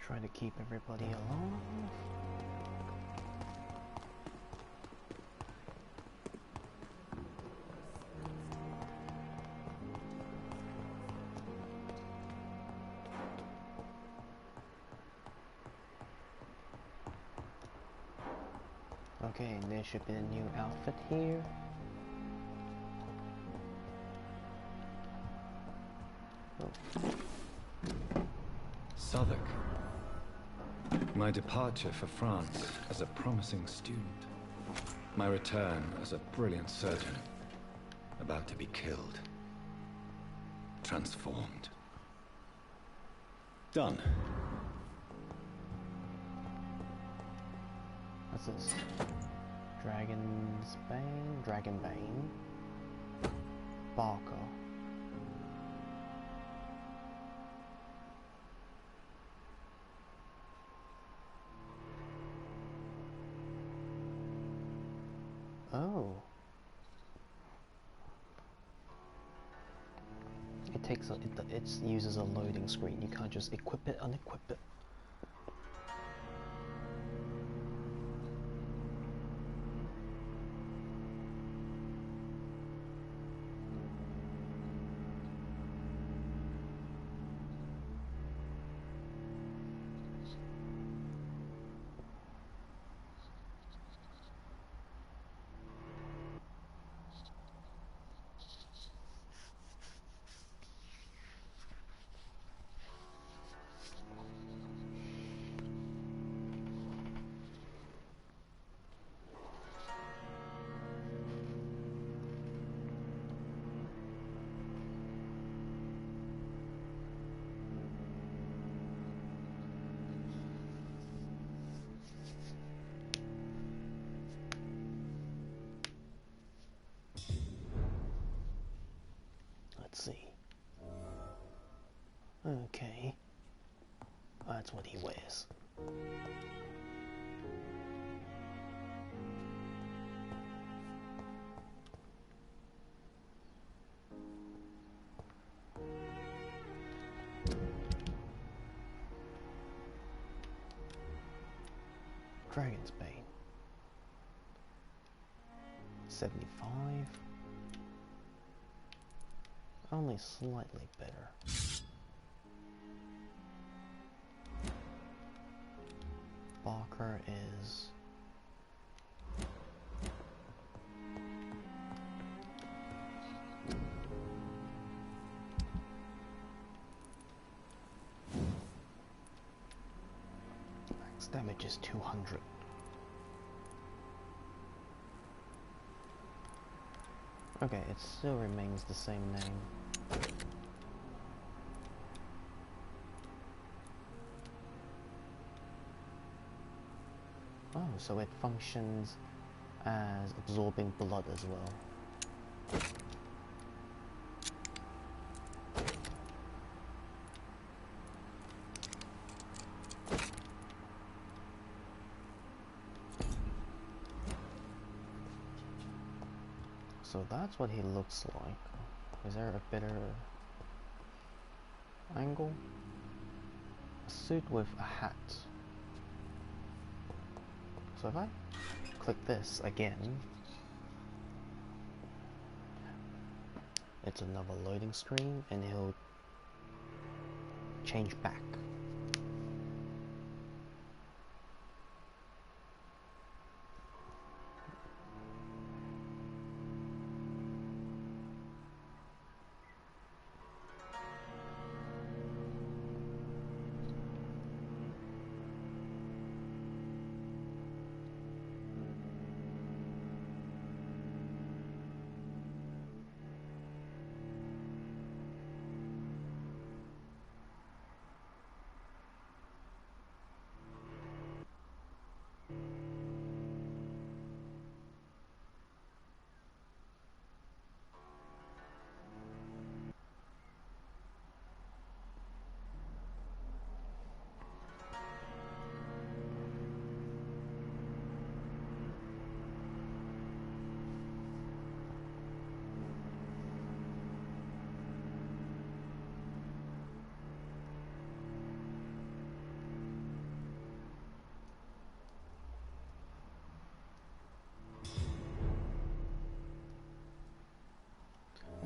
Try to keep everybody alive. Okay, there should be a new outfit here. Oh. Southwark. My departure for France as a promising student. My return as a brilliant surgeon. About to be killed. Transformed. Done. What's this? Dragon's Bane? Dragonbane? Barker. Oh. It takes it uses a loading screen. You can't just equip it, unequip it. Let's see. Okay. That's what he wears. Dragon's Bane. 75. Only slightly better. Barker is... max damage is 200. Okay, it still remains the same name. Oh, so it functions as absorbing blood as well. So that's what he looks like. Is there a better angle? A suit with a hat. So if I click this again, it's another loading screen and he'll change back.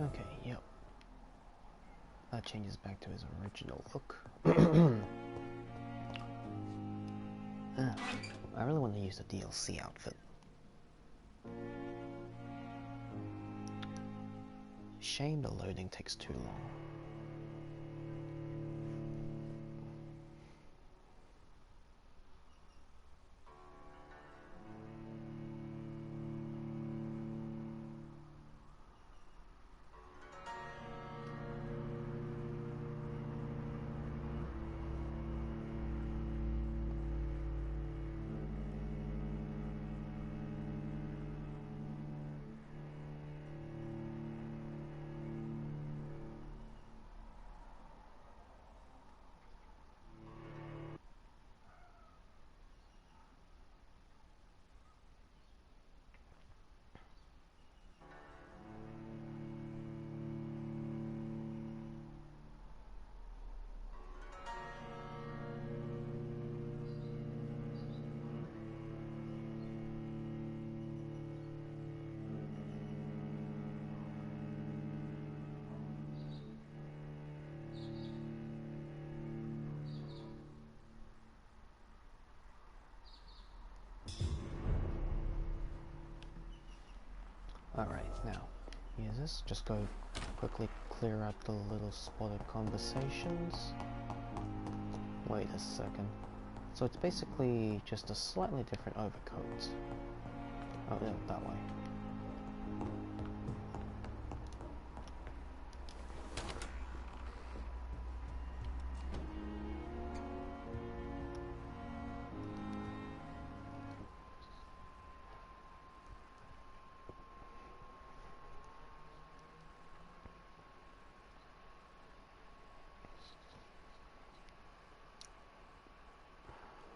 Okay, yep. That changes back to his original look. I really want to use the DLC outfit. Shame the loading takes too long. Alright, now, here's this. Just go quickly clear out the little spotted conversations. Wait a second. So it's basically just a slightly different overcoat. Oh, no, that way.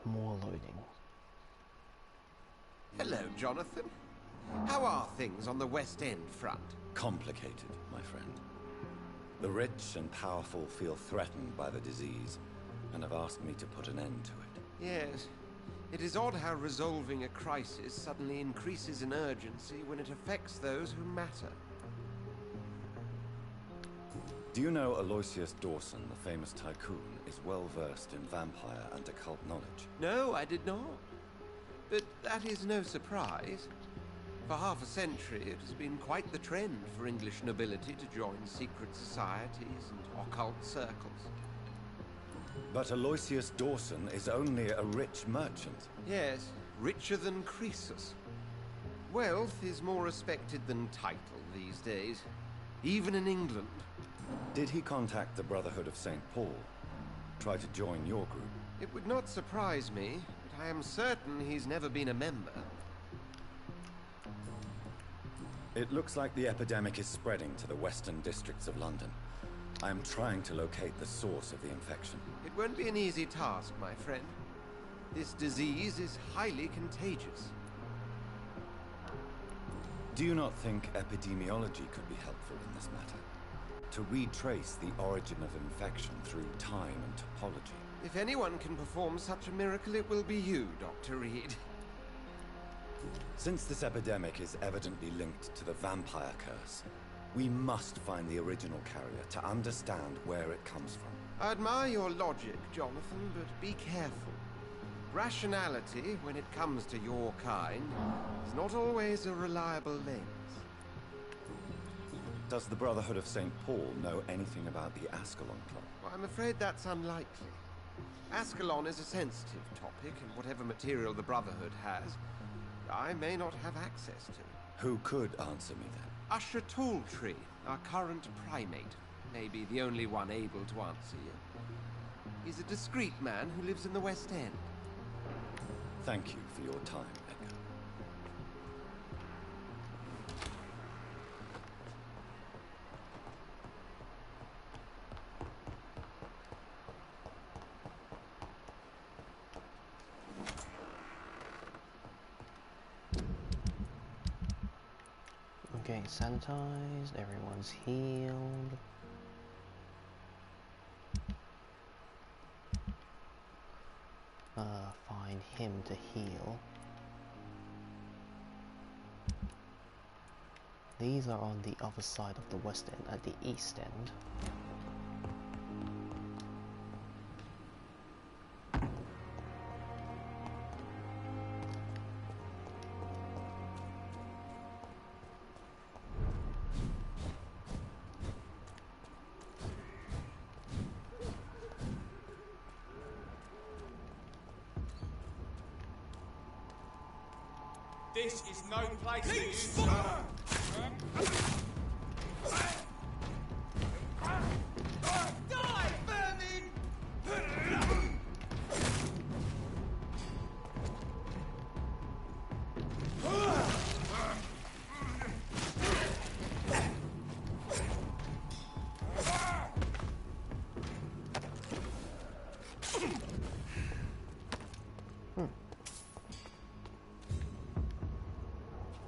More loading. Hello, Jonathan. How are things on the West End front? Complicated, my friend. The rich and powerful feel threatened by the disease and have asked me to put an end to it. Yes. It is odd how resolving a crisis suddenly increases in urgency when it affects those who matter. Do you know Aloysius Dawson, the famous tycoon, is well versed in vampire and occult knowledge? No, I did not. But that is no surprise. For half a century, it has been quite the trend for English nobility to join secret societies and occult circles. But Aloysius Dawson is only a rich merchant. Yes, richer than Croesus. Wealth is more respected than title these days, even in England. Did he contact the Brotherhood of St. Paul? Try to join your group? It would not surprise me, but I am certain he's never been a member. It looks like the epidemic is spreading to the western districts of London. I am trying to locate the source of the infection. It won't be an easy task, my friend. This disease is highly contagious. Do you not think epidemiology could be helpful in this matter? To retrace the origin of infection through time and topology? If anyone can perform such a miracle, it will be you, Dr. Reed. Since this epidemic is evidently linked to the vampire curse, we must find the original carrier to understand where it comes from. I admire your logic, Jonathan, but be careful. Rationality, when it comes to your kind, is not always a reliable lens. Does the Brotherhood of St. Paul know anything about the Ascalon Club? Well, I'm afraid that's unlikely. Ascalon is a sensitive topic, and whatever material the Brotherhood has, I may not have access to. Who could answer me then? Usher Talltree, our current primate, may be the only one able to answer you. He's a discreet man who lives in the West End. Thank you for your time, Edgar. Okay, sanitized, everyone's healed. Find him to heal. These are on the other side of the West End, at the East End. This is no place for you. Die, vermin!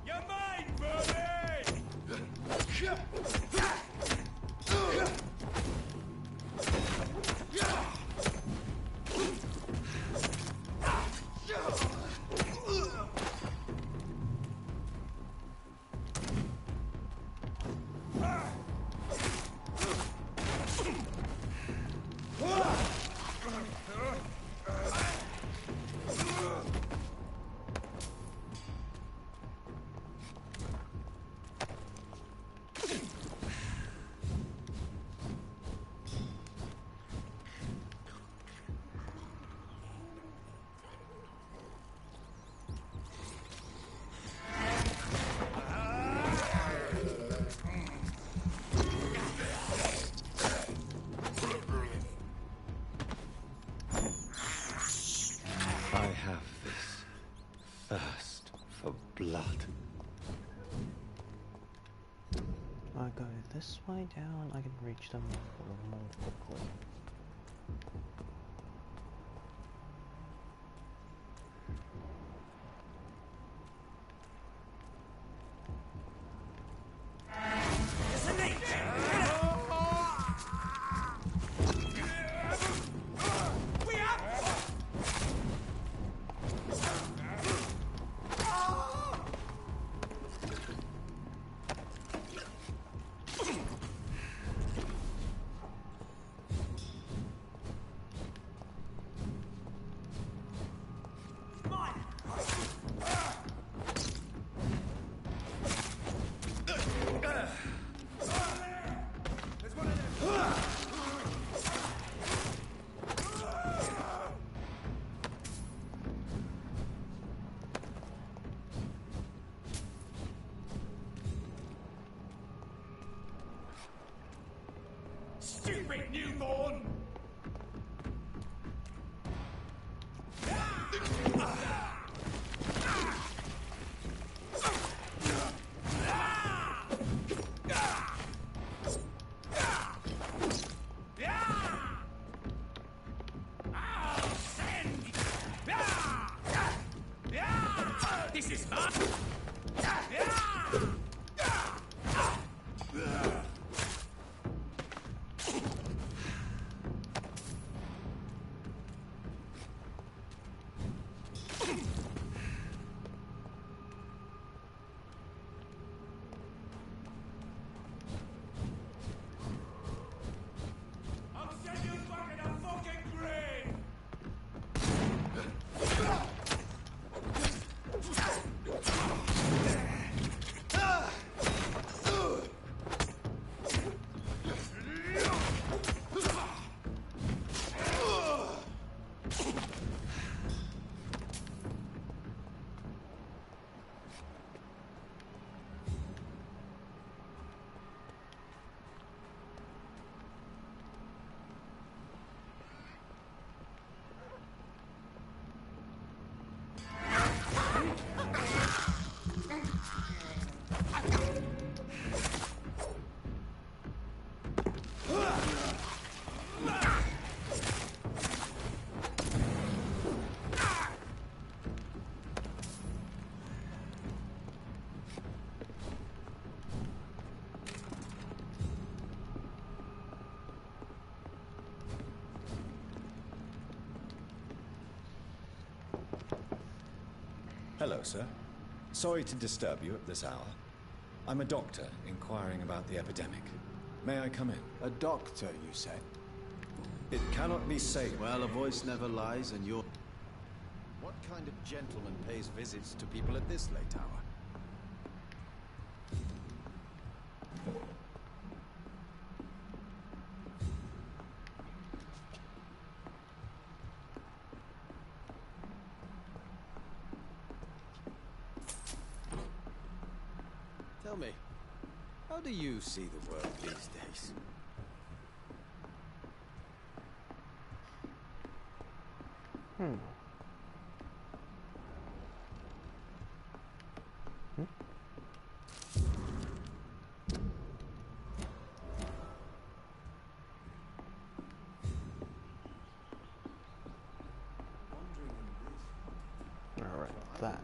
You're mine, vermin! I have this thirst for blood. I go this way down, I can reach them more quickly. stupid newborn! This is mine! I'll send you back in a fucking grave! Hello, sir. Sorry to disturb you at this hour. I'm a doctor inquiring about the epidemic. May I come in? A doctor, you said? It cannot be safe. Well, a voice never lies, and you're... What kind of gentleman pays visits to people at this late hour? Tell me, how do you see the world these days? Alright, that.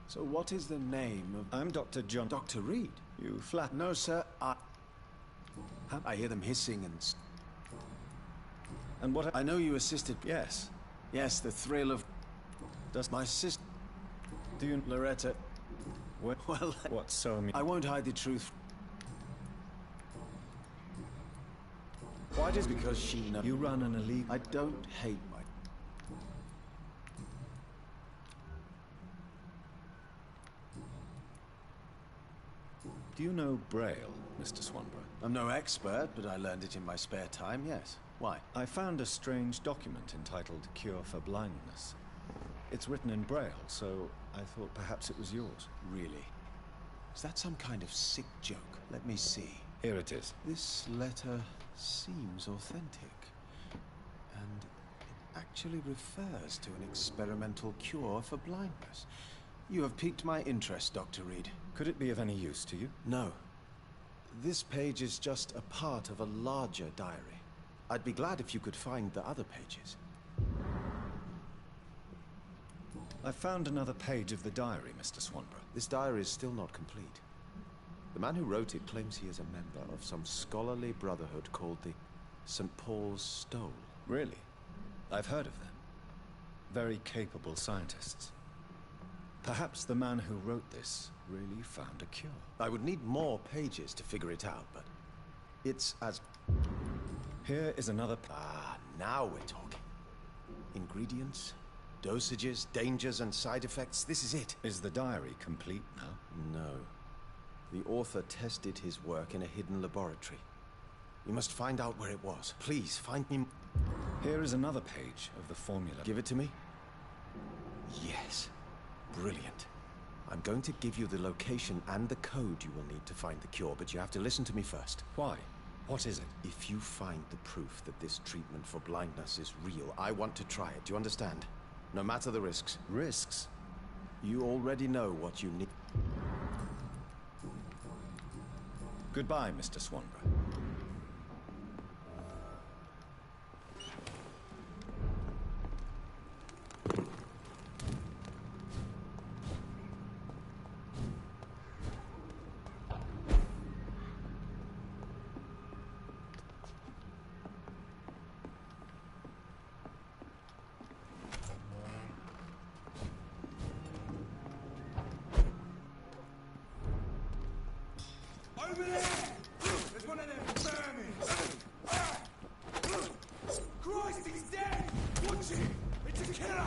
So what is the name of... I'm Dr. John... Dr. Reed? You flat... No, sir, I hear them hissing And what... I know you assisted... Yes. Yes, the thrill of... Does my sister... Do you... Loretta... Well... What, so... I won't hide the truth. Why does... Because she knows... You run an illegal... I don't hate my... Do you know Braille, Mr. Swanborough? I'm no expert, but I learned it in my spare time, yes. Why? I found a strange document entitled Cure for Blindness. It's written in Braille, so I thought perhaps it was yours. Really? Is that some kind of sick joke? Let me see. Here it is. This letter seems authentic. And it actually refers to an experimental cure for blindness. You have piqued my interest, Dr. Reed. Could it be of any use to you? No. This page is just a part of a larger diary. I'd be glad if you could find the other pages. I found another page of the diary, Mr. Swanborough. This diary is still not complete. The man who wrote it claims he is a member of some scholarly brotherhood called the St. Paul's Stole. Really? I've heard of them. Very capable scientists. Perhaps the man who wrote this really found a cure. I would need more pages to figure it out, but it's as... Here is another... now we're talking. Ingredients, dosages, dangers, and side effects. This is it. Is the diary complete now? No. The author tested his work in a hidden laboratory. We must find out where it was. Please, find me... Here is another page of the formula. Give it to me? Yes. Brilliant. I'm going to give you the location and the code you will need to find the cure, but you have to listen to me first. Why? What is it? If you find the proof that this treatment for blindness is real, I want to try it. Do you understand? No matter the risks. Risks? You already know what you need. Goodbye, Mr. Swanborough. Over there! There's one of them vermin! Christ, he's dead! Watch it! It's a killer!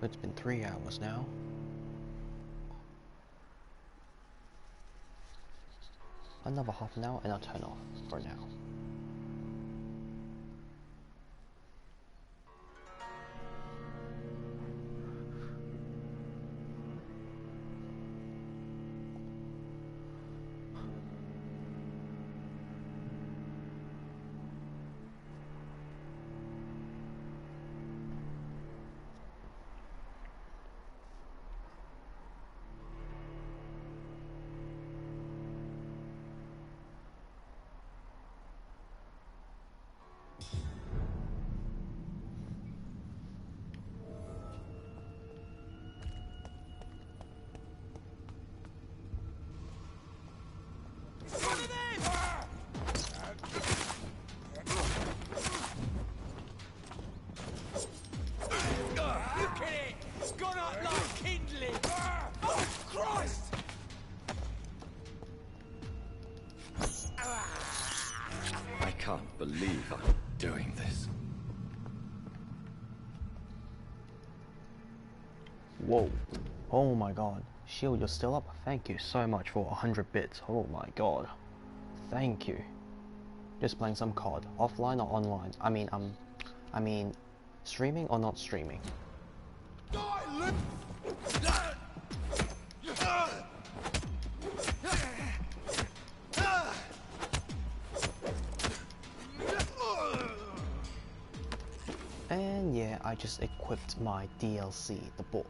It's been 3 hours now. Another half an hour and I'll turn off for now. I can't believe I'm doing this. Whoa. Oh my god. Shield, you're still up? Thank you so much for 100 bits. Oh my god. Thank you. Just playing some COD. Offline or online? I mean, streaming or not streaming? And yeah, I just equipped my DLC,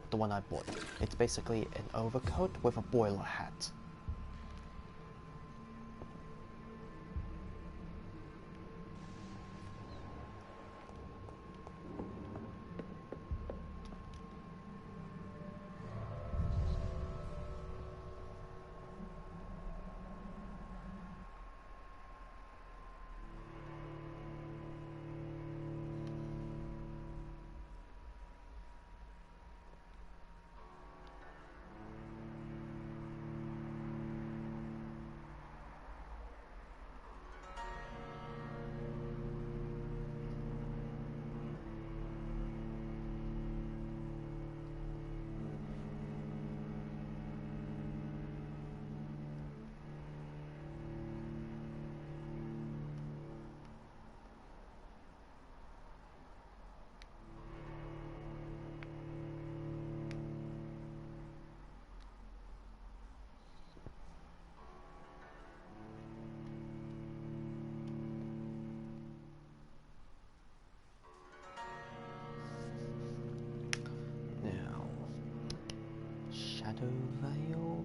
the one I bought. It's basically an overcoat with a boiler hat. Veil.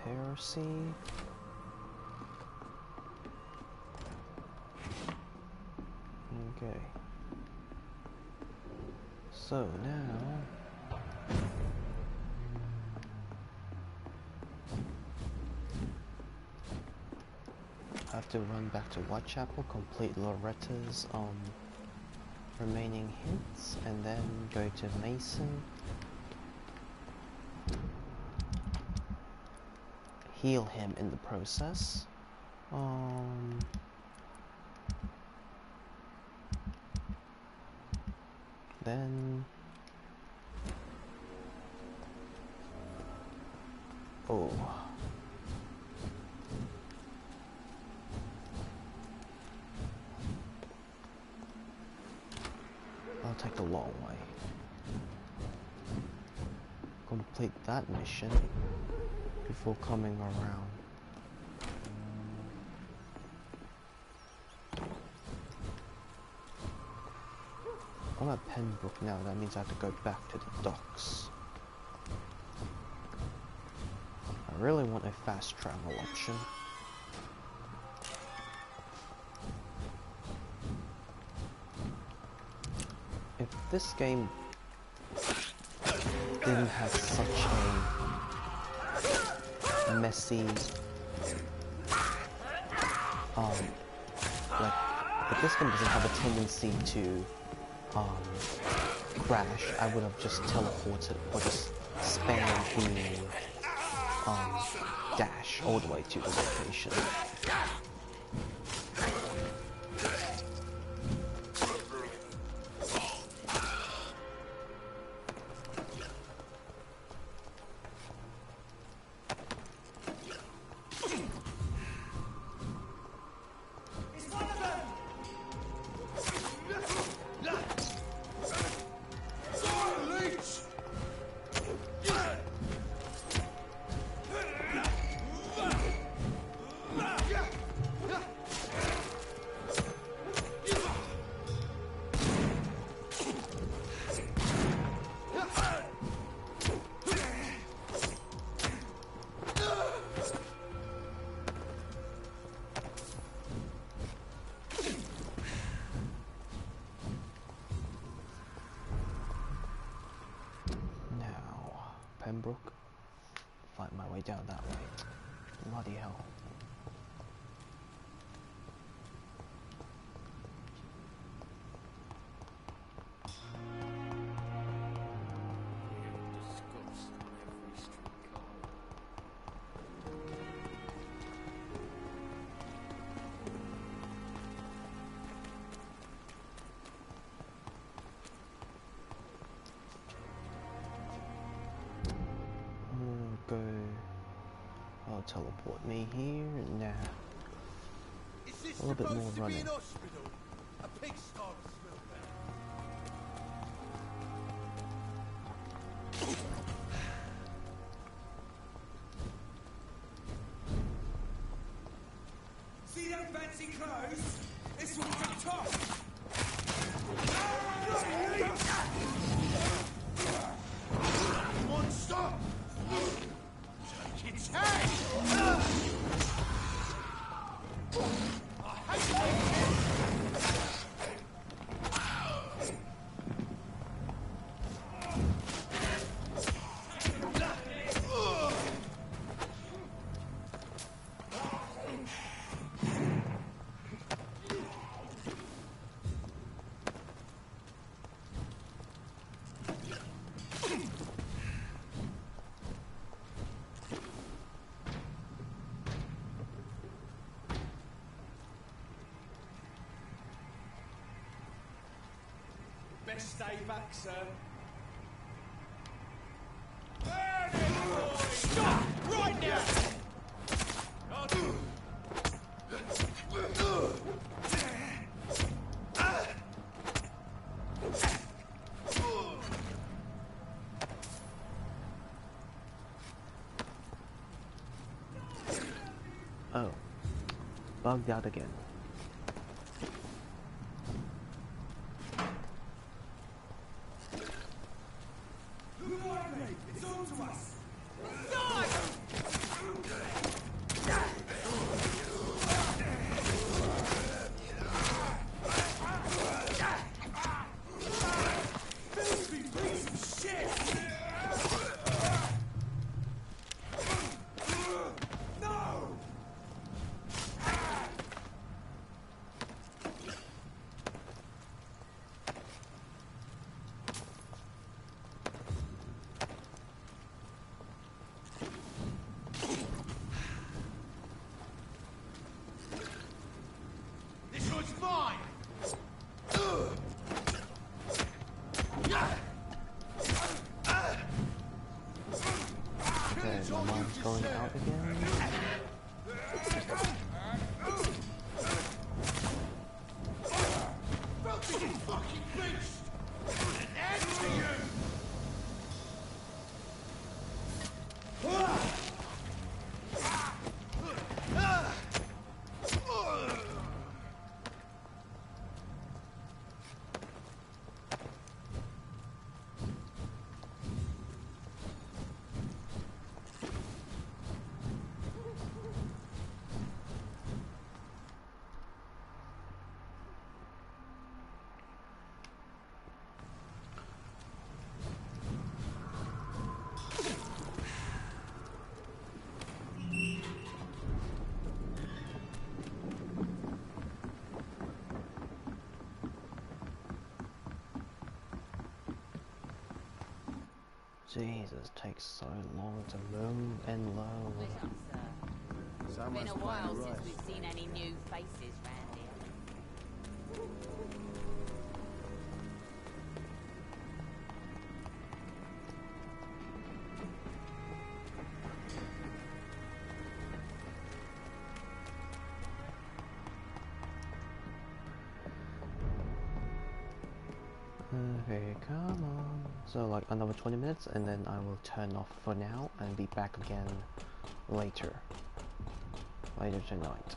Heresy. Okay. So now I have to run back to Whitechapel, complete Loretta's remaining hints, and then go to Mason. Heal him in the process. Then I'll take the long way. Complete that mission before coming around. I'm at Pembroke now, that means I have to go back to the docks. I really want a fast travel option. If this game didn't have such a messy, like, if this game doesn't have a tendency to crash, I would have just teleported or just spammed the dash all the way to the location. Pembroke, find my way down that way. Bloody hell. I'll teleport me here and now. A little bit more running. A pig start to smell bad. See them fancy clothes? This one's a top. Monster! Its head! I hate best stay back, sir. Stop! Right now! Oh. Bugged out again. It's on to us! Filthy piece of shit! No! This one's mine! Okay, my mom's going out again. Filthy fucking beast! Put an end to you! Jesus, takes so long to move and load. It's been a while since we've seen any new faces round here. Okay, come on. So like another 20 minutes and then I will turn off for now and be back again later tonight.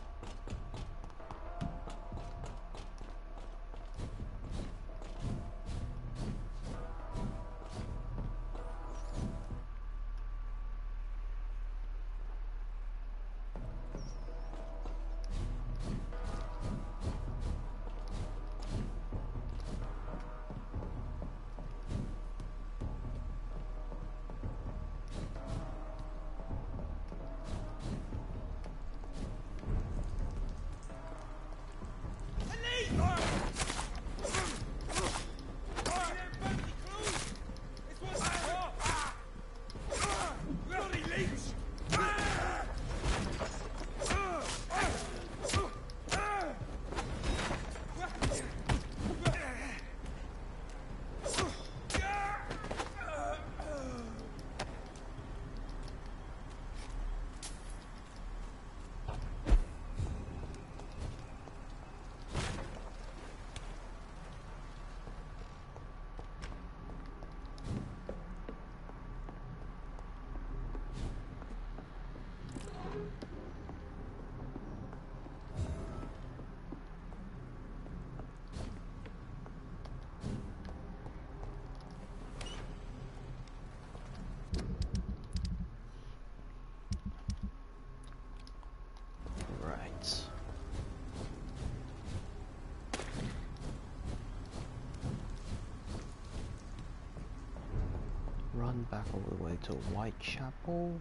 run back all the way to Whitechapel.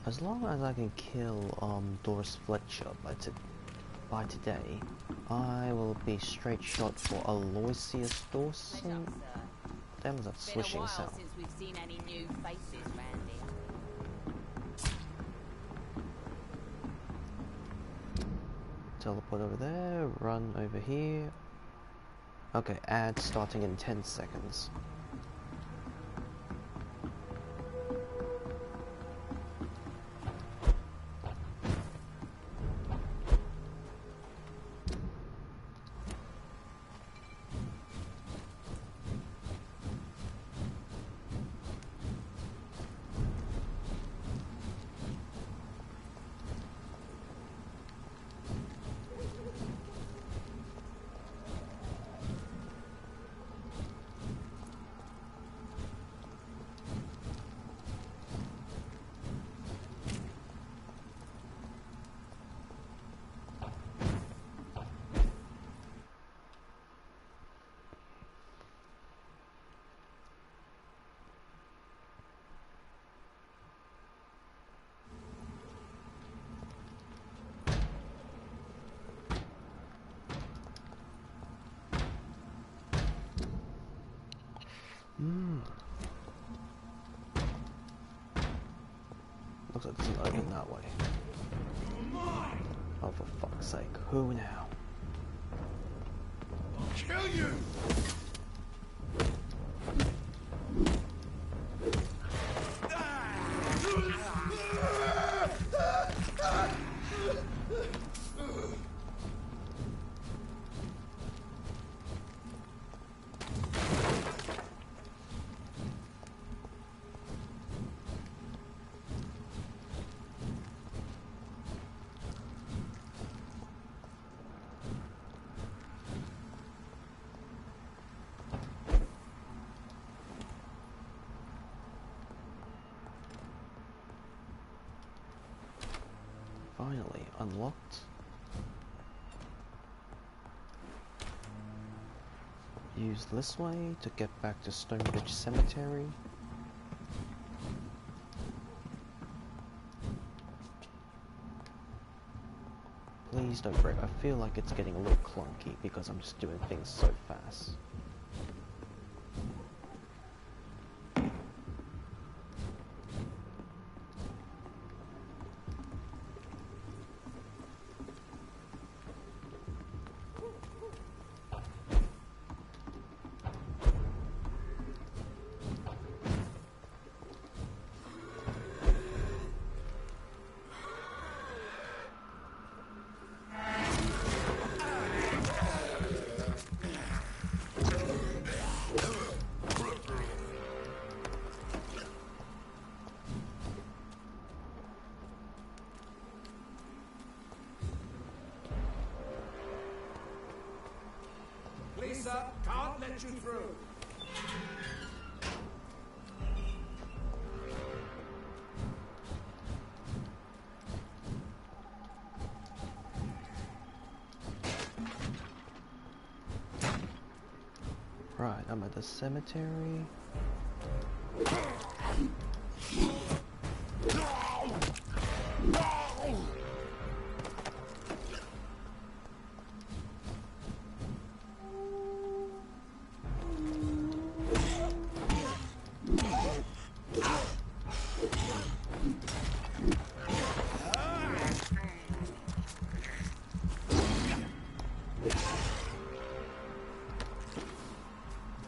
As long as I can kill Doris Fletcher by today, I will be straight shot for Aloysius Dawson. That was a swishing sound. Since we've seen any new faces round here. Teleport over there, run over here. Okay, ad starting in 10 seconds. Looks like there's an open that way. Oh, for fuck's sake. Who now? I'll kill you! Finally unlocked. Use this way to get back to Stonebridge Cemetery. Please don't break. I feel like it's getting a little clunky because I'm just doing things so fast. Lisa, can't let you through. Right, I'm at the cemetery.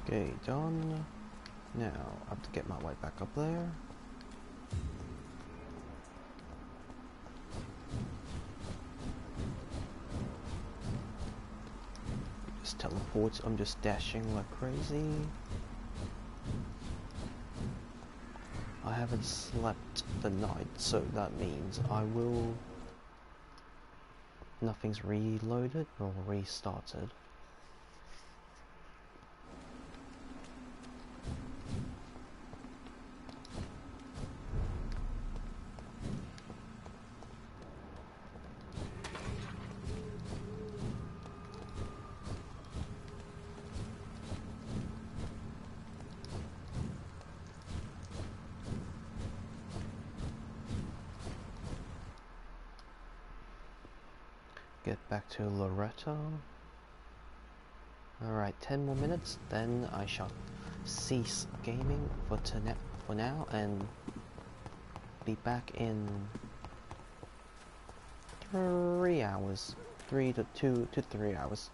Okay, done. Now, I have to get my way back up there. reports I'm just dashing like crazy. I haven't slept the night, so that means nothing's reloaded or restarted. Get back to Loretto. Alright, 10 more minutes, then I shall cease gaming for now and be back in 3 hours. 2 to 3 hours.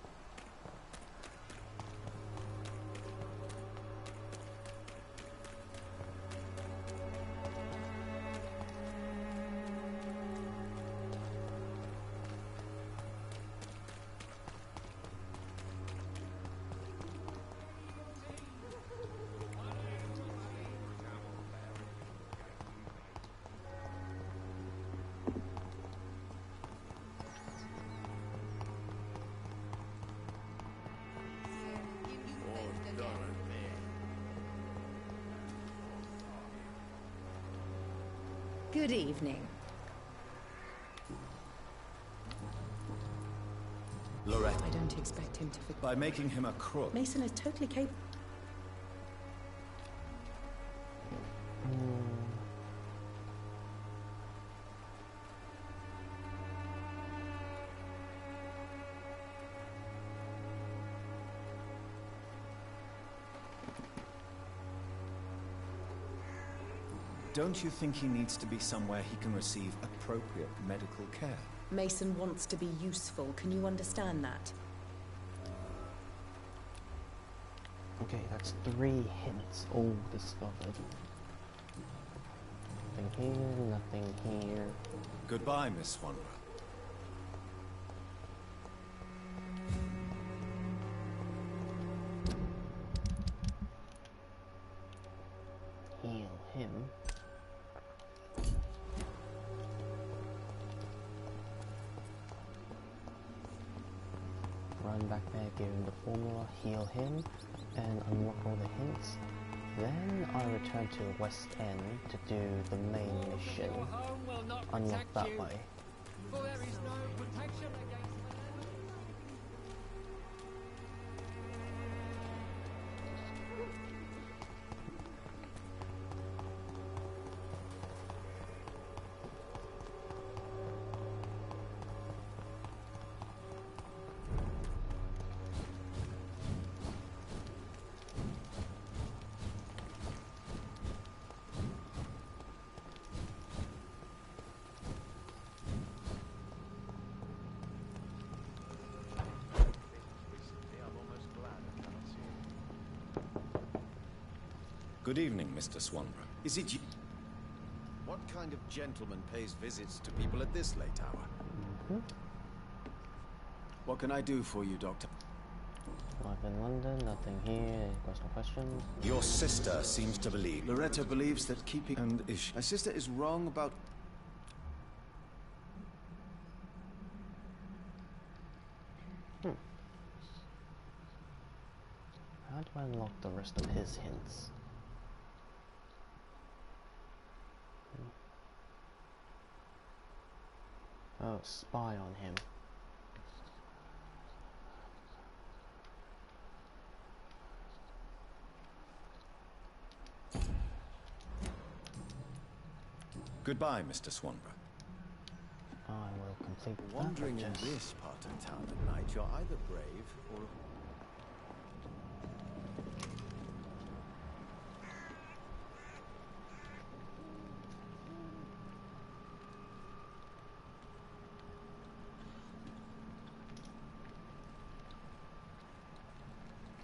Good evening. Loretta. I don't expect him to forget. By making him a crook. Mason is totally capable. Don't you think he needs to be somewhere he can receive appropriate medical care? Mason wants to be useful. Can you understand that? Okay, that's 3 hints all discovered. Nothing here, nothing here. Goodbye, Miss Swanborough. Heal him. Run back there, give him the formula, heal him, and unlock all the hints. Then I return to West End to do the main mission. Unlock that way. For there is no protection against Good evening, Mr. Swanborough. Is it you? What kind of gentleman pays visits to people at this late hour? What can I do for you, Doctor? Live in London, nothing here. Got no questions. Your sister seems to believe. Loretta believes that keeping... And is she? My sister is wrong about... How do I unlock the rest of his hints? Oh, spy on him. Goodbye, Mr. Swanborough. I will complete Wandering that. in this part of town at night, you're either brave or...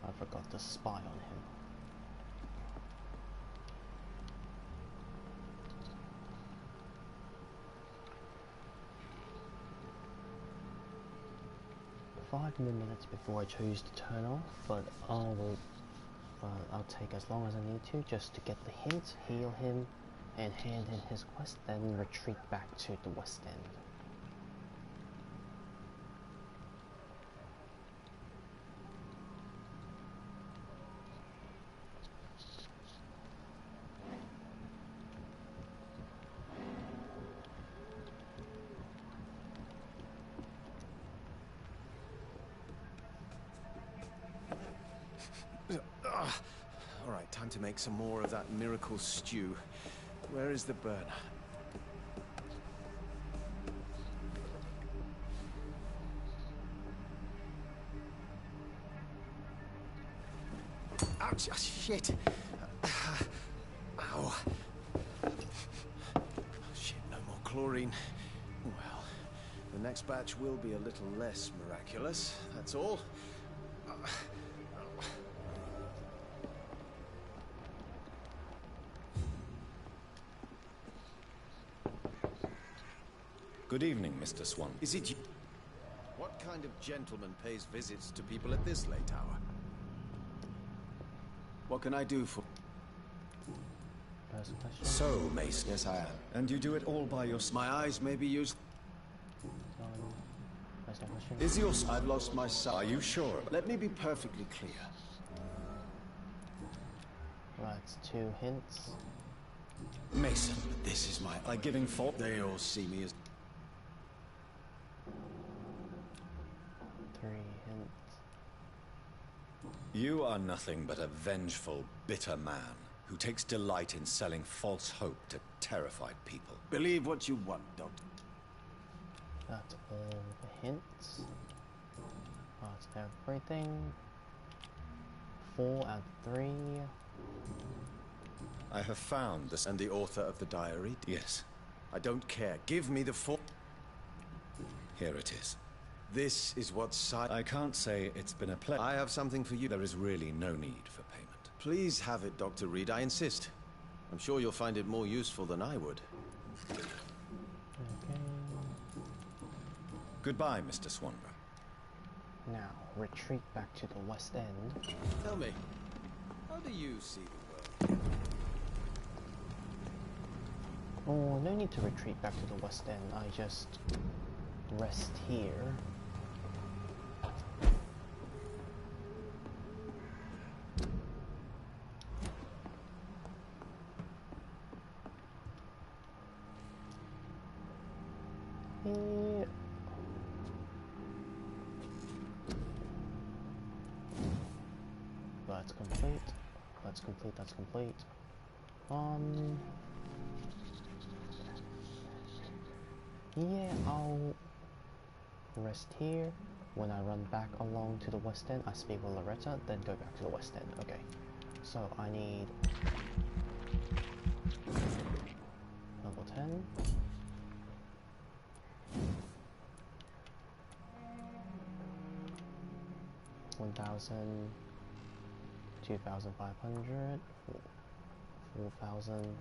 I forgot to spy on him. 5 more minutes before I choose to turn off, but I'll take as long as I need to just to get the hint, heal him, and hand in his quest, then retreat back to the West End. Alright, time to make some more of that miracle stew. Where is the burner? Ouch! Oh, shit! Ow! Shit, no more chlorine. Well, the next batch will be a little less miraculous, that's all. Good evening, Mr. Swan. Is it you? What kind of gentleman pays visits to people at this late hour? What can I do for... So, Mason. Yes, I am. And you do it all by yourself? My eyes may be used... Is your... I've lost my sight. Are you sure? Let me be perfectly clear. That's 2 hints. Mason, this is my... By giving fault? They all see me as... 3 hints. You are nothing but a vengeful, bitter man who takes delight in selling false hope to terrified people. Believe what you want, Doctor. That's all the hints. That's everything. 4 and 3. I have found this... And the author of the diary? Yes. I don't care. Give me the 4... Here it is. This is what I can't say it's been a pleasure. I have something for you. There is really no need for payment. Please have it, Dr. Reed. I insist. I'm sure you'll find it more useful than I would. Okay. Goodbye, Mr. Swanborough. Now, retreat back to the West End. Tell me, how do you see the world? Oh, no need to retreat back to the West End. I just rest here. Yeah. That's complete. That's complete. That's complete. Yeah, I'll rest here. When I run back along to the West End, I speak with Loretta, then go back to the West End. Okay. So I need level 10. $1,000, 2,500, 4,000,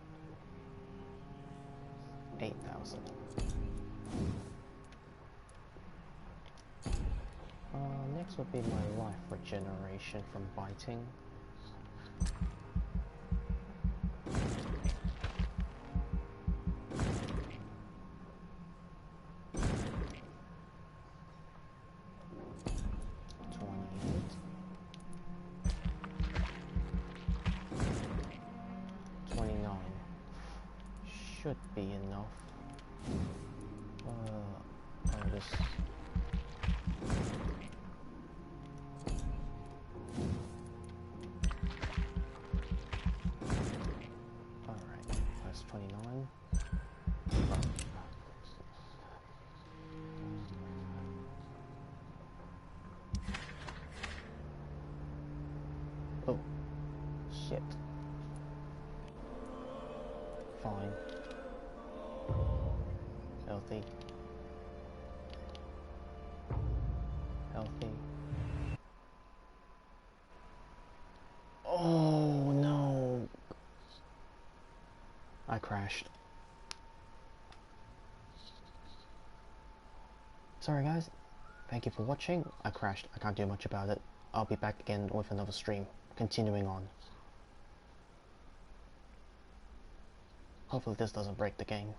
8,000. Next would be my life regeneration from biting. Should be enough. I'll just... Alright, that's 29. Oh, shit. Fine. Healthy. Healthy. Oh no! I crashed. Sorry guys. thank you for watching. I crashed, I can't do much about it. I'll be back again with another stream, continuing on. Hopefully this doesn't break the game.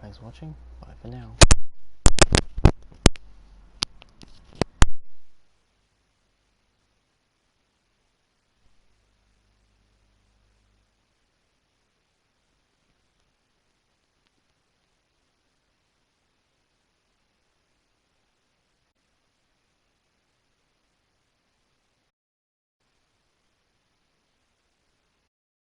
Thanks for watching, bye for now.